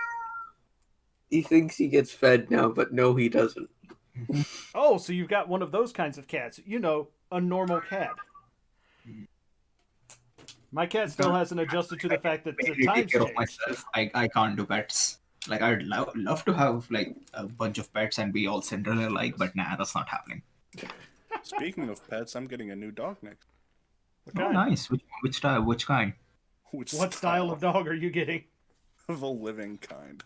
He thinks he gets fed now, but no, he doesn't. Oh, so you've got one of those kinds of cats. You know, a normal cat. My cat still hasn't adjusted to the fact that the Mainly times take care of changed. myself. I can't do pets. Like I'd love to have like a bunch of pets and be all Cinderella like, but nah, that's not happening. Speaking of pets, I'm getting a new dog next. What Oh, kind? nice. Which type? Which kind? What style of dog are you getting? The living kind.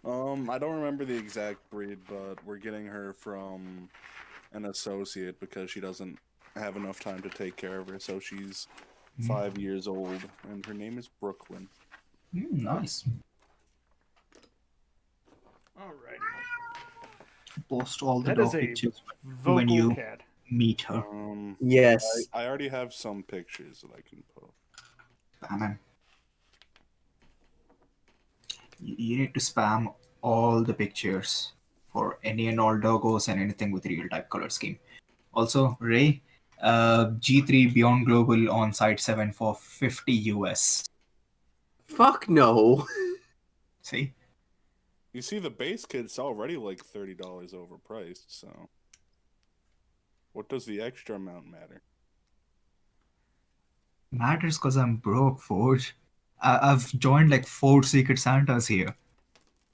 I don't remember the exact breed, but we're getting her from an associate because she doesn't have enough time to take care of her. So she's 5 years old, and her name is Brooklyn. Nice. Alrighty. Post all the That dog is a pictures vocal when you cat. meet her. Yes. I already have some pictures that I can post. Spam. You need to spam all the pictures for any and all doggos and anything with real type color scheme. Also, Ray, G3 Beyond Global on site 7 for 50 US. Fuck no. See? You see, the base kit's already like $30 overpriced, so what does the extra amount matter? Matters because I'm broke, Forge. I've joined like 4 Secret Santas here.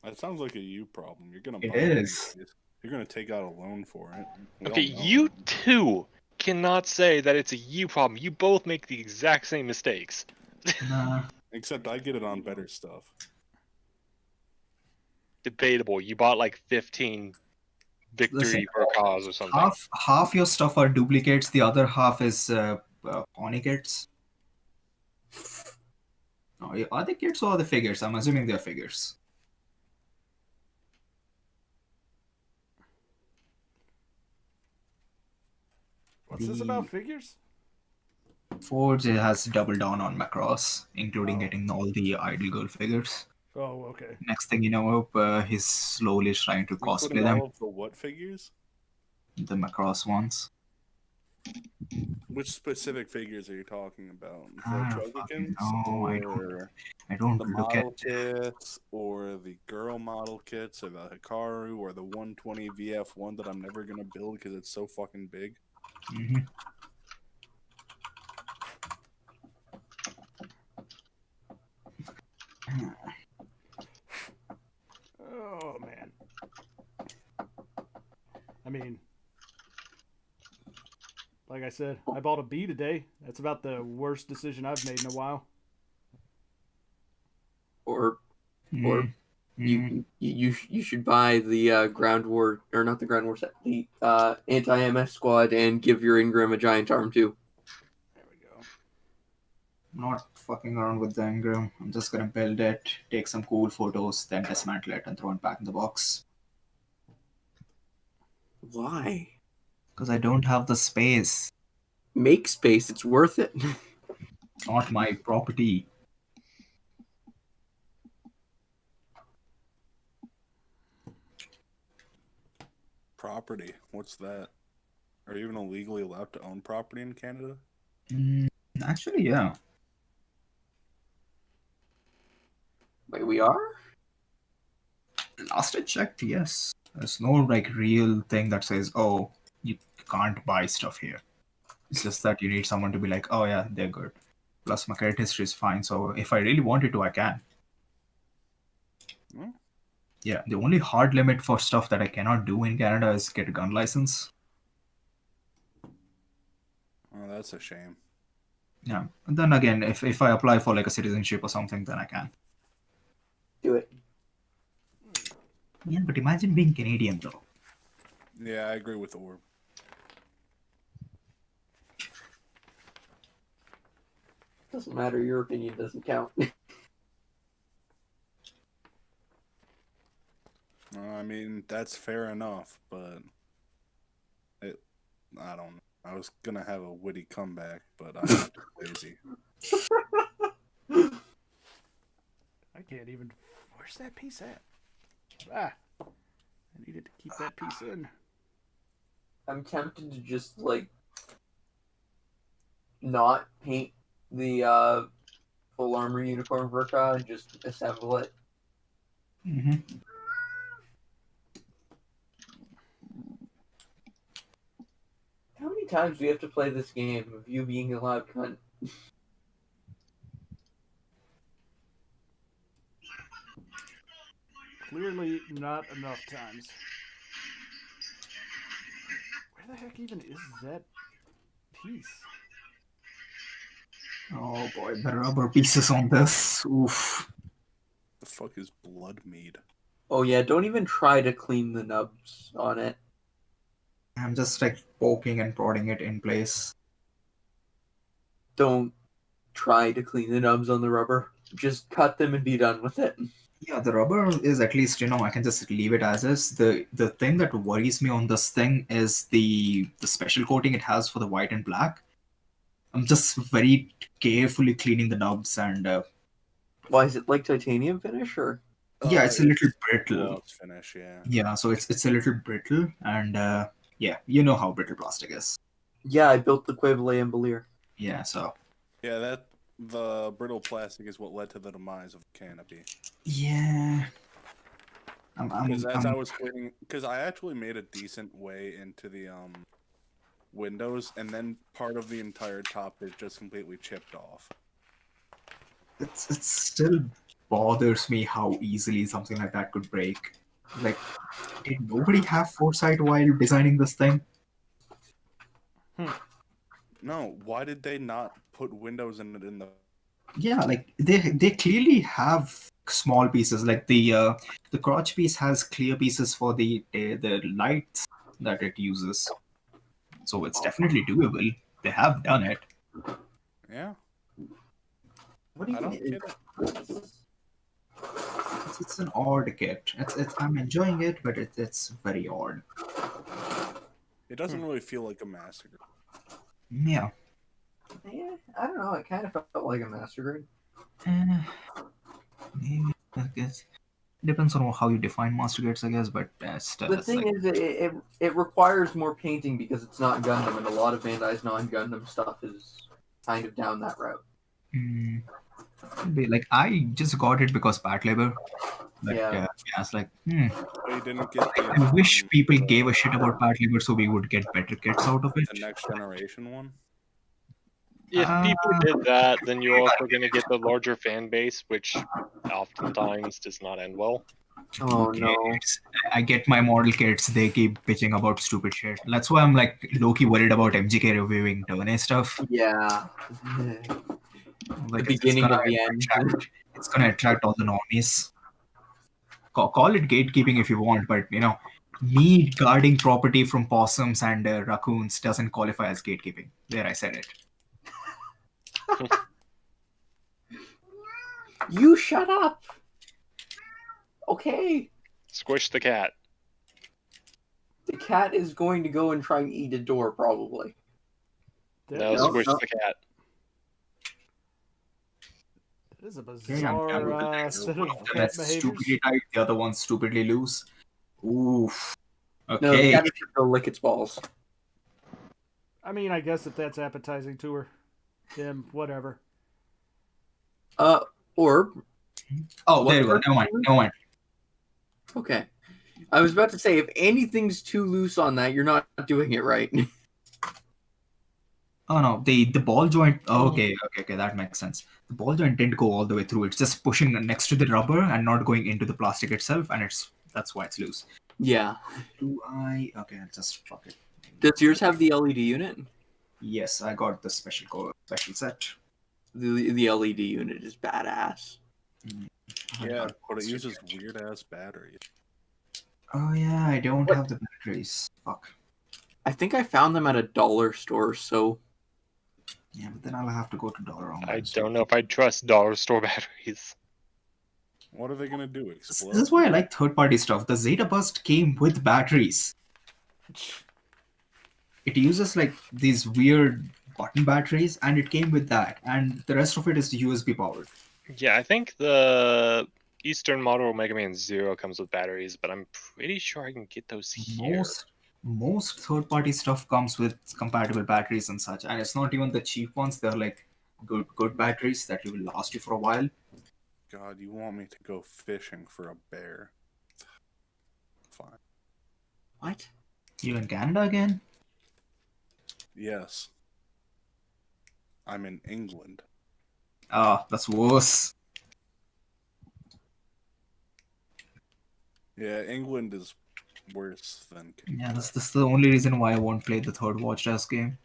That sounds like a you problem. You're gonna It buy it is. anyways. You're gonna take out a loan for it. We all Okay, know. you two cannot say that it's a you problem. You both make the exact same mistakes. Nah. Except I get it on better stuff. Debatable. You bought like 15 victory Listen, for a cause or something. half your stuff are duplicates, the other half is ponicates. Oh, are they kits or are they figures? I'm assuming they're figures. What's this about figures? Forge has doubled down on Macross, including Oh. getting all the Idol Girl figures. Oh, okay. Next thing you know, he's slowly trying to Including cosplay them, all of the what figures? the Macross ones. Which specific figures are you talking about? The I don't fucking Trogikins? know. Or I don't the look at. model kits? Or the girl model kits? Or the Hikaru? Or the 120 VF1 that I'm never gonna build because it's so fucking big? Mhm. Oh man. I mean, like I said, I bought a bee today. That's about the worst decision I've made in a while. Or Mm. you should buy the ground war, or not the ground war set, the anti-MS squad, and give your Ingram a giant arm too. There we go. I'm not fucking around with the Ingram. I'm just gonna build it, take some cool photos, then dismantle it and throw it back in the box. Why? Because I don't have the space. Make space. It's worth it. It's not my property. Property. What's that? Are you even illegally allowed to own property in Canada? Actually, yeah. Wait, we are? Last I checked, yes. There's no like real thing that says, oh, you can't buy stuff here. It's just that you need someone to be like, oh yeah, they're good. Plus my credit history is fine, so if I really wanted to, I can. Hmm? Yeah, the only hard limit for stuff that I cannot do in Canada is get a gun license. Oh, that's a shame. Yeah. And then again, if I apply for like a citizenship or something, then I can. Do it. Yeah, but imagine being Canadian though. Yeah, I agree with Orb. Doesn't matter. Your opinion doesn't count. I mean, that's fair enough, but I don't know. I was gonna have a witty comeback, but I'm not lazy. I can't even. Where's that piece at? Ah, I needed to keep that piece in. I'm tempted to just like not paint the full armor uniform Verka and just assemble it. Mm-hmm. How many times do we have to play this game of you being a loud cunt? Clearly not enough times. Where the heck even is that piece? Oh boy, the rubber pieces on this. Oof. The fuck is blood mead? Oh yeah, don't even try to clean the nubs on it. I'm just like poking and prodding it in place. Don't try to clean the nubs on the rubber. Just cut them and be done with it. Yeah, the rubber is at least, I can just leave it as is. The thing that worries me on this thing is the special coating it has for the white and black. I'm just very carefully cleaning the nubs and Why is it like titanium finish or? yeah, it's a little brittle. Gloss finish, yeah. Yeah, so it's a little brittle and yeah, you know how brittle plastic is. Yeah, I built the Quibble and Belier. Yeah, so Yeah, the brittle plastic is what led to the demise of the canopy. yeah. Because as I was cleaning, because I actually made a decent way into the windows, and then part of the entire top is just completely chipped off. It still bothers me how easily something like that could break. Like, did nobody have foresight while designing this thing? No, why did they not put windows in it in the? Yeah, like they clearly have small pieces. Like the crotch piece has clear pieces for the lights that it uses. So it's definitely doable. They have done it. Yeah, What do I you don't mean? get it. It's an odd kit. I'm enjoying it, but it's very odd. It doesn't really feel like a massacre. Yeah. Yeah, I don't know. It kind of felt like a master grade. Eh, maybe I guess depends on how you define master grades, I guess. But still, The it's thing like is, it requires more painting because it's not Gundam, and a lot of Bandai's non-Gundam stuff is kind of down that route. mm, like I just got it because Pat Labor. But Yeah. yeah, it's like So you didn't get the I wish people gave a shit about Pat Labor so we would get better kits out of it. the next generation one. If Uh, people did that, then you're also going to get the larger fan base, which oftentimes does not end well. Oh no. I get my model kits, they keep bitching about stupid shit. That's why I'm like low-key worried about MGK reviewing Turner stuff. Yeah. Like The beginning of the end. It's gonna attract all the normies. Call it gatekeeping if you want, but me guarding property from possums and raccoons doesn't qualify as gatekeeping. There, I said it. You shut up. Okay. Squish the cat. The cat is going to go and try and eat a door, probably. No, No, squish no. the cat. It is a Yeah, bizarre set of cat That's behaviors. stupidly tight, the other one's stupidly loose. Oof. No, the Okay. cat is going to go lick its balls. I mean, I guess if that's appetizing to her, him, whatever. Or Oh, What there you go. person? Never mind. okay. I was about to say, if anything's too loose on that, you're not doing it right. Oh no, the ball joint. Oh, okay, that makes sense. The ball joint didn't go all the way through. It's just pushing next to the rubber and not going into the plastic itself, and that's why it's loose. Yeah. Do I? Okay, I'll just fuck it. Does yours have the LED unit? Yes, I got the special set. The LED unit is badass. Yeah, but it uses weird ass batteries. Oh yeah, I don't What? have the batteries. Fuck. I think I found them at a dollar store, so Yeah, but then I'll have to go to Dollar Online. I don't know if I trust dollar store batteries. What are they gonna do? Explode? This is why I like third-party stuff. The Zeta Burst came with batteries. It uses like these weird button batteries, and it came with that, and the rest of it is USB powered. Yeah, I think the Eastern model Mega Man Zero comes with batteries, but I'm pretty sure I can get those here. Most third-party stuff comes with compatible batteries and such, and it's not even the cheap ones. They're like good batteries that will last you for a while. God, you want me to go fishing for a bear? Fine. what? You in Canada again? Yes. I'm in England. Ah, that's worse. Yeah, England is worse than Canada. Yeah, that's the only reason why I won't play the third Watch Dogs game.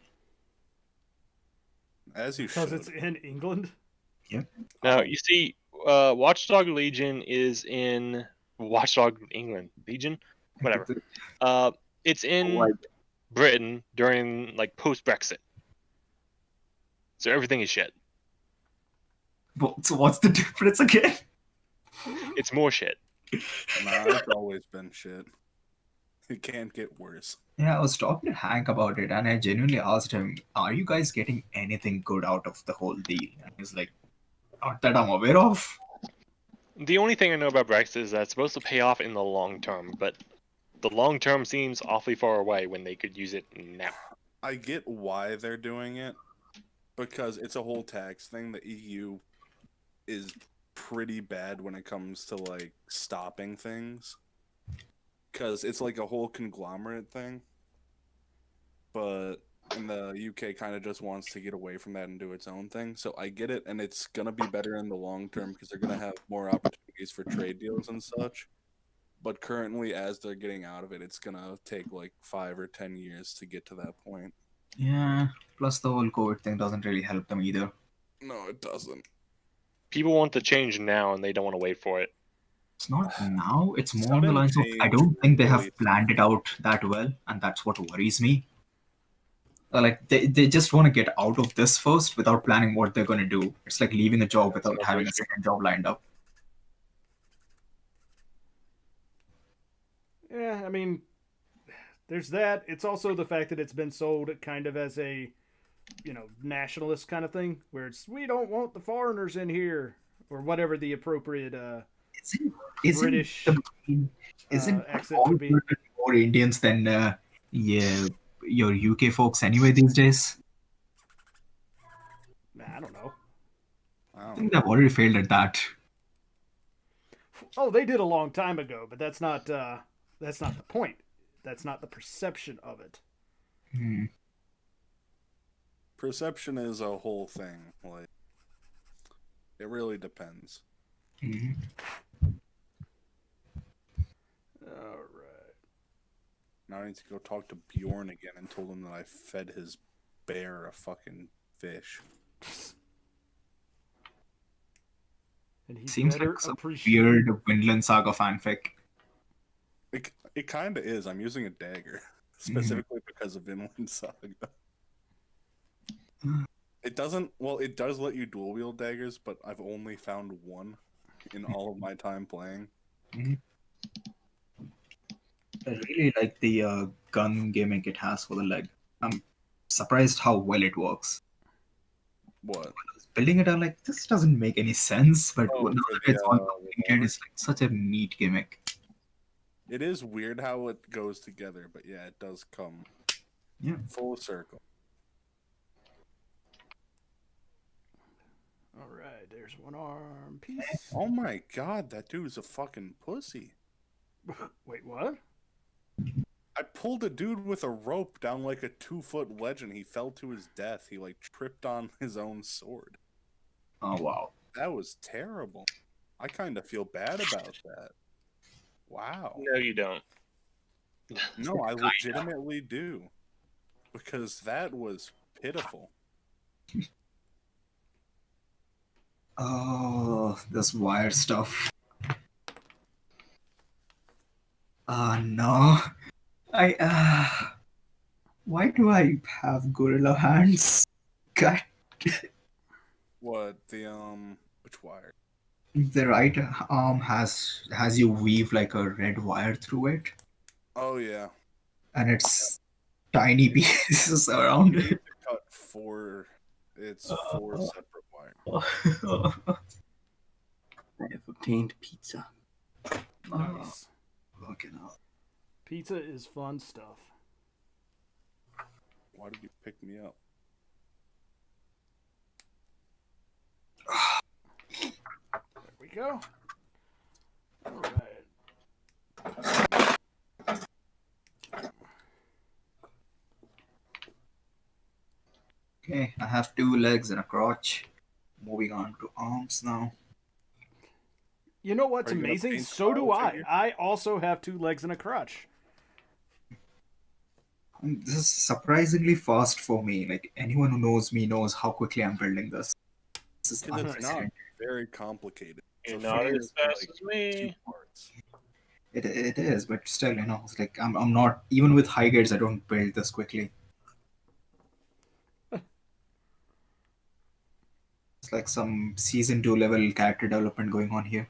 As you Because should. it's in England? Now, you see, Watchdog Legion is in Watchdog England. Legion? Whatever. It's in Like, Britain during, like, post-Brexit. So everything is shit. But, so what's the difference again? It's more shit. Nah, it's always been shit. It can't get worse. Yeah, I was talking to Hank about it, and I genuinely asked him, "Are you guys getting anything good out of the whole deal?" And he's like, "Not that I'm aware of." The only thing I know about Brexit is that it's supposed to pay off in the long term, but the long term seems awfully far away when they could use it now. I get why they're doing it, because it's a whole tax thing. The EU is pretty bad when it comes to like stopping things, because it's like a whole conglomerate thing. But and the UK kind of just wants to get away from that and do its own thing. So I get it, and it's gonna be better in the long term because they're gonna have more opportunities for trade deals and such. But currently, as they're getting out of it, it's gonna take like 5 or 10 years to get to that point. Yeah. Plus, the whole COVID thing doesn't really help them either. No, it doesn't. People want the change now, and they don't want to wait for it. It's not now. It's more on the Sudden lines of I change don't think they really have planned it out that well, and that's what worries me. Like they just want to get out of this first without planning what they're going to do. It's like leaving a job That's without another having a issue. second job lined up. Yeah, I mean, there's that. It's also the fact that it's been sold kind of as a, nationalist kind of thing, where it's we don't want the foreigners in here, or whatever the appropriate Isn't isn't British the isn't accent all would be. Britain more Indians than yeah your UK folks anyway these days? Nah, I don't know. I think they've already failed at that. Oh, they did a long time ago, but that's not the point. That's not the perception of it. Hmm. Perception is a whole thing. Like, it really depends. Hmm. All right. Now I need to go talk to Bjorn again and told him that I fed his bear a fucking fish. And he Seems better like some appreciate. weird Vinland Saga fanfic. It kind of is. I'm using a dagger specifically because of Vinland Saga. It doesn't. Well, it does let you dual wield daggers, but I've only found one in all of my time playing. I really like the gun gimmick it has for the leg. I'm surprised how well it works. What? Building it, I'm like, this doesn't make any sense, but Oh, now for that the, it's all revolver? completed, it's like such a neat gimmick. It is weird how it goes together, but yeah, it does come Yeah. full circle. All right, there's one arm piece. Oh my god, that dude's a fucking pussy. Wait, what? I pulled a dude with a rope down like a 2-foot ledge and he fell to his death. He like tripped on his own sword. Oh wow. That was terrible. I kind of feel bad about that. Wow. No, you don't. No, I legitimately do. Because that was pitiful. Oh, this wire stuff. No. Why do I have gorilla hands? God, What, which wire? the right arm has you weave like a red wire through it, Oh, yeah. and it's tiny pieces around You need it. to cut four. It's four separate wires. I have obtained pizza. Nice. Okay, now. Pizza is fun stuff. Why did you pick me up? There we go. All right. Okay, I have 2 legs and a crotch. Moving on to arms now. You know what's Are you gonna amazing? paint So do the I. figure? I also have 2 legs and a crutch. This is surprisingly fast for me. Like anyone who knows me knows how quickly I'm building this. This is Because it's not unprecedented. very complicated. It's You're a not figure as with, fast like, as 2 me. parts. It is, but still, it's like I'm not even with high grades. I don't build this quickly. It's like some season 2 level character development going on here.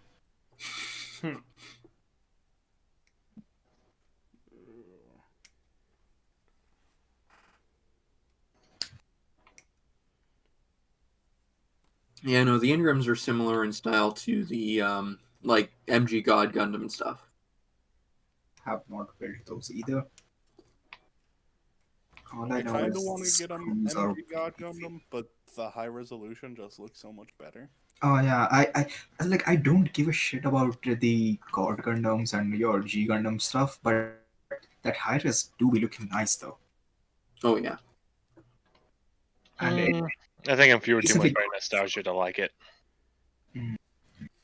Yeah, no, the engrams are similar in style to the like MG God Gundam and stuff. Have not built those either. All I I know kind of is want to get an screws are MG God Gundam, but the high resolution just looks so much better. Oh yeah, I don't give a shit about the God Gundams and your G Gundam stuff, but that high res do be looking nice though. Oh yeah. And I think I'm fewer too much recently, by nostalgia to like it.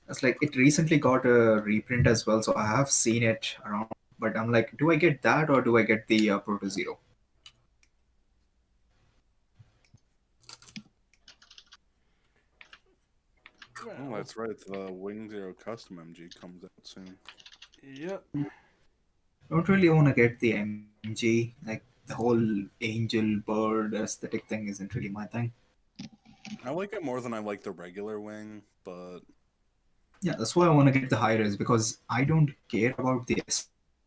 it's like it recently got a reprint as well, so I have seen it around. But I'm like, do I get that or do I get the Proto Zero? Oh, that's right. The Wing Zero Custom MG comes out soon. Yep. Don't really want to get the MG. Like the whole angel bird aesthetic thing isn't really my thing. I like it more than I like the regular Wing, but Yeah, that's why I want to get the high res because I don't care about the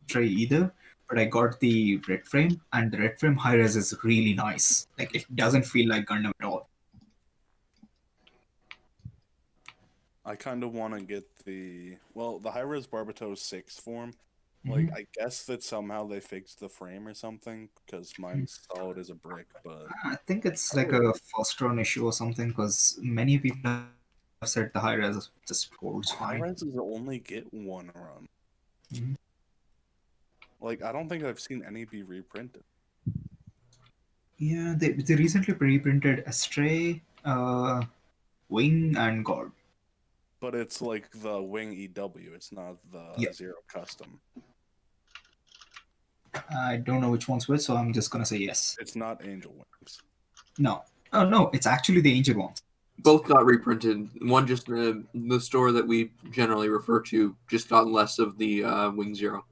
tray either. But I got the red frame, and the red frame high res is really nice. Like it doesn't feel like Gundam at all. I kind of want to get the high-res Barbatos 6 form. Like, I guess that somehow they fixed the frame or something because mine's solid as a brick. But I think it's like a first run issue or something because many people have said the high res just holds fine. high-reses only get one run. Mhm. Like, I don't think I've seen any be reprinted. Yeah, they recently reprinted Astray, Wing, and God. But it's like the Wing EW. It's not the Yeah. Zero Custom. I don't know which one's which, so I'm just gonna say yes. It's not Angel Wings. No. Oh no, it's actually the Angel ones. Both got reprinted. One just the store that we generally refer to just got less of the Wing Zero.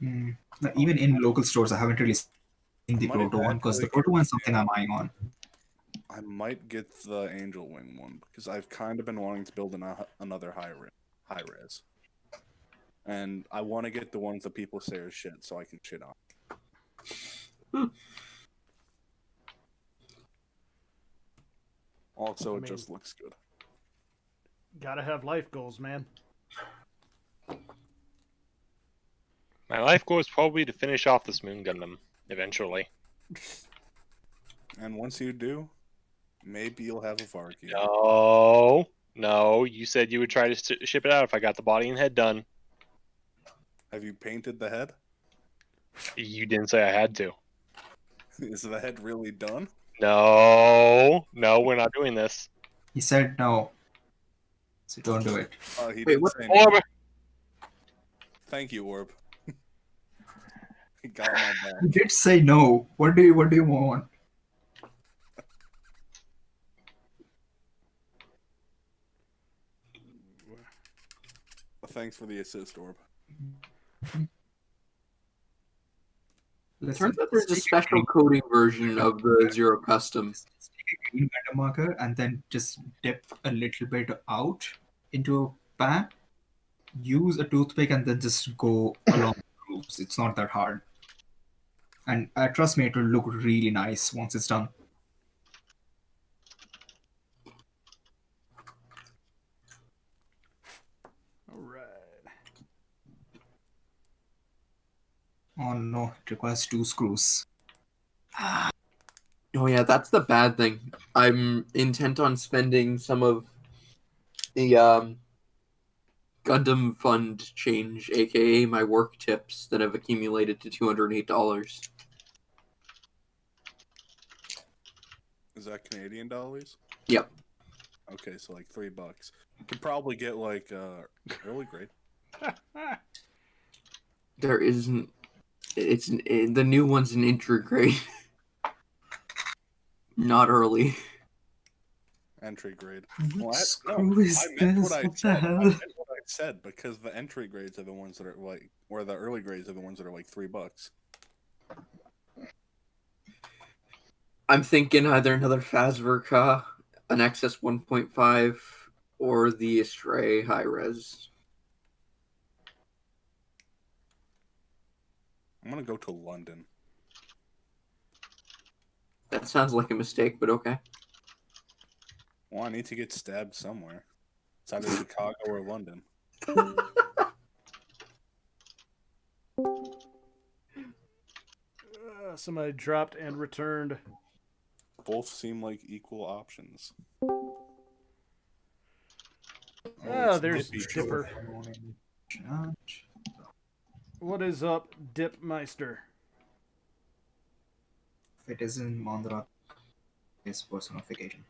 Mm. No, even in local stores, I haven't really seen the Might Proto one because the actually Proto one is something I'm eyeing on. I might get the Angel Wing one because I've kind of been wanting to build another high res, and I want to get the ones that people say are shit, so I can shit on. Also, it just looks good. Gotta have life goals, man. My life goal is probably to finish off this Moon Gundam eventually. And once you do, maybe you'll have a Varky. No, you said you would try to ship it out if I got the body and head done. Have you painted the head? You didn't say I had to. Is the head really done? No, we're not doing this. He said no, so don't do it. He Wait, did what? say Orb. no. Thank you, Orb. He got my back. He did say no. What do you want? Thanks for the assist, Orb. Listen, Turns out there's a stick special coding version of the Zero Custom. a green Gundam marker and then just dip a little bit out into a pan. Use a toothpick and then just go along the grooves. It's not that hard. And trust me, it will look really nice once it's done. All right. Oh no, it requires 2 screws. Oh yeah, that's the bad thing. I'm intent on spending some of the Gundam fund change, aka my work tips that have accumulated to $208. Is that Canadian dollars? Yep. Okay, so like $3. You could probably get like early grade. There isn't. The new one's an entry grade, not early. Entry grade. What Well, screw is I meant this? what I What the said. I hell? meant what I said because the entry grades are the ones that are like, or the early grades are the ones that are like $3. I'm thinking either another Fazverka, an XS 1.5, or the Astray high res. I'm gonna go to London. That sounds like a mistake, but okay. Well, I need to get stabbed somewhere. It's either Chicago or London. Somebody dropped and returned. Both seem like equal options. Oh, there's Dippy Dipper. Chat. What is up, Dipmeister? If it isn't Mandra, it's personification.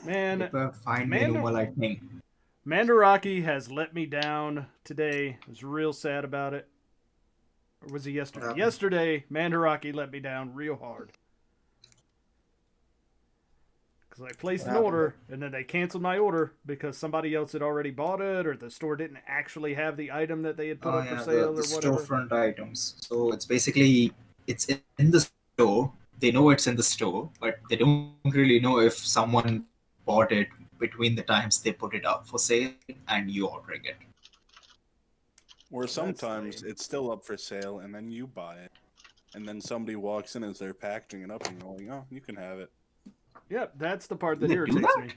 Man, Dipper, find me Mandar- Luma Lightning. Mandaraki has let me down today. I was real sad about it. Or was it yesterday? What happened? Yesterday, Mandaraki let me down real hard. Because I placed What an happened? order, and then they canceled my order because somebody else had already bought it, or the store didn't actually have the item that they had put Oh up for yeah, sale, the or whatever. storefront items. So it's basically it's in the store. They know it's in the store, but they don't really know if someone bought it between the times they put it up for sale and you ordering it. Or That's sometimes lame. it's still up for sale, and then you buy it, and then somebody walks in as they're packaging it up, and you're like, "Oh, you can have it." Yep, that's the part that They do irritates that? me.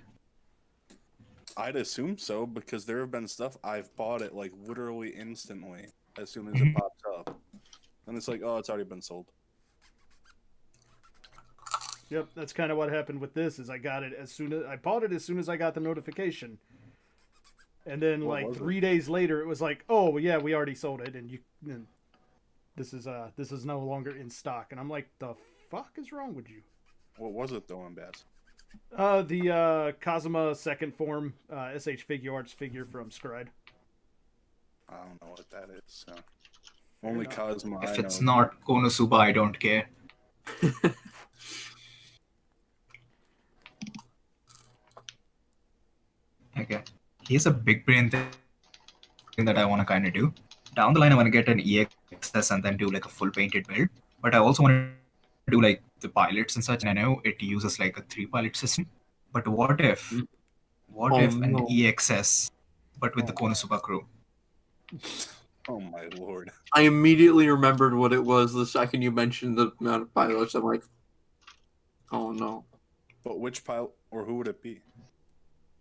I'd assume so because there have been stuff I've bought it like literally instantly as soon as it Mhm. pops up, and it's like, "Oh, it's already been sold." Yep, that's kind of what happened with this. Is I got it as soon as I bought it as soon as I got the notification, and then What like was it? 3 days later, it was like, oh yeah, we already sold it, and this is no longer in stock. And I'm like, the fuck is wrong with you? What was it though, Bass? The Kazuma second form SH Figure Arts figure from Scride. I don't know what that is. So. Only enough. Cosmo I If know. it's not Konosuba, I don't care. Okay. Here's a big brain thing that I want to kind of do. Down the line, I want to get an EXS and then do like a full painted build. But I also want to do like the pilots and such. And I know it uses like a 3-pilot system. But what if Oh, an no. EXS, but with the Oh. Konosuba crew? Oh my lord! I immediately remembered what it was the second you mentioned the amount of pilots. I'm like, oh no. But which pilot or who would it be?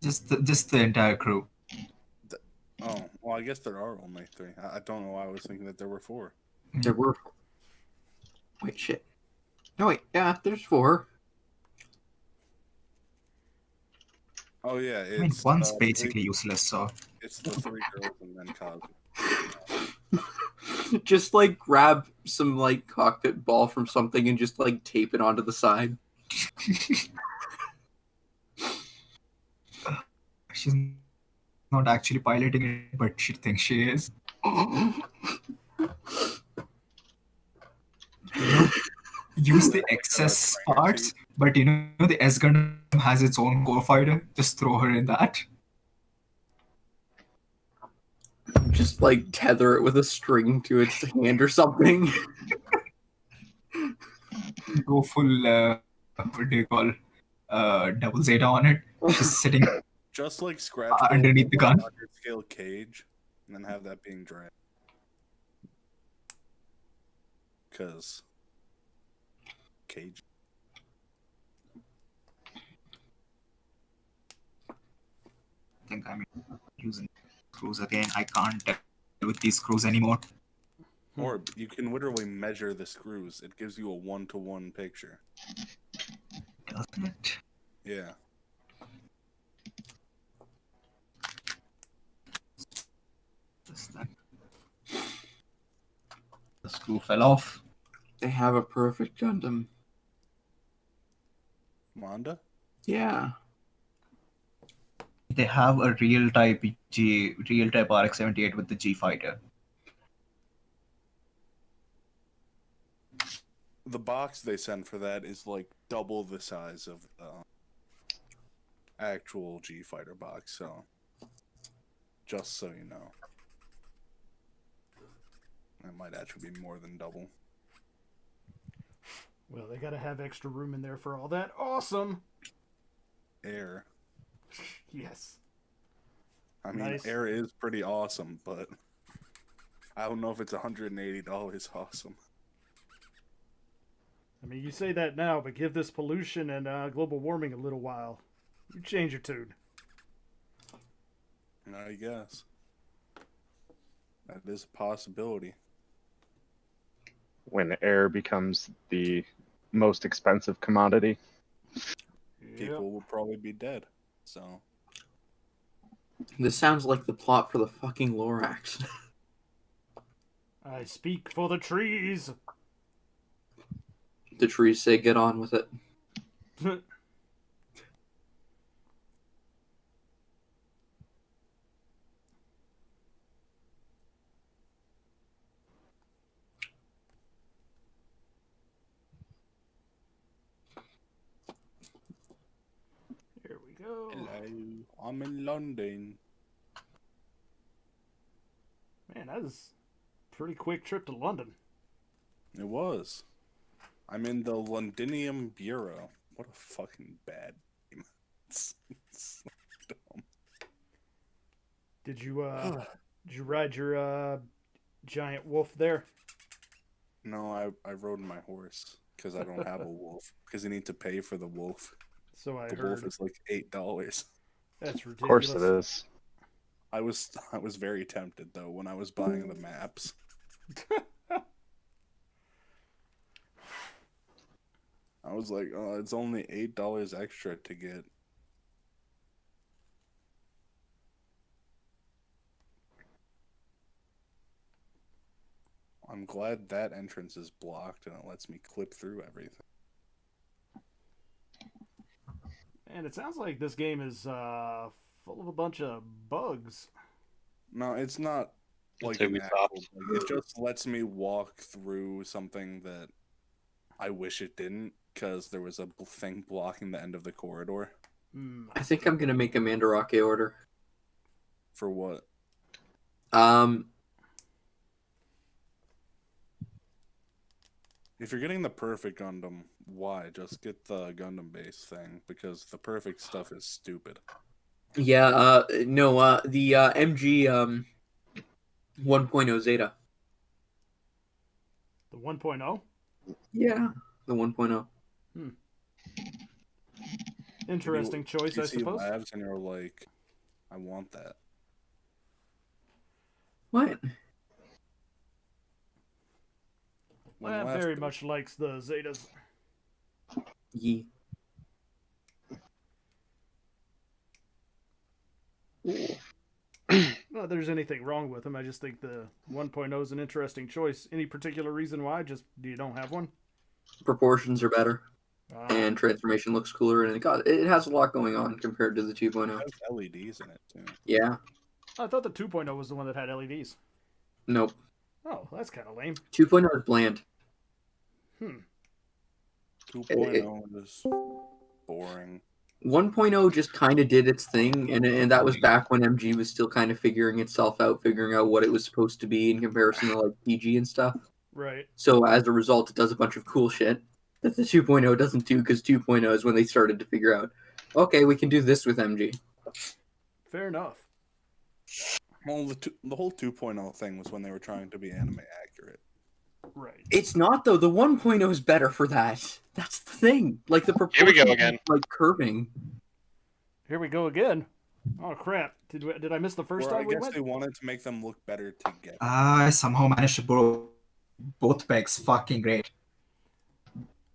Just the entire crew. Oh, well, I guess there are only 3. I don't know why I was thinking that there were 4. There were. Wait, shit. No, wait. Yeah, there's 4. Oh yeah, I mean, it's one's 3. basically useless. So It's the 3 girls and then Cosmo. Just like grab some like cockpit ball from something and just like tape it onto the side. she's not actually piloting it, but she thinks she is. Use the excess parts, but the S Gundam has its own core fighter. Just throw her in that. Just like tether it with a string to its hand or something. Go full, what do you call, double Zeta on it. She's sitting Just like scratch underneath the gun. scale cage, and then have that being dragged. Because cage. I think I'm using screws again. I can't deal with these screws anymore. Or you can literally measure the screws. It gives you a 1-to-1 picture. Doesn't it? Yeah. The screw fell off. They have a perfect Gundam. Wanda? Yeah. They have a real type RX-78 with the G fighter. The box they send for that is like double the size of the actual G fighter box, so just so you know. That might actually be more than double. Well, they gotta have extra room in there for all that. Awesome. Air. Yes. I mean, Nice. Air is pretty awesome, but I don't know if it's $180 awesome. I mean, you say that now, but give this pollution and global warming a little while. You change your tune. I guess. That is a possibility. When air becomes the most expensive commodity. People will probably be dead. So This sounds like the plot for the fucking Lorax. I speak for the trees. The trees say get on with it. go. Hello, I'm in London. Man, that is a pretty quick trip to London. It was. I'm in the Londinium Bureau. What a fucking bad name. It's dumb. Did you ride your giant wolf there? No, I rode my horse because I don't have a wolf. Because you need to pay for the wolf. So I The heard. wolf is like $8. That's Of course ridiculous. it is. I was very tempted though when I was buying the maps. I was like, oh, it's only $8 extra to get. I'm glad that entrance is blocked and it lets me clip through everything. And it sounds like this game is full of a bunch of bugs. No, it's not like Until an we actual stopped. bug. It just lets me walk through something that I wish it didn't, because there was a thing blocking the end of the corridor. I think I'm gonna make a Mandarake order. For what? If you're getting the perfect Gundam, why? Just get the Gundam base thing, because the perfect stuff is stupid. Yeah, no, the MG 1.0 Zeta. The 1.0? Yeah, the 1.0. Interesting choice, You I see suppose. labs and you're like, I want that. What? When Lab left- very much likes the Zetas. Ye. Not that there's anything wrong with them. I just think the 1.0 is an interesting choice. Any particular reason why? Just you don't have one? Proportions are better, Ah, and transformation looks cooler, and it has a lot going on compared to the It 2.0. has LEDs in it too. Yeah. I thought the 2.0 was the one that had LEDs. Nope. Oh, that's kind of lame. 2.0 is bland. 2.0 is boring. 1.0 just kind of did its thing, and that was back when MG was still kind of figuring itself out, figuring out what it was supposed to be in comparison to like PG and stuff. Right. So as a result, it does a bunch of cool shit that the 2.0 doesn't do, because 2.0 is when they started to figure out, okay, we can do this with MG. Fair enough. Well, the whole 2.0 thing was when they were trying to be anime accurate. Right. It's not, though. The 1.0 is better for that. That's the thing. Like the Here we go proportions, again. like curving. Here we go again. Oh crap! Did I miss the first Or I time we guess went? they wanted to make them look better together. I somehow managed to borrow both pegs. Fucking great.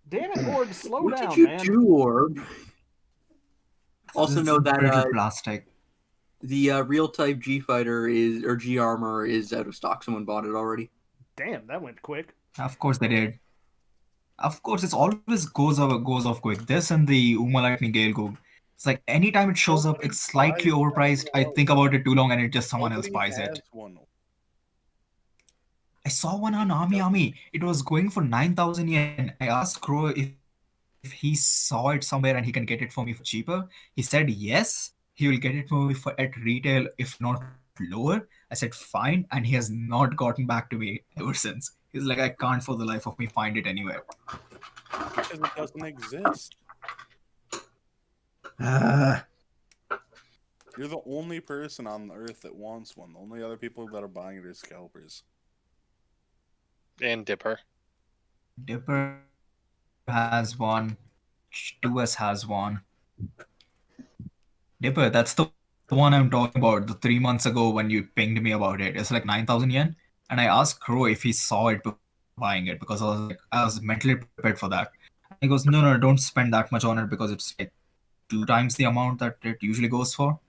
Damn it, Orb! Slow What down, did you man. do, Orb? Also This know that brittle plastic. the real type G fighter or G armor is out of stock. Someone bought it already. Damn, that went quick. Of course they did. Of course, it's always goes off quick. This and the Uma Lightning Gale Goog. It's like anytime it shows up, Nobody it's slightly buys overpriced. I one. think about it too long, and it just someone else Nobody buys has it. one. I saw one on Army. It was going for 9,000 yen. I asked Crow if he saw it somewhere and he can get it for me for cheaper. He said yes, he will get it for me at retail, if not lower. I said fine, and he has not gotten back to me ever since. He's like, I can't for the life of me find it anywhere. Because it doesn't exist. Ah, You're the only person on the earth that wants one. The only other people that are buying it are scalpers. And Dipper. Dipper has one. 2S has one. Dipper, that's the one I'm talking about. The 3 months ago when you pinged me about it. It's like 9,000 yen. And I asked Crow if he saw it before buying it, because I was mentally prepared for that. He goes, no, don't spend that much on it, because it's like 2 times the amount that it usually goes for.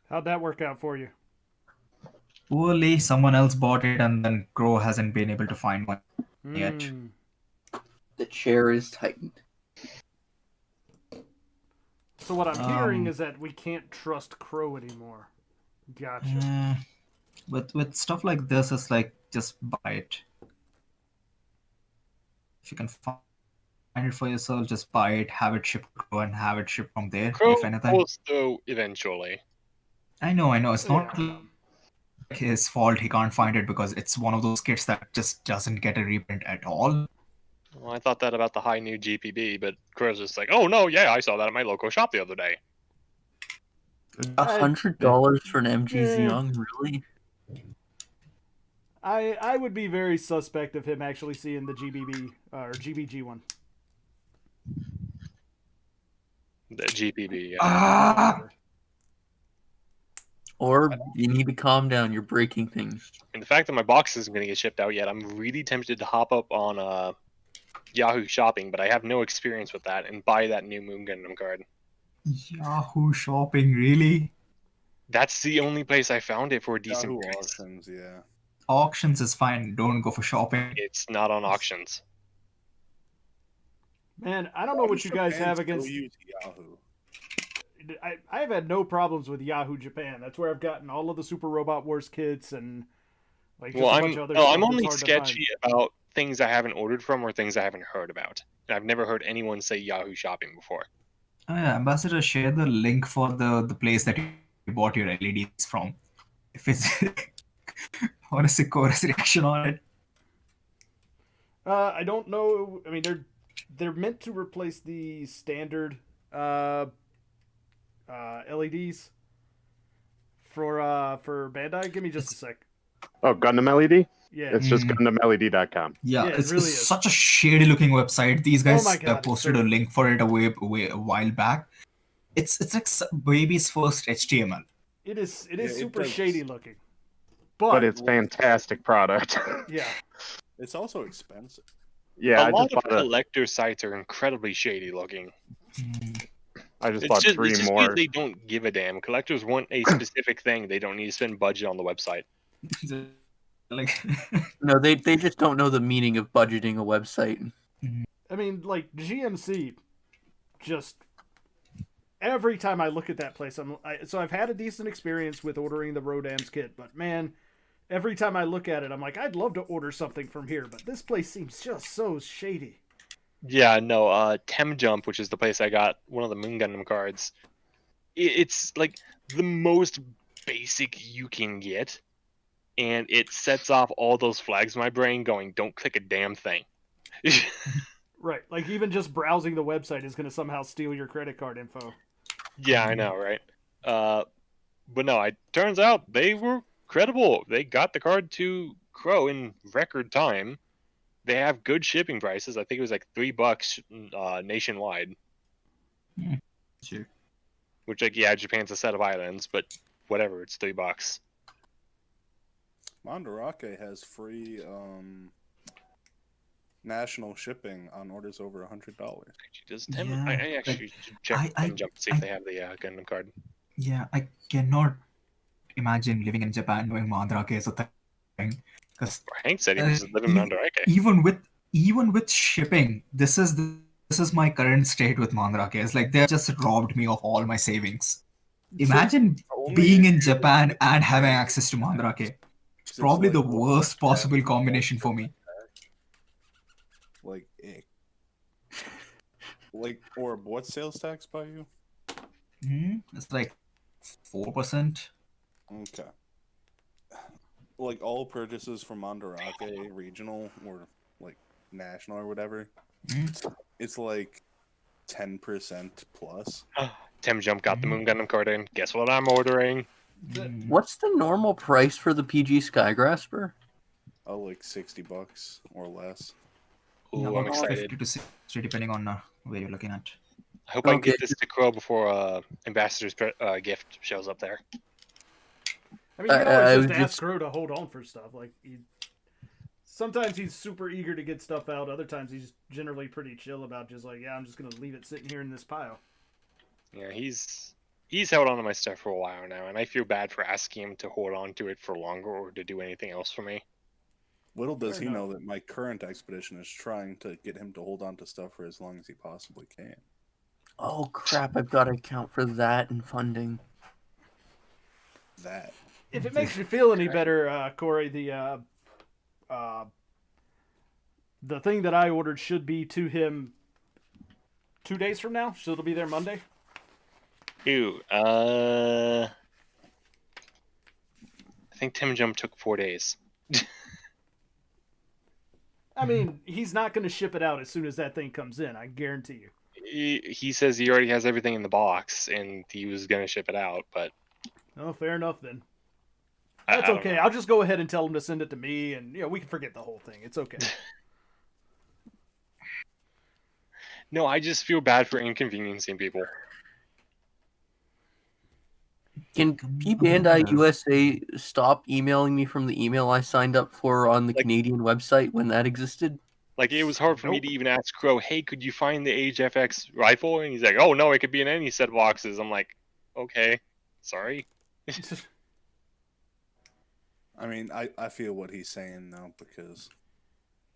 How'd that work out for you? Poorly, someone else bought it, and then Crow hasn't been able to find one yet. Hmm. The chair is tightened. So what I'm hearing is that we can't trust Crow anymore. Gotcha. With stuff like this, it's like, just buy it. If you can find find it for yourself, just buy it, have it shipped to Crow, and have it shipped from there. Crow If anything, will though eventually. I know. It's not Yeah. like his fault he can't find it because it's one of those kits that just doesn't get a reprint at all. Well, I thought that about the high new GPB, but Crow's just like, oh no, yeah, I saw that at my local shop the other day. $100 for an MG Yeah. Xeon, really? I would be very suspect of him actually seeing the GBB or GBG one. The GPB, yeah. Ah, Or you need to calm down. You're breaking things. And the fact that my box isn't going to get shipped out yet, I'm really tempted to hop up on Yahoo Shopping, but I have no experience with that, and buy that new Moon Gundam card. Yahoo Shopping, really? That's the only place I found it for a decent Yahoo price. auctions, yeah. Auctions is fine. Don't go for shopping. It's not on auctions. Man, I don't know what you guys Japan have still against. use Yahoo. I've had no problems with Yahoo Japan. That's where I've gotten all of the Super Robot Wars kits and like just Well, a bunch of other I'm stuff that's only hard to find. sketchy about things I haven't ordered from or things I haven't heard about. And I've never heard anyone say Yahoo Shopping before. Oh, yeah, Ambassador, share the link for the place that you bought your LEDs from. If it's or a Sikora's reaction on it. I don't know. I mean, they're meant to replace the standard LEDs for Bandai. Give me just a sec. Oh, Gundam LED? Yeah, It's just GundamLED.com. Yeah, Yeah, it it's really is. such a shady looking website. These guys my God, it's posted so a good. link for it a while back. It's like baby's first HTML. it is Yeah, it super does. shady looking, But it's fantastic product. yeah. It's also expensive. Yeah, a I lot just of bought collector sites are incredibly shady looking. I just bought three It's just more. because they don't give a damn. Collectors want a specific thing. They don't need to spend budget on the website. Like, No, they just don't know the meaning of budgeting a website. I mean, like GMC, just every time I look at that place, so I've had a decent experience with ordering the Rodam's kit, but man, every time I look at it, I'm like, I'd love to order something from here, but this place seems just so shady. Yeah, no, Tem Jump, which is the place I got one of the Moon Gundam cards, it's like the most basic you can get, and it sets off all those flags in my brain going, don't click a damn thing. Right, like even just browsing the website is going to somehow steal your credit card info. Yeah, I know, right? But no, it turns out they were credible. They got the card to Crow in record time. They have good shipping prices. I think it was like $3 nationwide. sure. Which, like, yeah, Japan's a set of islands, but whatever, it's $3. Mandarake has free national shipping on orders over $100. Does Tem? Yeah, I actually should check I- Tem Jump to see if they have the Gundam card. Yeah, I cannot imagine living in Japan doing Mandarake is a thing. Because Hank said he was living in Mandarake. even with shipping, this is my current state with Mandarake. It's like they just robbed me of all my savings. Imagine being in Japan and having access to Mandarake. It's probably the worst possible combination for me. Like, or what sales tax by you? It's like 4%. Okay. Like all purchases from Mandarake regional or like national or whatever, it's like 10% plus. Tem Jump got the Moon Gundam card in. Guess what I'm ordering? What's the normal price for the PG Skygrasper? Oh, like $60 or less. Ooh, I'm About excited. 50 to 60 depending on where you're looking at. I hope I can get Okay. this to Crow before Ambassador's gift shows up there. I mean, you can I always was just ask just- Crow to hold on for stuff. Like, sometimes he's super eager to get stuff out. Other times he's generally pretty chill about just like, yeah, I'm just gonna leave it sitting here in this pile. Yeah, he's held on to my stuff for a while now, and I feel bad for asking him to hold on to it for longer or to do anything else for me. Little does Fair he enough. know that my current expedition is trying to get him to hold on to stuff for as long as he possibly can. Oh crap! I've got to account for that in funding. That. If it makes you feel any better, Corey, the thing that I ordered should be to him 2 days from now, so it'll be there Monday. Ew. I think Tim Jump took 4 days. I mean, he's not going to ship it out as soon as that thing comes in. I guarantee you. He says he already has everything in the box, and he was gonna ship it out, but Oh, fair enough then. I That's don't okay. know. I'll just go ahead and tell him to send it to me, and we can forget the whole thing. It's okay. No, I just feel bad for inconveniencing people. Can P Bandai USA stop emailing me from the email I signed up for on the Like- Canadian website when that existed? Like, it was hard for me Nope. to even ask Crow, hey, could you find the HFX rifle? And he's like, oh, no, it could be in any set of boxes. I'm like, okay, sorry. I mean, I feel what he's saying though, because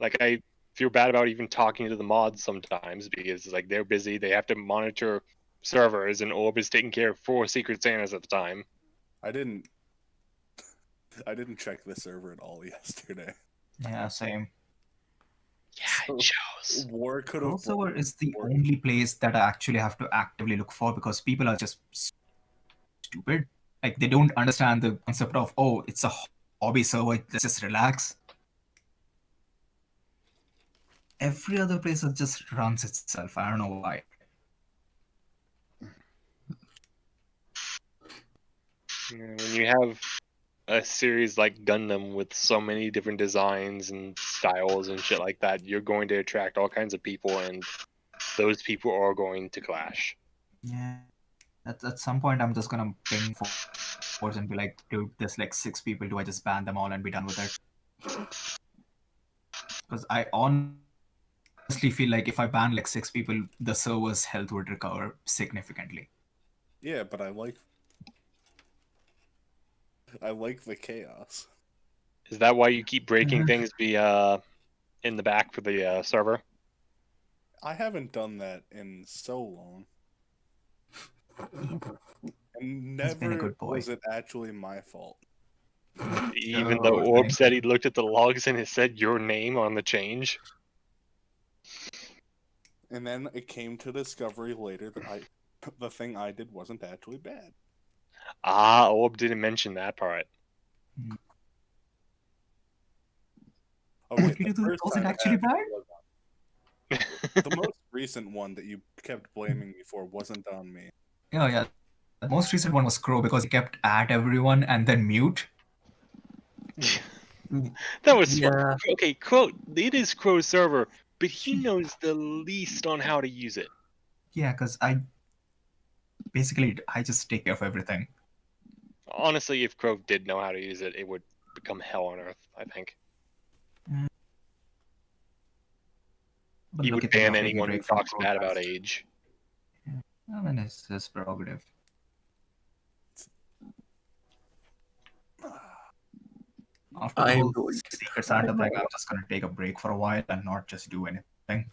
Like, I feel bad about even talking to the mods sometimes because, like, they're busy. They have to monitor servers, and Orb is taking care of 4 Secret Santas at the time. I didn't check the server at all yesterday. Yeah, same. Yeah, it shows. War could Pro have. server is the only place that I actually have to actively look for because people are just stupid. Like they don't understand the concept of it's a hobby server. Let's just relax. Every other place it just runs itself. I don't know why. When you have a series like Gundam with so many different designs and styles and shit like that, you're going to attract all kinds of people, and those people are going to clash. Yeah. At some point, I'm just gonna ping force and be like, dude, there's like 6 people. Do I just ban them all and be done with it? Because I honestly feel like if I ban like 6 people, the server's health would recover significantly. Yeah, but I like the chaos. Is that why you keep breaking things in the back for the server? I haven't done that in so long. And He's been a never good boy. was it actually my fault. Even Oh, though Orb thank said he looked at the logs and it said your name on the change. And then it came to discovery later that the thing I did wasn't actually bad. Ah, Orb didn't mention that part. Okay, What you do first wasn't time it actually bad? happened, the most recent one that you kept blaming me for wasn't on me. Oh, yeah. The most recent one was Crow because he kept at everyone and then mute. That was Yeah. fun. Okay, Crow. It is Crow's server, but he knows the least on how to use it. Yeah, because I just take care of everything. Honestly, if Crow did know how to use it, it would become hell on earth, I think. But He look would at him ban now taking a anyone who break from talks Crow. bad about age. I mean, it's his prerogative. After the I am whole going to Secret Santa thing, I'm just gonna take a break for a while and not just do anything.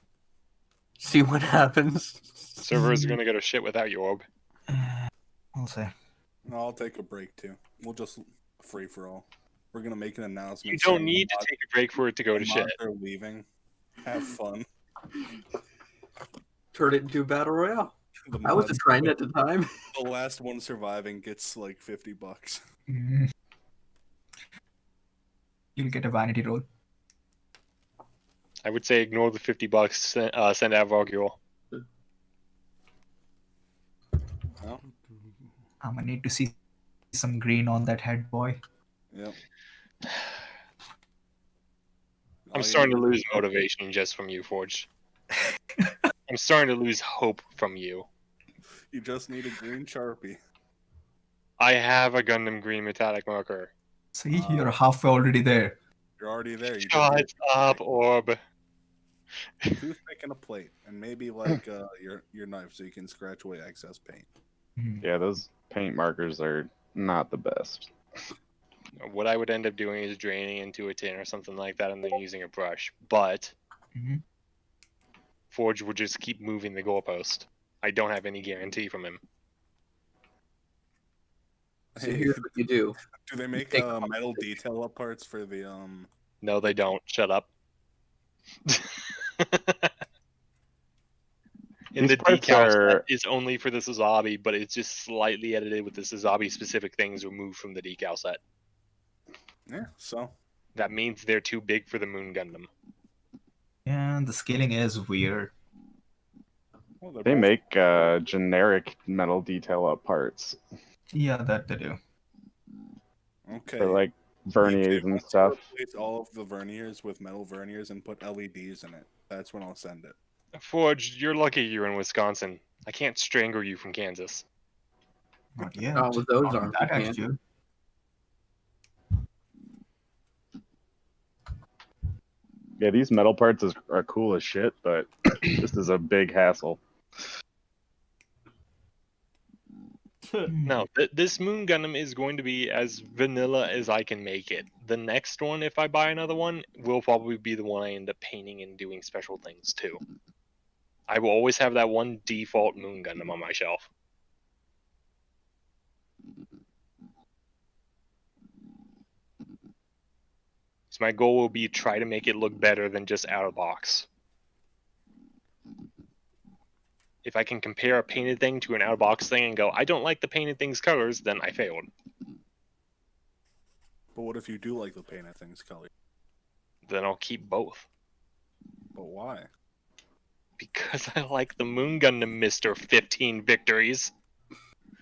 see what happens. Server is gonna go to shit without you, Orb. We'll see. I'll take a break too. We'll just free for all. We're gonna make an announcement. You don't saying need to the take a break for it to go to mods shit. are leaving. Have fun. Turn it into a battle royale. The I wasn't mods- trying at the time. The last one surviving gets like $50. Mhm. You'll get a vanity roll. I would say ignore the $50. Send out Vargul. Well, I'm gonna need to see some green on that head, boy. yep. I'm starting to lose motivation just from you, Forge. I'm starting to lose hope from you. You just need a green Sharpie. I have a Gundam Green metallic marker. See, you're halfway already there. You're already there. You Shut just up, Orb. toothpick and a plate, and maybe like your knife so you can scratch away excess paint. Yeah, those paint markers are not the best. What I would end up doing is draining into a tin or something like that and then using a brush. But Mhm. Forge would just keep moving the goalpost. I don't have any guarantee from him. So here's what you do. Do they make Take metal detail up parts for the No, they don't. Shut up. And These the parts decal are- set is only for the Suzabi, but it's just slightly edited with the Suzabi specific things removed from the decal set. Yeah, so That means they're too big for the Moon Gundam. Yeah, the scaling is weird. well, they're They both- make generic metal detail up parts Yeah, that they do. okay. for like If verniers they and want to stuff. replace all of the verniers with metal verniers and put LEDs in it. That's when I'll send it. Forge, you're lucky you're in Wisconsin. I can't strangle you from Kansas. Not yet. Oh, with those Not with arms, that you can't. attitude. Yeah, these metal parts are cool as shit, but this is a big hassle. No, this Moon Gundam is going to be as vanilla as I can make it. The next one, if I buy another one, will probably be the one I end up painting and doing special things to. I will always have that one default Moon Gundam on my shelf. So my goal will be try to make it look better than just out of box. If I can compare a painted thing to an out of box thing and go, I don't like the painted thing's colors, then I failed. But what if you do like the painted things color? Then I'll keep both. But why? Because I like the Moon Gundam, Mr. 15 victories.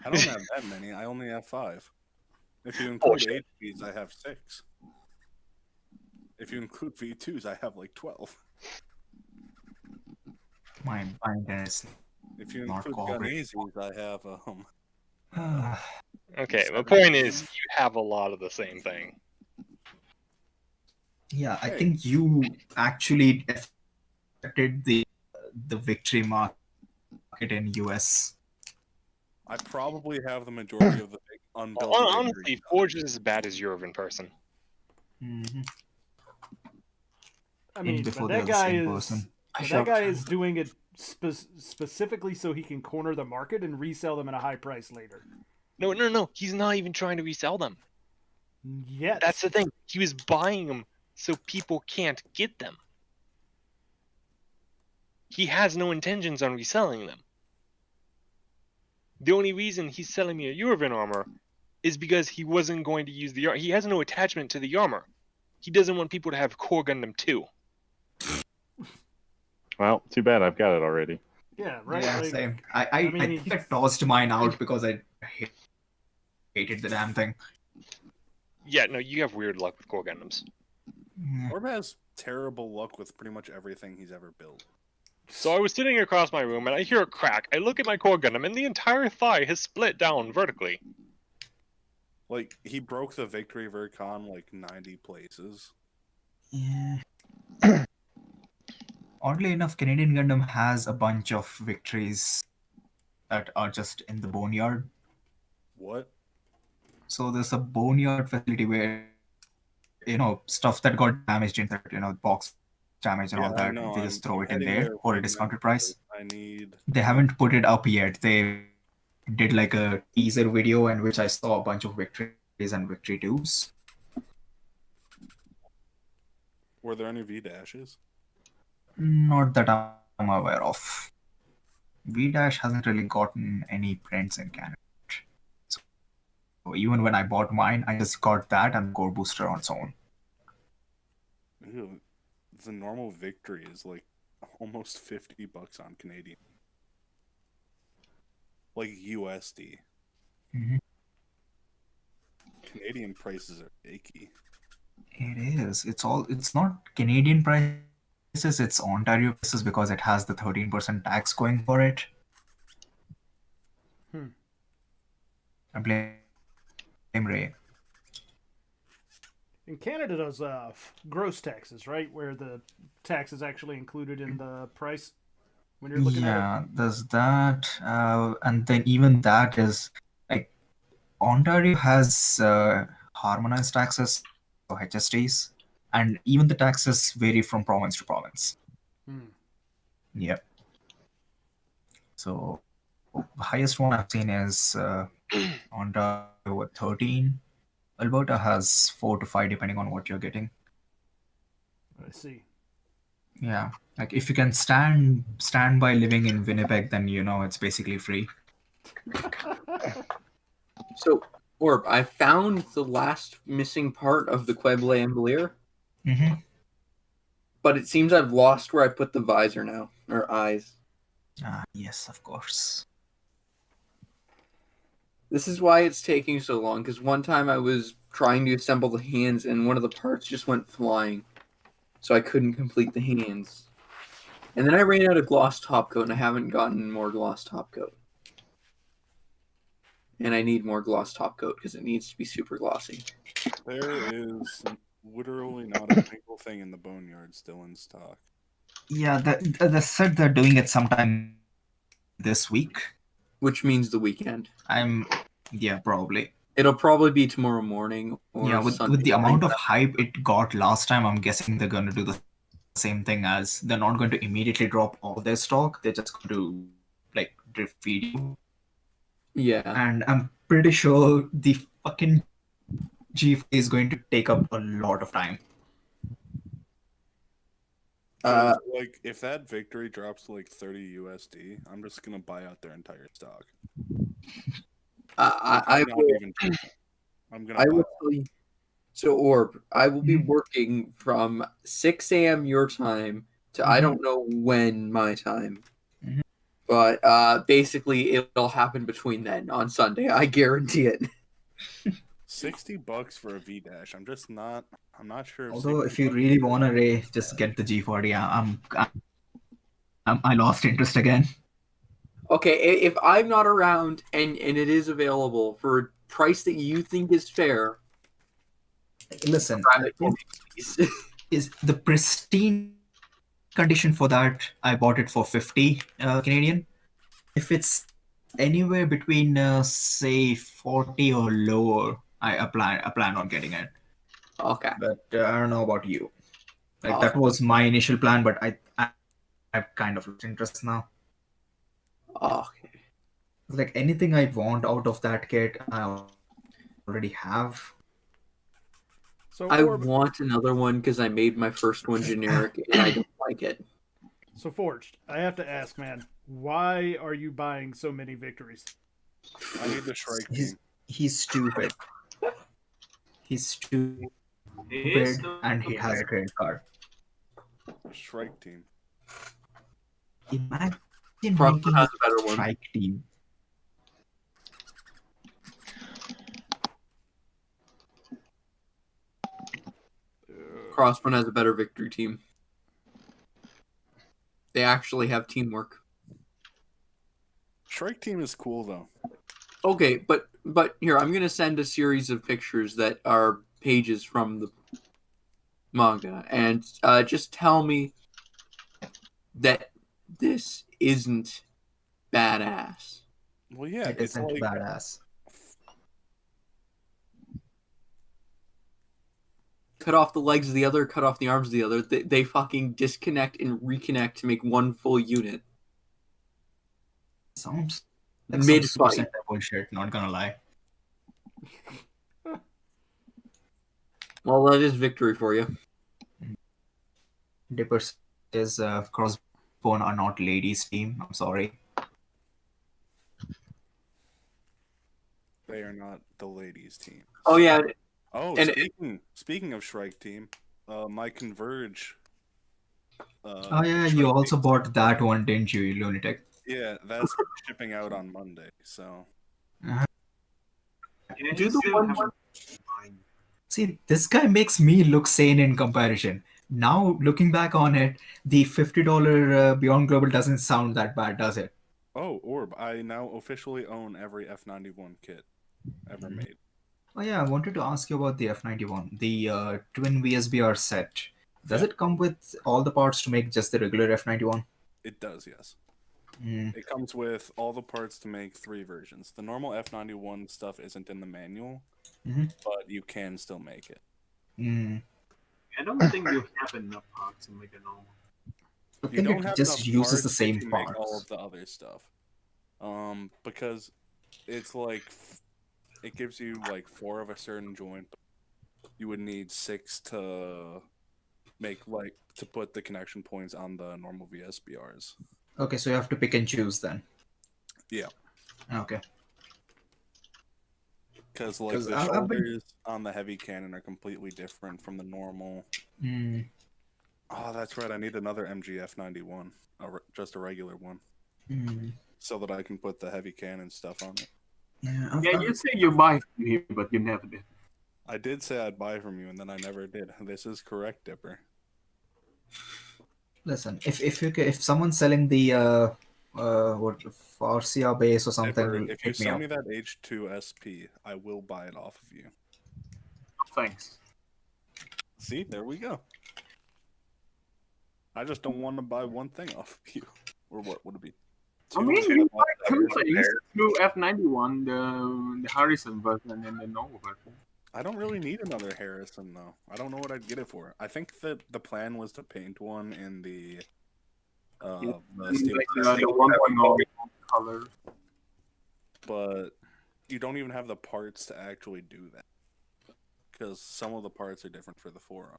I don't have that many. I only have 5. If you include Bullshit. HPs, I have 6. If you include V2s, I have like 12. My mind is. If you Not include cooperating. Gunazis, I have Okay, the point is, you have a lot of the same thing. Yeah, I Hey. think you actually affected the victory market in US. I probably have the majority of the big unbuilt Honestly, victories. Forge is as bad as Europe in person. Mhm. I In mean, before but they that are the guy same is person. but that guy is doing it specifically so he can corner the market and resell them at a high price later. No. He's not even trying to resell them. Yet That's the thing. He was buying them so people can't get them. He has no intentions on reselling them. The only reason he's selling me a Eurovan armor is because he wasn't going to use the armor. He has no attachment to the armor. He doesn't want people to have Core Gundam 2. Well, too bad I've got it already. Yeah, right. Yeah, like, same. I I mean, think I tossed mine out because I hated the damn thing. Yeah, no, you have weird luck with Core Gundams. Yeah. Orb has terrible luck with pretty much everything he's ever built. So I was sitting across my room and I hear a crack. I look at my Core Gundam and the entire thigh has split down vertically. Like, he broke the Victory Vercon like 90 places. Yeah. Oddly enough, Canadian Gundam has a bunch of victories that are just in the boneyard. What? So there's a boneyard facility where stuff that got damaged in that, box damage and all I that, know, they just throw I'm it in heading there for a right discounted now price. because I need. They haven't put it up yet. They did like a teaser video in which I saw a bunch of victories and victory 2s. Were there any V dashes? Not that I'm aware of. V-Dash hasn't really gotten any prints in Canada. So even when I bought mine, I just got that and the core booster on its own. Ew, the normal Victory is like almost $50 on Canadian. Like USD. Mhm. Canadian prices are icky. It is. It's not Canadian prices, it's Ontario prices because it has the 13% tax going for it. I blame Ray. and Canada does gross taxes, right? Where the tax is actually included in the price when you're looking at it. Yeah, there's that. And then even that is like Ontario has harmonized taxes, so HSTs, and even the taxes vary from province to province. Yep. So the highest one I've seen is Ontario with 13. Alberta has 4 to 5 depending on what you're getting. I see. Yeah, Like if you can stand by living in Winnipeg, then it's basically free. So, Orb, I found the last missing part of the Queble Ambalier, Mm-hmm. but it seems I've lost where I put the visor now, or eyes. Yes, of course. This is why it's taking so long, because one time I was trying to assemble the hands and one of the parts just went flying, so I couldn't complete the hands. And then I ran out of gloss top coat, and I haven't gotten more gloss top coat. And I need more gloss top coat, because it needs to be super glossy. There is literally not a single thing in the boneyard still in stock. Yeah, they said they're doing it sometime this week. Which means the weekend. Yeah, probably. It'll probably be tomorrow morning or Yeah, with Sunday the morning. amount of hype it got last time, I'm guessing they're going to do the same thing. As they're not going to immediately drop all their stock. They're just going to like drip feed you. Yeah. And I'm pretty sure the fucking G4 is going to take up a lot of time. Like, if that victory drops to like 30 USD, I'm just gonna buy out their entire stock. I not will, even joking. I'm gonna. I buy will it. tell you. So, Orb, I will be Mhm. working from 6 a.m. your time to I don't know when my time. Mhm. But basically, it'll happen between then on Sunday. I guarantee it. $60 for a V dash. I'm just not. I'm not sure. Although, if you $60 really want to, Ray, just get the G40. I lost interest again. Okay, if I'm not around and it is available for a price that you think is fair, Listen, grab it for me, please. is the pristine condition for that? I bought it for 50 Canadian. If it's anywhere between say 40 or lower, I plan on getting it. Okay. But I don't know about you. Like Okay. that was my initial plan, but I've kind of lost interest now. Okay. Like anything I want out of that kit, I already have. So, I Orb, want another one because I made my first one generic and I don't like it. so Forged, I have to ask, man, why are you buying so many victories? I need the Shrike He's team. he's stupid. He's stupid, and he has a credit card. Shrike team. Imagine Crossbow making has a a better one. strike team. Uh, Crossbone has a better victory team. They actually have teamwork. Shrike team is cool though. Okay, but here I'm gonna send a series of pictures that are pages from the manga, and just tell me that this isn't badass. Well, yeah, It it's isn't like badass. Cut off the legs of the other, cut off the arms of the other. They fucking disconnect and reconnect to make one full unit. Sounds like Mid some Super fight. Sentai bullshit. Not gonna lie. Well, that is victory for you. Dipper says Crossbone are not ladies' team. I'm sorry. they are not the ladies team. Oh yeah, Oh, and speaking of Shrike team, my Converge. Oh yeah, you Shrike also team- bought that one, didn't you, lunatic? Yeah, that's shipping out on Monday. So do the one. See, this guy makes me look sane in comparison. Now, looking back on it, the $50 Beyond Global doesn't sound that bad, does it? Oh, Orb, I now officially own every F91 kit ever made. Oh yeah, I wanted to ask you about the F91, the twin VSBR set. Does Yeah. it come with all the parts to make just the regular F91? It does, yes. Mm. It comes with all the parts to make 3 versions. The normal F91 stuff isn't in the manual, Mhm. but you can still make it. Mm. I don't think you have enough parts to make a normal. I You think don't it have just enough uses the parts same to make all parts. of the other stuff. Because it's like it gives you like 4 of a certain joint. You would need 6 to to put the connection points on the normal VSBRs. Okay, so you have to pick and choose then. Yeah. Okay. Because like the I've been. shoulders on the heavy cannon are completely different from the normal. Mm, Oh, that's right. I need another MGF 91, just a regular one, mm, so that I can put the heavy cannon stuff on it. yeah, Yeah, you say you buy from here, but you never did. I did say I'd buy from you, and then I never did. This is correct, Dipper. listen, if someone's selling the what Farsia base or something, Dipper, if you hit me sell up. me that H2 SP, I will buy it off of you. Thanks. See, there we go. I just don't want to buy one thing off of you. Or what would it be? I mean, you buy two things: two F91, the Harrison version, and the normal version. I don't really need another Harrison though. I don't know what I'd get it for. I think that the plan was to paint one in the Like steel the 1.0 color. but you don't even have the parts to actually do that. Because some of the parts are different for the forearm.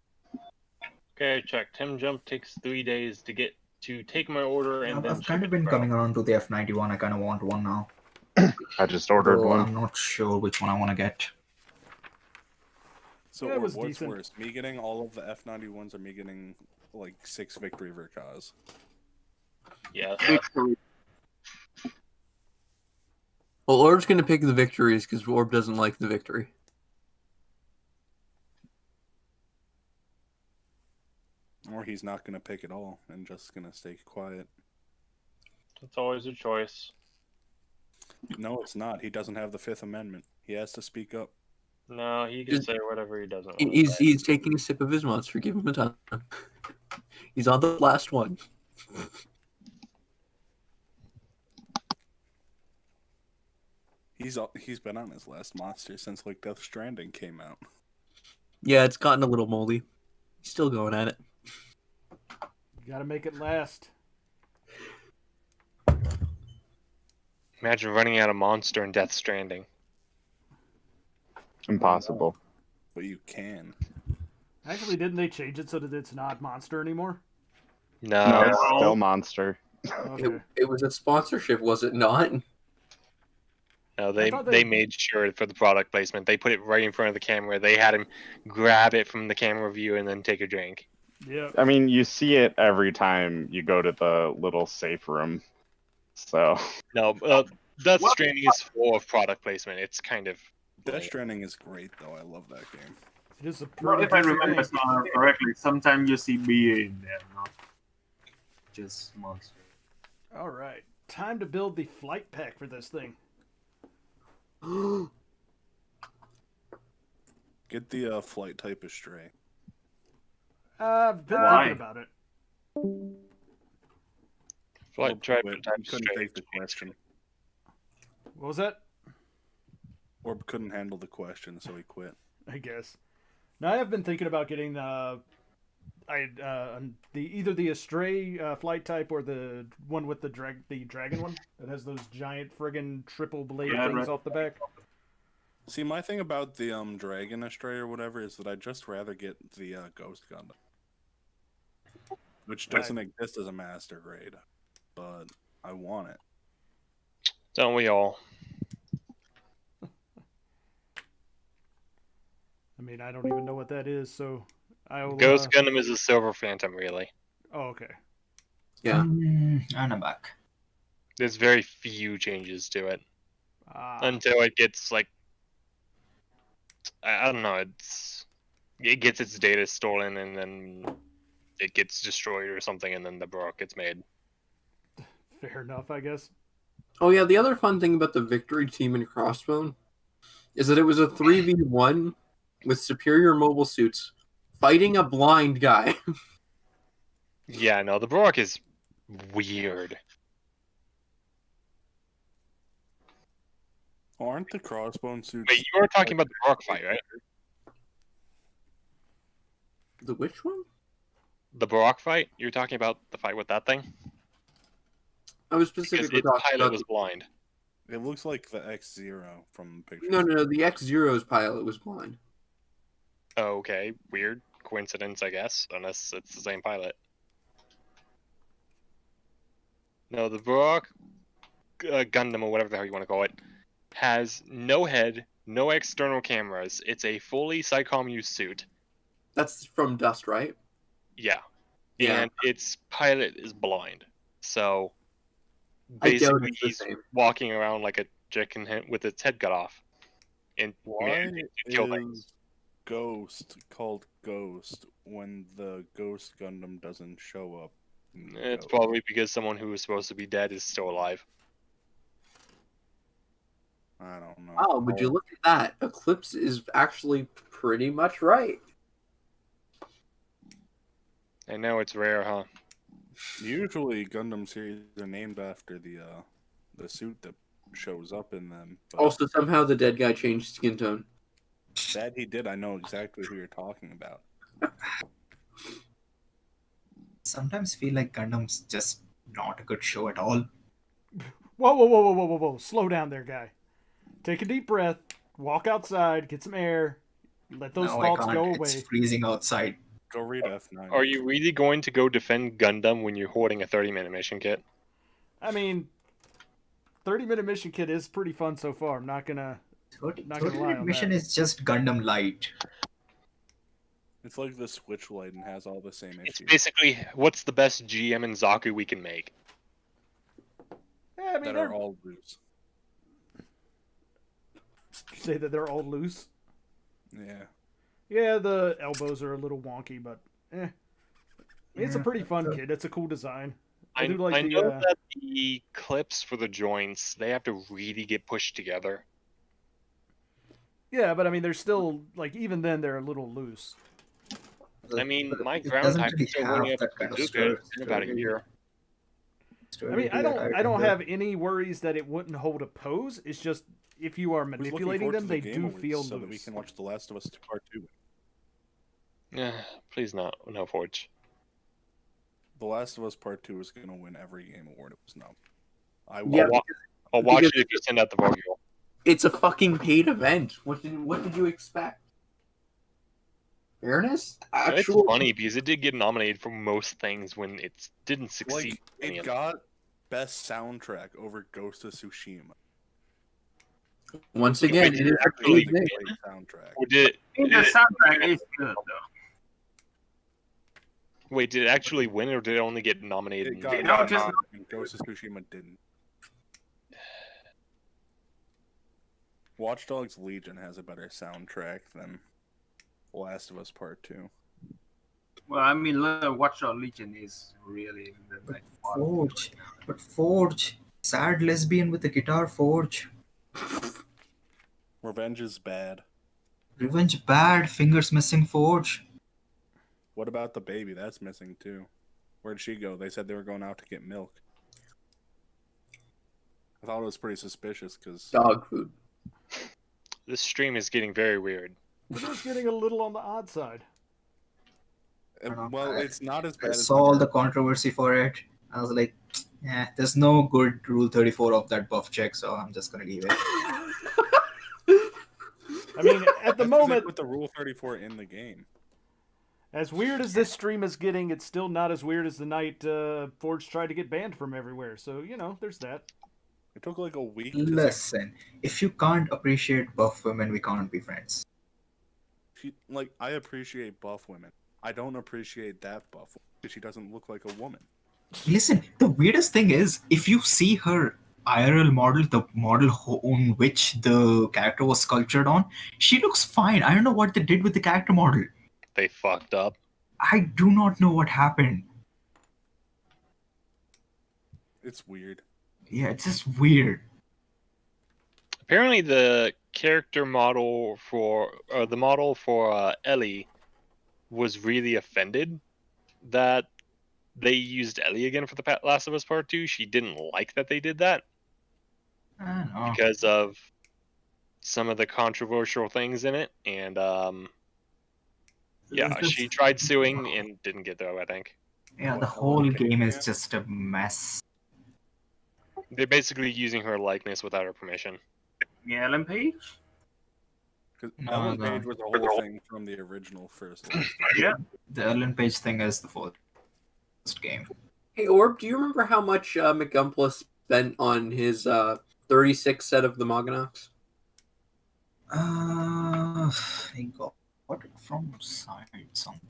Okay, I checked. Tim Jump takes 3 days to take my order and then I've kind ship of it been to coming around to the F91. I kind of want one now. I just ordered Though one. I'm not sure which one I want to get. So Yeah, it was what's decent. worse, me getting all of the F91s or me getting like 6 Victory Verkas? Yeah. Victory. Well, Orb's gonna pick the victories because Orb doesn't like the victory. Or he's not going to pick it all and just going to stay quiet. It's always a choice. No, it's not. He doesn't have the Fifth Amendment. He has to speak up. No, he can Just- say whatever he doesn't want. He's taking a sip of his monster. Give him a time. He's on the last one. He's been on his last monster since like Death Stranding came out. Yeah, it's gotten a little moldy. He's still going at it. You gotta make it last. Imagine running out of monster in Death Stranding. Impossible. But you can. Actually, didn't they change it so that it's not monster anymore? No. No, it's still monster. Okay. It was a sponsorship, was it not? No, they thought they they- made sure for the product placement. They put it right in front of the camera. They had him grab it from the camera view and then take a drink. Yeah. I mean, you see it every time you go to the little safe room. So No, Death Stranding is full of product placement. It's kind of Death Stranding is great though. I love that game. It is a Well, pretty if I decent remember game. correctly, sometimes you see BA in there, not just monster. All right. Time to build the flight pack for this thing. Get the flight type Astray. I've been Why? thinking about it. Flight type Wait, and type you couldn't take the question. What was that? Orb couldn't handle the question, so he quit. I guess. Now I have been thinking about getting either the Astray flight type or the one with the dragon one that has those giant friggin' triple blade Yeah, things right. off the back. See, my thing about the Dragon Astray or whatever is that I'd just rather get the Ghost Gundam, which doesn't exist as a master grade, but I want it. Don't we all? I mean, I don't even know what that is, so I'll. Ghost Gundam is a Silver Phantom, really. Oh, okay. Yeah. And I'm back. There's very few changes to it Ah, until it gets like I don't know. It gets its data stolen and then it gets destroyed or something, and then the Baroque gets made. fair enough, I guess. Oh yeah, the other fun thing about the Victory team in Crossbone is that it was a 3v1 with superior mobile suits fighting a blind guy. Yeah, no, the Baroque is weird. Aren't the crossbone suits? Wait, you are talking about the Baroque fight, right? The which one? The Baroque fight? You're talking about the fight with that thing? I was Because specifically its talking pilot about. was blind. It looks like the X-Zero from the picture. No, the X-Zero's pilot was blind. Oh, okay, weird. coincidence, I guess, unless it's the same pilot. No, the Varrock Gundam, or whatever the hell you want to call it, has no head, no external cameras. It's a fully Psycom-used suit. That's from Dust, right? Yeah. Yeah. And its pilot is blind. So I doubt basically it's the he's same. walking around like a chicken with its head cut off. And Why kill things. is Ghost called Ghost when the Ghost Gundam doesn't show up? in It's Ghost? probably because someone who was supposed to be dead is still alive. I don't know. Oh, would you look at that? Eclipse is actually pretty much right. I know it's rare, huh? Usually Gundam series are named after the suit that shows up in them. But Also, somehow the dead guy changed skin tone. that he did. I know exactly who you're talking about. Sometimes feel like Gundam's just not a good show at all. Whoa. Slow down there, guy. Take a deep breath, walk outside, get some air, let those No, I thoughts can't. go It's away. freezing outside. Go read F9. Are you really going to go defend Gundam when you're hoarding a 30-minute mission kit? I mean, 30-minute mission kit is pretty fun so far. I'm not gonna 30, Not gonna 30 lie minute on mission that. is just Gundam Light. It's like the Switch Lite and has all the same It's issues basically what's the best GM and Zaku we can make. Yeah, I mean, that they're are all loose. say that they're all loose. Yeah. Yeah, the elbows are a little wonky, but it's a Yeah, pretty fun so- kit. It's a cool design. I do like the, know uh, that the clips for the joints, they have to really get pushed together. Yeah, but I mean, they're still like even then they're a little loose. I mean, my It ground doesn't type really is still have warming up that kind of bazooka in about a year. I mean, I don't have any worries that it wouldn't hold a pose. It's just if you are Who's looking manipulating forward them, to they the Game do Awards feel so loose. that we can watch The Last of Us Part 2. Yeah, please not. No Forge. The Last of Us Part 2 is going to win every Game Award. It was not. Yeah, I'll watch because it if you send out the Vogel. it's a fucking paid event. What did you expect? Fairness? It's Actual. funny because it did get nominated for most things when it didn't succeed. Like, in any it of them. got Best Soundtrack over Ghost of Tsushima. Once again, Wait, it is a actually paid event. Great soundtrack. Or did I think the soundtrack is good though. wait, did it actually win or did it only get nominated? It got No, just- and Ghost of Tsushima didn't. Watch Dogs Legion has a better soundtrack than Last of Us Part 2. Well, I mean, Watch Dogs Legion is really the like, Forge. Sad lesbian with a guitar, Forge. Revenge is bad. Revenge bad, fingers missing, Forge. What about the baby? That's missing too. Where'd she go? They said they were going out to get milk. I thought it was pretty suspicious because Dog food. This stream is getting very weird. It is getting a little on the odd side. well, it's not as I bad as saw all the controversy for it. I was like, yeah, there's no good Rule 34 of that buff check, so I'm just gonna leave it. I mean, at the moment, with the Rule 34 in the game. as weird as this stream is getting, it's still not as weird as the night Forge tried to get banned from everywhere. So, you know, there's that. It took like a week. Listen, if you can't appreciate buff women, we can't be friends. I appreciate buff women. I don't appreciate that buff because she doesn't look like a woman. Listen, the weirdest thing is, if you see her IRL model, the model on which the character was sculptured on, she looks fine. I don't know what they did with the character model. They fucked up. I do not know what happened. It's weird. Yeah, it's just weird. Apparently, the character model for Ellie was really offended that they used Ellie again for the Last of Us Part 2. She didn't like that they did that I don't know. because of some of the controversial things in it, and yeah, It's just- she tried suing and didn't get through. I think Yeah, the whole game is just a mess. they're basically using her likeness without her permission. Yeah, Ellen Page. Because No, Ellen no. Page was a whole thing from the original first. Yeah. The Ellen Page thing is the first game. Hey, Orb, do you remember how much McGumpla spent on his 36 set of the Moganox? I got it from site something.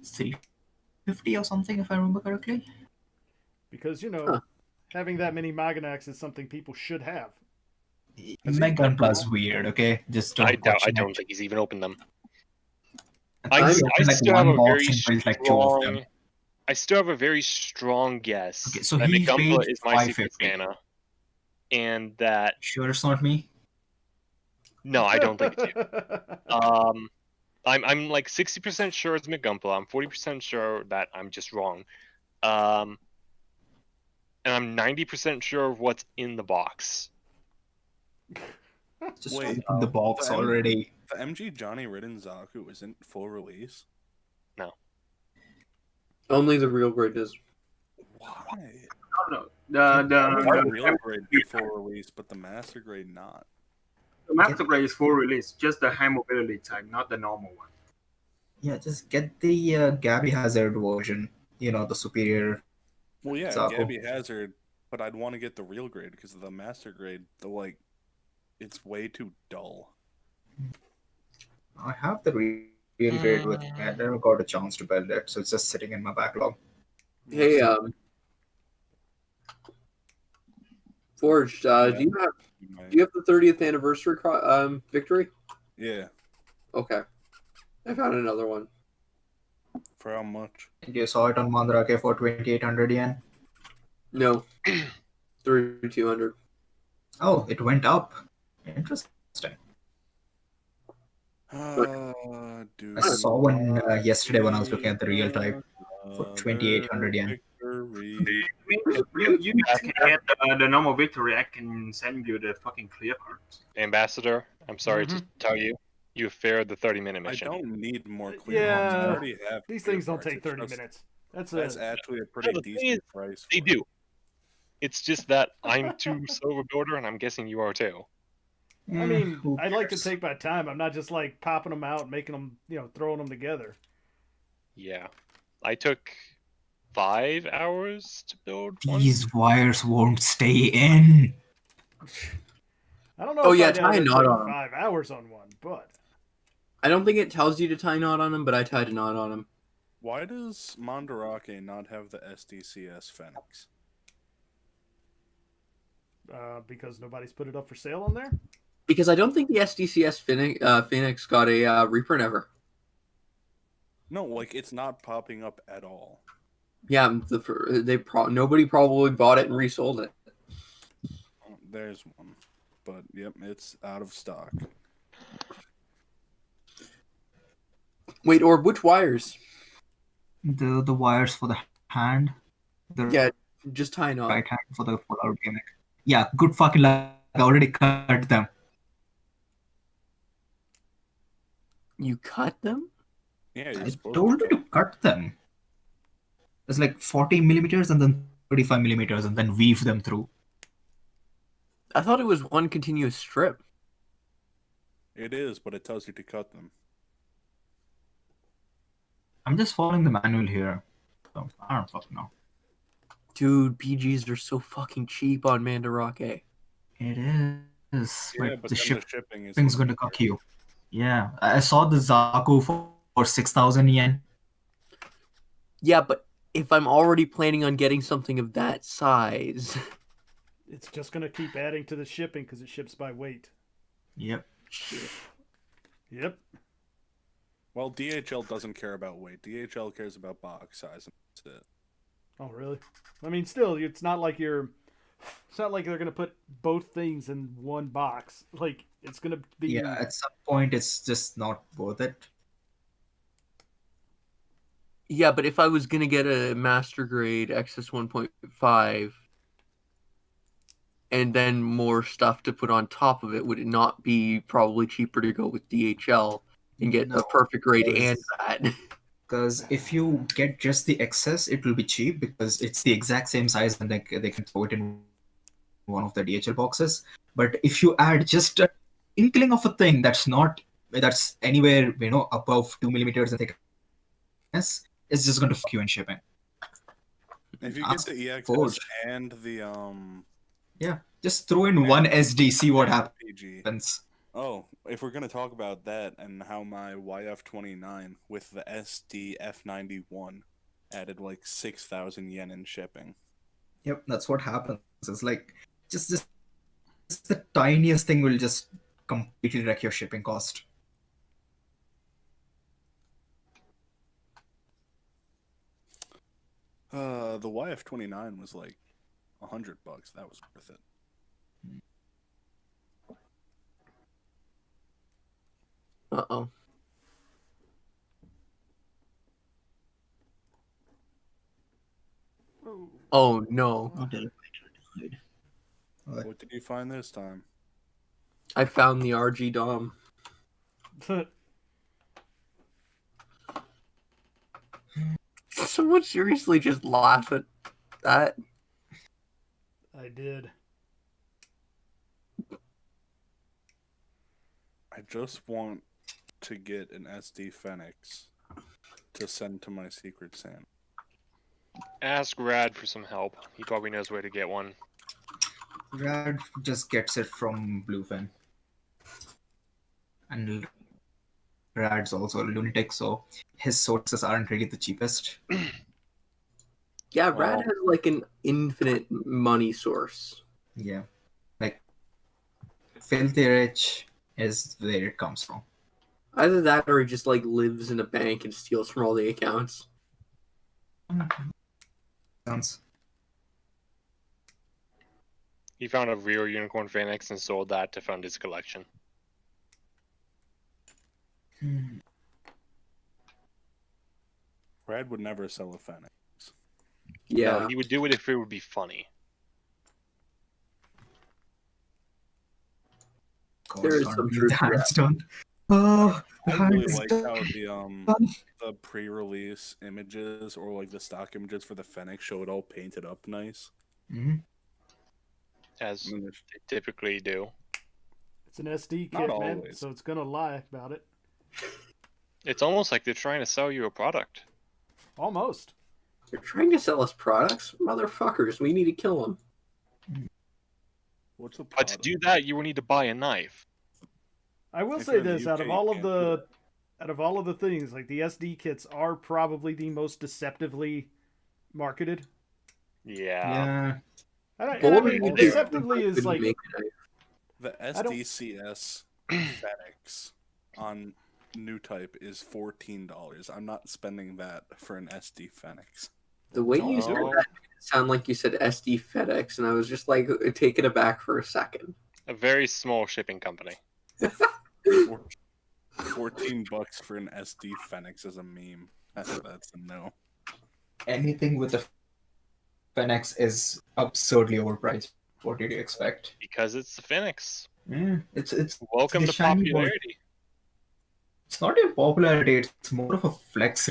350 or something, if I remember correctly. Because, Huh. having that many Moganax is something people should have. Meg Gunpla is weird, okay? Just don't I question don't it. think he's even opened them. I I, think he I opened like still have one a box very and built like two of them. strong. I still have a very strong guess Okay, so that he McGumpla paid is my Secret 550. Santa, and that Sure it's not me? no, I don't think it's you. I'm like 60% sure it's McGumpla. I'm 40% sure that I'm just wrong. And I'm 90% sure of what's in the box. Just Wait, open the box already. The MG Johnny Ridden Zaku isn't full release. Only the real grade is. Why? No, The real grade be full release, but the master grade not. the master grade is full release, just the high mobility type, not the normal one. Yeah, just get the Gabby Hazard version. The superior. Well, yeah, Zaku. Gabby Hazard, but I'd want to get the real grade because the master grade, it's way too dull. I have the real grade with me. I never got a chance to build it, so it's just sitting in my backlog. Hey, Forge, do you have the 30th anniversary victory? Yeah. Okay, I found another one. For how much? And you saw it on Mandrake for 2,800 yen. No, 3,200. Oh, it went up. Interesting. Dude. I saw one yesterday when I was looking at the real type for 2,800 yen. You guys can get the normal victory. I can send you the fucking clear cards. Ambassador, I'm sorry to tell you, you failed the 30-minute I mission. don't need more clear Yeah. cards. I already have These clear things don't cards. take 30 minutes. That's actually a pretty the thing decent is, price. They for do. It's just that I'm too slow of a builder, and I'm guessing you are too. I mean, who I like to cares? take my time. I'm not just like popping them out, making them, throwing them together. Yeah. I took 5 hours to build one. These wires won't stay in. I don't know Oh, if yeah, I'd tie a ever knot take on 'em. 5 hours on one, but I don't think it tells you to tie a knot on him, but I tied a knot on him. Why does Mandarake not have the SDCS Phoenix? because nobody's put it up for sale on there. Because I don't think the SDCS Phoenix got a reprint ever. No, it's not popping up at all. Yeah, nobody probably bought it and resold it. There's one. But, yep, it's out of stock. Wait, or which wires? The wires for the hand. The Yeah, just tie a knot. right hand for the pull-out gimmick. Yeah, good fucking luck. I already cut them. You cut them? Yeah, you're I supposed told to you to cut them. It's like 40 millimeters and then 35 millimeters and then weave them through. I thought it was one continuous strip. It is, but it tells you to cut them. I'm just following the manual here. So I don't fucking know. Dude, PGs are so fucking cheap on Mandarake. It is. Yeah, But but the then the shipping is shipping's going to cock you. Yeah, I saw the Zaku for 6,000 yen. Yeah, but if I'm already planning on getting something of that size... It's just going to keep adding to the shipping because it ships by weight. Yep. Yep. Well, DHL doesn't care about weight. DHL cares about box size, and that's it. Oh, really? I mean, still, it's not like they're going to put both things in one box. Like, it's going to be... Yeah, at some point, it's just not worth it. Yeah, but if I was going to get a master grade XS 1.5 and then more stuff to put on top of it, would it not be probably cheaper to go with DHL and get a perfect grade and that? Because if you get just the excess, it will be cheap because it's the exact same size and they can throw it in one of the DHL boxes. But if you add just inkling of a thing that's anywhere above 2 millimeters in thickness is just going to fuck you in shipping. If you get Ask the EXS Forge. and the Yeah, just throw in one SD, see what PG. happens. Oh, if we're gonna talk about that and how my YF29 with the SD F91 added like 6,000 yen in shipping. Yep, that's what happens. It's like just the tiniest thing will just completely wreck your shipping cost. The YF29 was like $100. That was worth it. Uh-oh. Oh no. What did you find this time? I found the RG Dom. Someone seriously just laugh at that? I did. I just want to get an SD Phoenix to send to my Secret Santa. Ask Rad for some help. He probably knows where to get one. Rad just gets it from Bluefin. And Rad's also a lunatic, so his sources aren't really the cheapest. Yeah, Rad has like an infinite money source. Yeah. Like, filthy rich is where it comes from. Either that or he just like lives in a bank and steals from all the accounts. Sounds. He found a real unicorn phoenix and sold that to fund his collection. Brad would never sell a Phoenix. Yeah. No, he would do it if it would be funny. God, There is don't some leave truth the to that. hands done. Oh, the I really hands like done. how the pre-release images or like the stock images for the Fennec show it all painted up nice. Mhm. As they typically do. It's an SD Not kit, man, always. so it's gonna lie about it. It's almost like they're trying to sell you a product. Almost. They're trying to sell us products? Motherfuckers, we need to kill them. What's a But to do that, you will need to buy a knife. I will If say you're in the this: out UK, of all you of can't do the, that. out of all of the things, like the SD kits are probably the most deceptively marketed. Yeah. I But what mean, would you do? deceptively is Couldn't like make a knife. The I don't- SDCS Fenix on new type is $14. I'm not spending that for an SD Fenix. The way you said Oh. that made it sound like you said SD FedEx, and I was just like taken aback for a second. A very small shipping company. $14 for an SD Fenix is a meme. That's a no. Anything with a Fenix is absurdly overpriced. What did you expect? Because it's the Phoenix. It's Welcome the to shiny one. popularity. It's not a popularity. It's more of a flex,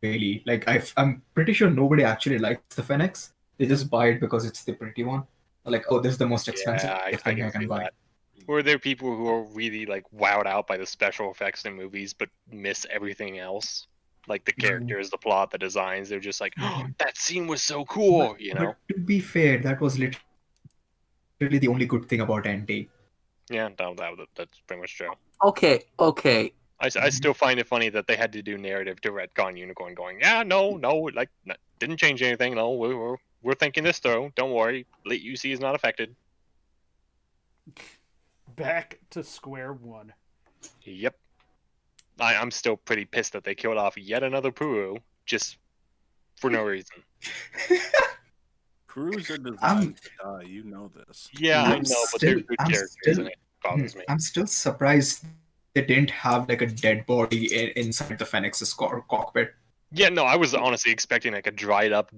really. Like I'm pretty sure nobody actually likes the Fenix. They just buy it because it's the pretty one. Like, oh, this is the most expensive Yeah, I thing I can can see buy. that. Or there are people who are really like wowed out by the special effects in movies, but miss everything else, like the characters, the plot, the designs. They're just like, "Oh, that scene was so cool," you know? But to be fair, that was literally the only good thing about NT. Yeah, no, that's pretty much true. Okay. I still find it funny that they had to do narrative to retcon Unicorn, going, "Yeah, no, like didn't change anything. No, we're thinking this through. Don't worry, late UC is not affected." back to square one. Yep. I'm still pretty pissed that they killed off yet another Puru just for no reason. Purus are designed to die, you know this. Yeah, I know, but they're good characters, and it bothers me. I'm still surprised they didn't have like a dead body inside the Fenix's cockpit. Yeah, no, I was honestly expecting like a dried up,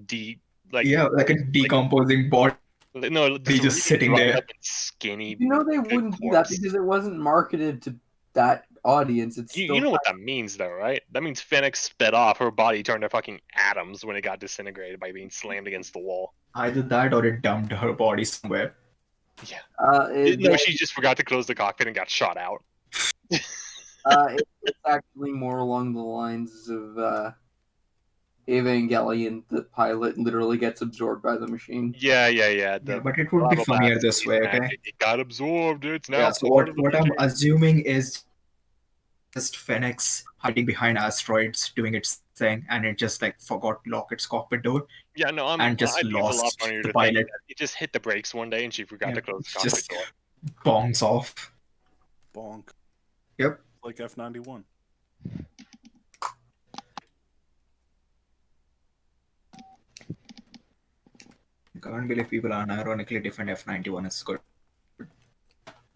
like a decomposing body. No, just sitting dried there. up and skinny. You know they wouldn't do that because it wasn't marketed to that audience. It's You know what that means, though, right? That means Phoenix sped off. Her body turned to fucking atoms when it got disintegrated by being slammed against the wall. Either that or it dumped her body somewhere. No, she just forgot to close the cockpit and got shot out. It's actually more along the lines of Evangelion. The pilot literally gets absorbed by the machine. Yeah. Yeah, but it would be funnier this way, okay? It got absorbed. It's now. Yeah, so what I'm assuming is just Phoenix hiding behind asteroids doing its thing, and it just like forgot to lock its cockpit door. Yeah, no, and just I think it's a lot lost funnier the to think pilot. that it just hit the brakes one day and she forgot to close the cockpit Just door. bongs off. Bonk. Yep. Like F91. I can't believe people are ironically defend F91 as good.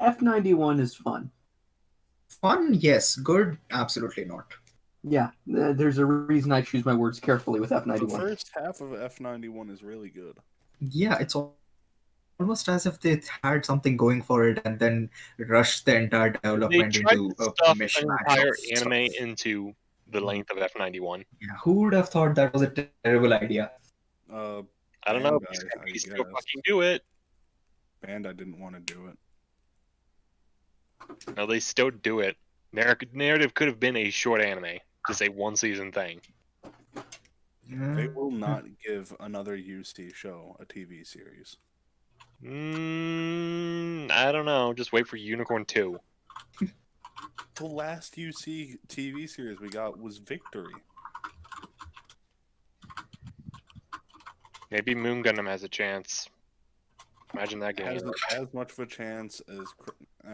F91 is fun. Fun, yes. Good, absolutely not. Yeah, there's a reason I choose my words carefully with The F91. first half of F91 is really good. Yeah, it's almost as if they had something going for it and then rushed the entire They development tried into to a stuff mishmash an entire of anime stuff. into the length of F91. Yeah, who would have thought that was a terrible idea? I don't know. Bandai, I They still guess. fucking do it. Bandai didn't want to do it. No, they still do it. Narrative could have been a short anime, just a one season thing. They will not give another UC show a TV series. I don't know. Just wait for Unicorn 2. The last UC TV series we got was Victory. Maybe Moon Gundam has a chance. Imagine that getting Has out. as much of a chance as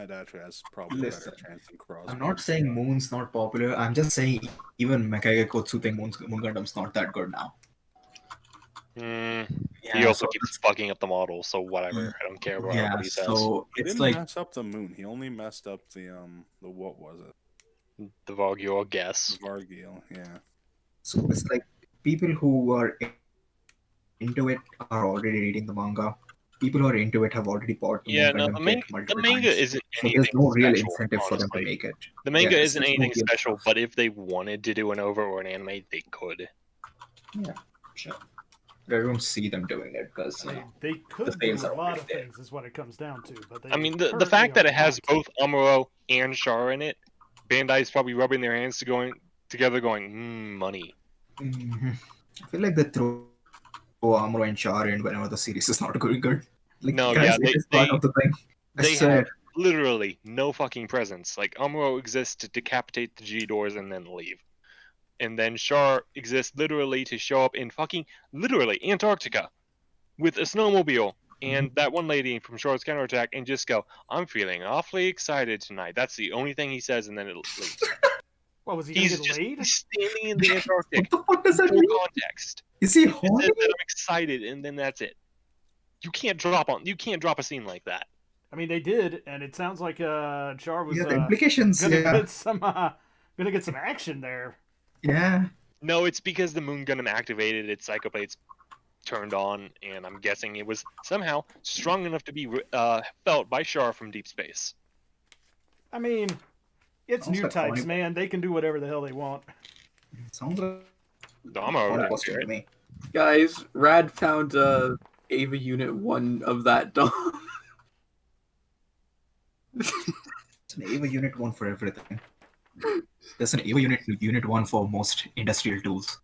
it actually has probably a Listen, better chance than Cross. I'm not saying Moon's not popular. I'm just saying even Mecha Kotsu think Moon Gundam's not that good now. He also keeps fucking up the model, so whatever. I don't care what Yeah, anybody says. so He it's didn't like mess up the moon. He only messed up the what was it? The Vargil guess. Vargil, yeah. so it's like people who are into it are already reading the manga. People who are into it have already bought the Yeah, Moon no, Gundam the kit multiple manga times. isn't So anything there's no real special, incentive for them to honestly. make it. The manga Yeah, isn't there's no anything real special, stuff. but if they wanted to do an OVA or an anime, they could. Yeah, sure. But I don't see them doing it because I mean, they could do sales a are lot already of there. things, is what it comes down to. But they I mean, the currently fact that are it has not. both Amuro and Char in it, Bandai's probably rubbing their hands together going, money. I feel like they throw Amuro and Char in whenever the series is not going good. Like, No, guys, yeah, it is part of the thing. I They swear. have literally no fucking presence. Like, Amuro exists to decapitate the G-doors and then leave. And then Char exists literally to show up in literally, Antarctica with a snowmobile and that one lady from Char's Counterattack and just go, I'm feeling awfully excited tonight. That's the only thing he says, and then it leaves. What, was he going to get He's laid? standing in the Antarctic. What the fuck does that No mean? context. Is he He just horny? says that I'm excited, and then that's it. You can't drop a scene like that. I mean, they did, and it sounds like Char was Yeah, the implications. gonna Yeah. get some action there. Yeah. No, it's because the Moon Gundam activated, its psychopates turned on, and I'm guessing it was somehow strong enough to be felt by Char from deep space. I mean, it's Sounds new like types, funny. man. They can do whatever the hell they want. Sounds like I'm already a costume to me. Guys, Rad found Ava Unit 1 of that dog. It's an AVA Unit 1 for everything. There's an AVA Unit 1 for most industrial tools.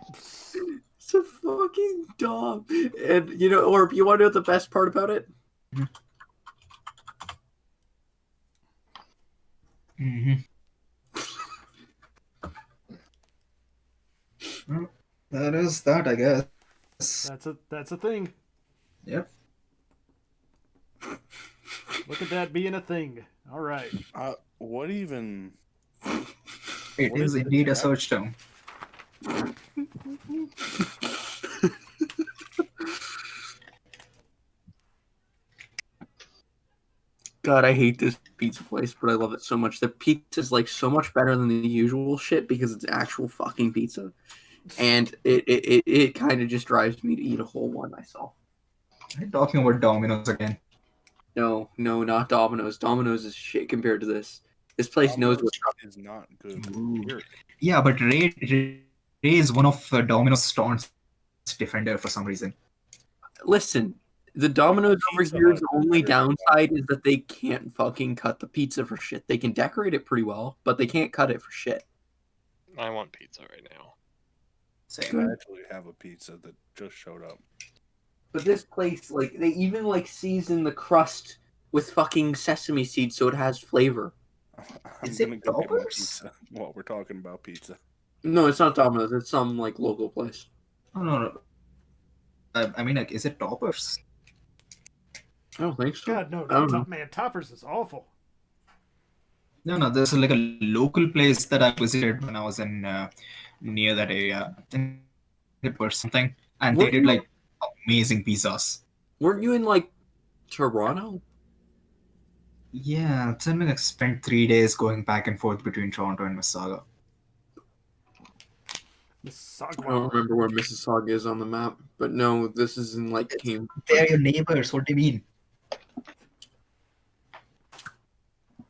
It's a fucking dog. And, or you want to know the best part about it? Mm-hmm. Well, that is that, I guess. That's a thing. Yep. Look at that being a thing. All right. What even? It What is is the indeed a tag? search term. God, I hate this pizza place, but I love it so much. The pizza's like so much better than the usual shit because it's actual fucking pizza. And it kind of just drives me to eat a whole one myself. Are you talking about Domino's again? No, not Domino's. Domino's is shit compared to this. This place knows what's up. Is not good. Ooh. Here. Yeah, but Ray is one of Domino's staunch defender for some reason. Listen, The Domino's over Pizza here's Hut only better than downside is that they can't fucking cut the pizza for shit. They can decorate it pretty well, but they can't cut it for shit. I want pizza right now. Same. I actually have a pizza that just showed up. But this place, like, they even like season the crust with fucking sesame seeds so it has flavor. I'm Is it gonna go get my Toppers? pizza while we're talking about pizza. No, it's not Domino's. It's some like local place. Oh, no. I mean, like, is it Toppers? I don't think so. God, no, I don't know. man, Toppers is awful. No. There's like a local place that I visited when I was in near that area. I think it was something, and they Weren't did you- like amazing pizzas. Weren't you in like Toronto? Yeah, it's like I spent 3 days going back and forth between Toronto and Mississauga. I Mississauga. don't remember where Mississauga is on the map, but no, this is in like Cambridge. They're your neighbors. What do you mean?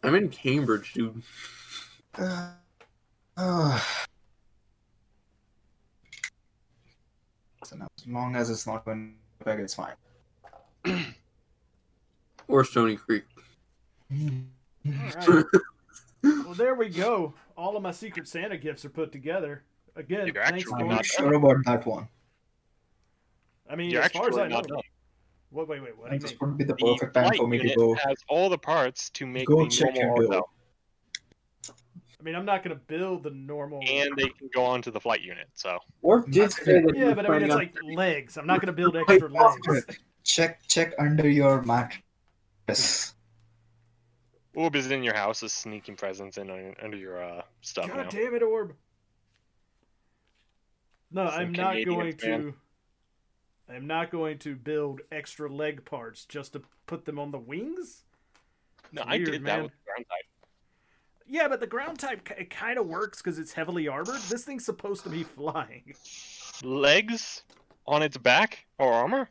I'm in Cambridge, dude. So now, as long as it's not going back, it's fine. Or Stony Creek. All right. Well, there we go. All of my Secret Santa gifts are put together. Again, You're thanks, actually I'm Gordon. not not sure about that one. I mean, You're as far as actually I know. not done. Wait, what do you This mean? would be the The perfect time flight for me to unit go. has all the parts to make Go the check your normal bill. auto, I mean, I'm not going to build the normal. and they can go onto the flight unit. So Or did say that he Yeah, was but I mean, planning it's on- like legs. I'm not going to build extra legs. Check under your mattress. Orb is in your house, a sneaking presence in under your stuff. God now. damn it, Orb. No, Some I'm not Canadians, going to. I'm not going to build extra leg parts just to put them on the wings. No, It's I weird, did man. that with ground type. Yeah, but the ground type it kind of works because it's heavily armored. This thing's supposed to be flying. Legs on its back or armor?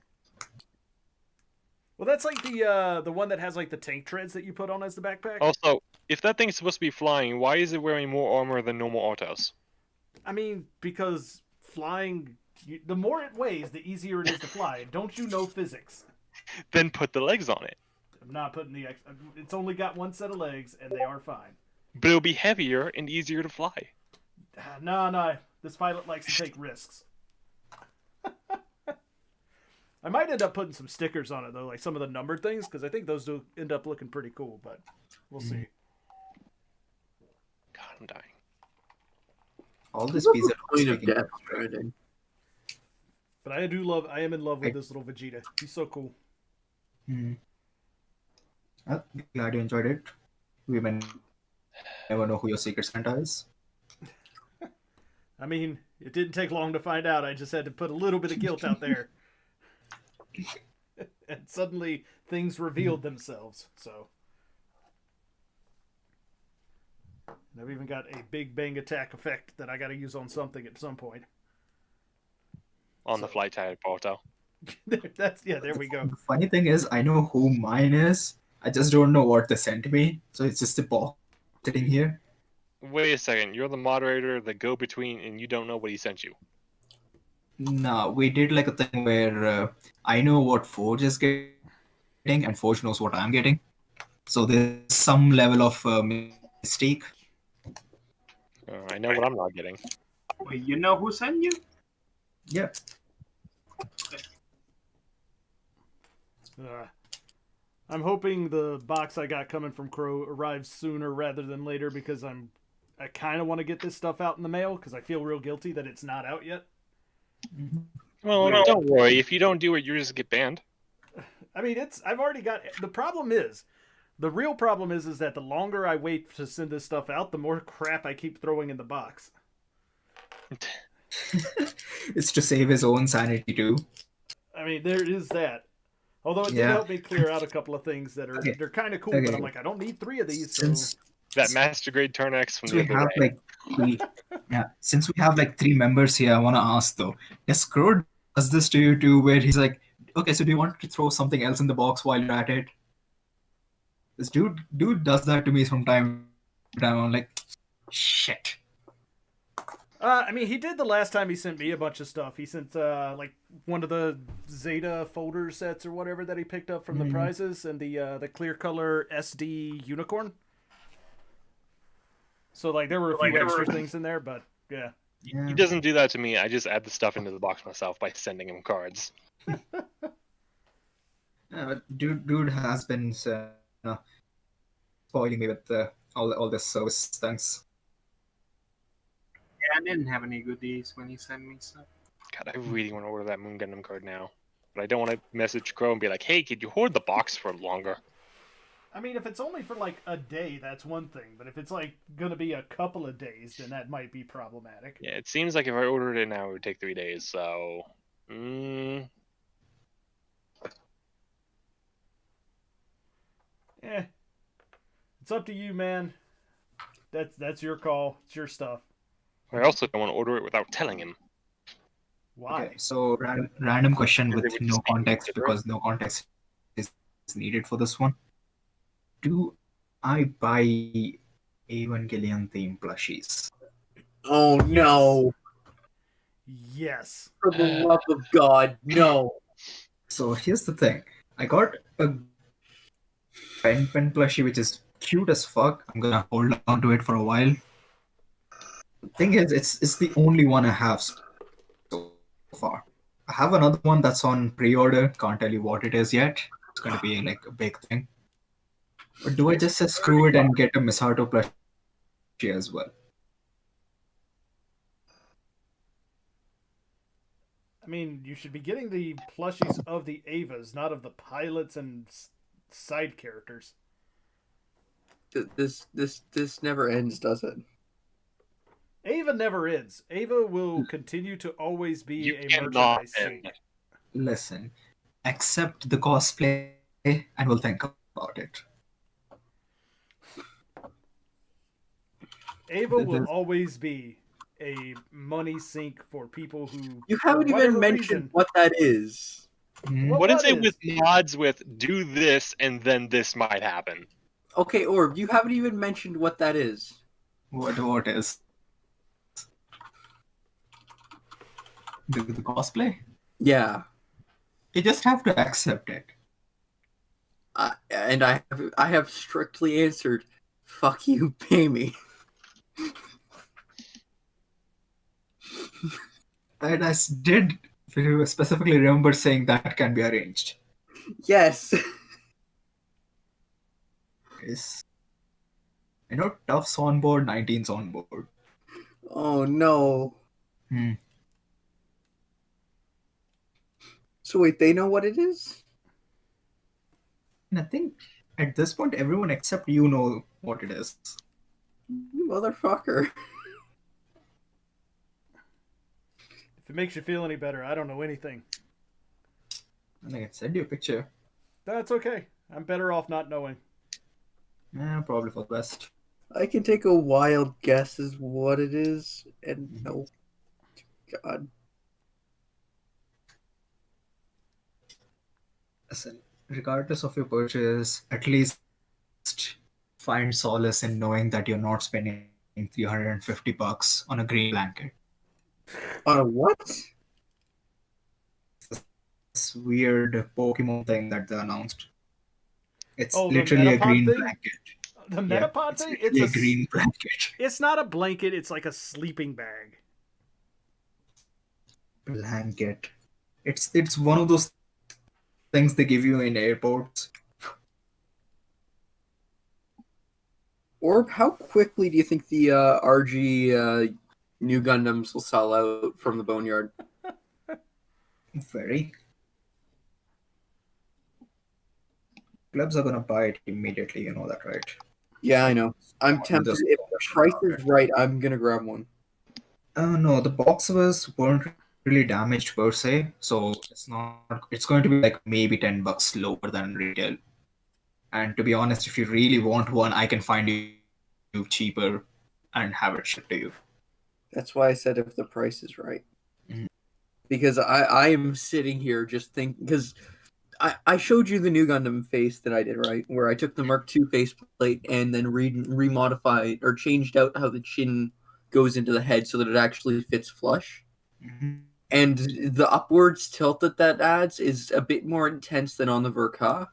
Well, that's like the one that has like the tank treads that you put on as the backpack. Also, if that thing's supposed to be flying, why is it wearing more armor than normal autos? I mean, because flying, the more it weighs, the easier it is to fly. Don't you know physics? Then put the legs on it. I'm not putting the. It's only got one set of legs, and they are fine. But it'll be heavier and easier to fly. No. This pilot likes to take risks. I might end up putting some stickers on it though, like some of the numbered things, because I think those do end up looking pretty cool. But we'll see. God, I'm dying. All this What's pizza the point of taking- Death Stranding? But I am in love with this little Vegeta. He's so cool. Well, glad you enjoyed it. We may never know who your secret Santa is. I mean, it didn't take long to find out. I just had to put a little bit of guilt out there. And suddenly things revealed themselves. So and I've even got a big bang attack effect that I got to use on something at some point. On the flight type auto. There we go. The funny thing is, I know who mine is. I just don't know what they sent me. So it's just a box sitting here. Wait a second, you're the moderator, the go-between, and you don't know what he sent you. No, we did like a thing where I know what Forge is getting, and Forge knows what I'm getting. So there's some level of mistake. I know what I'm not getting. Wait, you know who sent you? Yeah. I'm hoping the box I got coming from Crow arrives sooner rather than later because I kind of want to get this stuff out in the mail because I feel real guilty that it's not out yet. Well, don't worry. If you don't do it, you just get banned. I mean, I've already got. The real problem is that the longer I wait to send this stuff out, the more crap I keep throwing in the box. It's to save his own sanity too. I mean, there is that. Although it did Yeah. help me clear out a couple of things that are Okay. they're kind of cool, Okay. but I'm like, I don't need 3 of these. So Since That Master Grade Turn X from since the we other have day. since we have like 3 members here, I want to ask though. Yes, Crow does this to you too, where he's like, okay, so do you want to throw something else in the box while you're at it? This dude does that to me from time to time. I'm like, shit. I mean, he did the last time he sent me a bunch of stuff. He sent like one of the Zeta folder sets or whatever that he picked up from the prizes, and the clear color SD unicorn. So like there were a few extra things in there, but yeah. Yeah. He doesn't do that to me. I just add the stuff into the box myself by sending him cards. But dude has been spoiling me with all this service things. Yeah, I didn't have any goodies when he sent me stuff. God, I really want to order that Moon Gundam card now. But I don't want to message Crow and be like, hey, could you hoard the box for longer? I mean, if it's only for like a day, that's one thing. But if it's like gonna be a couple of days, then that might be problematic. Yeah, it seems like if I ordered it now, it would take 3 days. So, It's up to you, man. That's your call. It's your stuff. I also don't want to order it without telling him. Why? Okay, so random question Because with they would no just make me context, consider it. because no context is needed for this one. Do I buy Evangelion theme plushies? Oh no! Yes. For the love of God, no! So here's the thing. I got a pen plushie which is cute as fuck. I'm gonna hold on to it for a while. The thing is, it's the only one I have so far. I have another one that's on pre-order. Can't tell you what it is yet. It's gonna be like a big thing. But do I just say screw it and get a Misato plushie as well? I mean, you should be getting the plushies of the Avas, not of the pilots and side characters. This never ends, does it? Ava never ends. Ava will continue to always be You a cannot merchandise end. sink. Listen, accept the cosplay and we'll think about it. Ava will always be a money sink for people who. You haven't for even whatever mentioned reason, what that is. What is what it is? with mods with do this and then this might happen? Okay, Orb, you haven't even mentioned what that is. What is? The cosplay? Yeah. You just have to accept it. And I have strictly answered, fuck you, pay me. And I did specifically remember saying that can be arranged. Yes. Yes. You know, Tough's on board, 19's on board. Oh no. Hmm. So wait, they know what it is? And I think at this point, everyone except you know what it is. You motherfucker. If it makes you feel any better, I don't know anything. And I can send you a picture. That's okay. I'm better off not knowing. Yeah, probably for the best. I can take a wild guess as what it is, and no. God. Listen, regardless of your purchase, at least find solace in knowing that you're not spending $350 on a green blanket. On a what? This weird Pokemon thing that they announced. It's Oh, the literally a Metapod green thing? blanket. The Yeah, Metapod it's thing? literally a green blanket. It's not a blanket, it's like a sleeping bag. Blanket. It's one of those things they give you in airports. Orb, how quickly do you think the RG new Gundams will sell out from the Boneyard? Very. Clubs are gonna buy it immediately, you know that, right? Yeah, I know. I'm tempted. Just- If the price is right, I'm gonna grab one. No, the boxes weren't really damaged per se, so it's not. It's going to be like maybe $10 lower than retail. And to be honest, if you really want one, I can find you cheaper and have it shipped to you. That's why I said if the price is right. Mhm. Because I am sitting here just thinking, because I showed you the new Gundam face that I did, right? Where I took the Mark II faceplate and then remodified or changed out how the chin goes into the head so that it actually fits flush. Mhm. And the upwards tilt that adds is a bit more intense than on the Verka.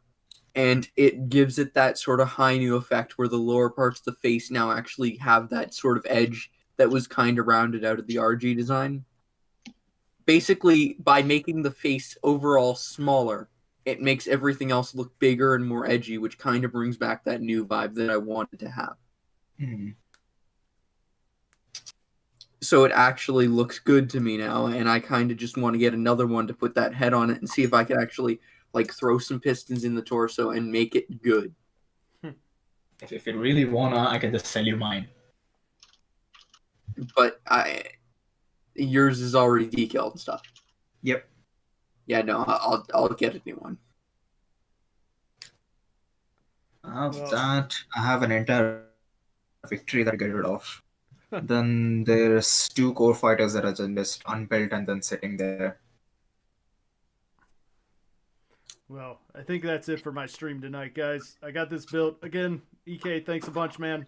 And it gives it that sort of high new effect where the lower parts of the face now actually have that sort of edge that was kind of rounded out of the RG design. Basically, by making the face overall smaller, it makes everything else look bigger and more edgy, which kind of brings back that new vibe that I wanted to have. Mhm. So it actually looks good to me now, and I kind of just want to get another one to put that head on it and see if I can actually like throw some pistons in the torso and make it good. If you really wanna, I can just sell you mine. But yours is already decaled and stuff. Yep. Yeah, no, I'll get a new one. Of Well- that, I have an entire victory that I get rid of. Then there's 2 core fighters that are just unbuilt and then sitting there. Well, I think that's it for my stream tonight, guys. I got this built again. EK, thanks a bunch, man.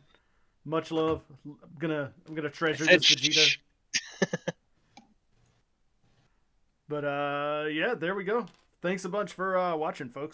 Much love. I'm gonna treasure this Vegeta. But yeah, there we go. Thanks a bunch for watching, folks.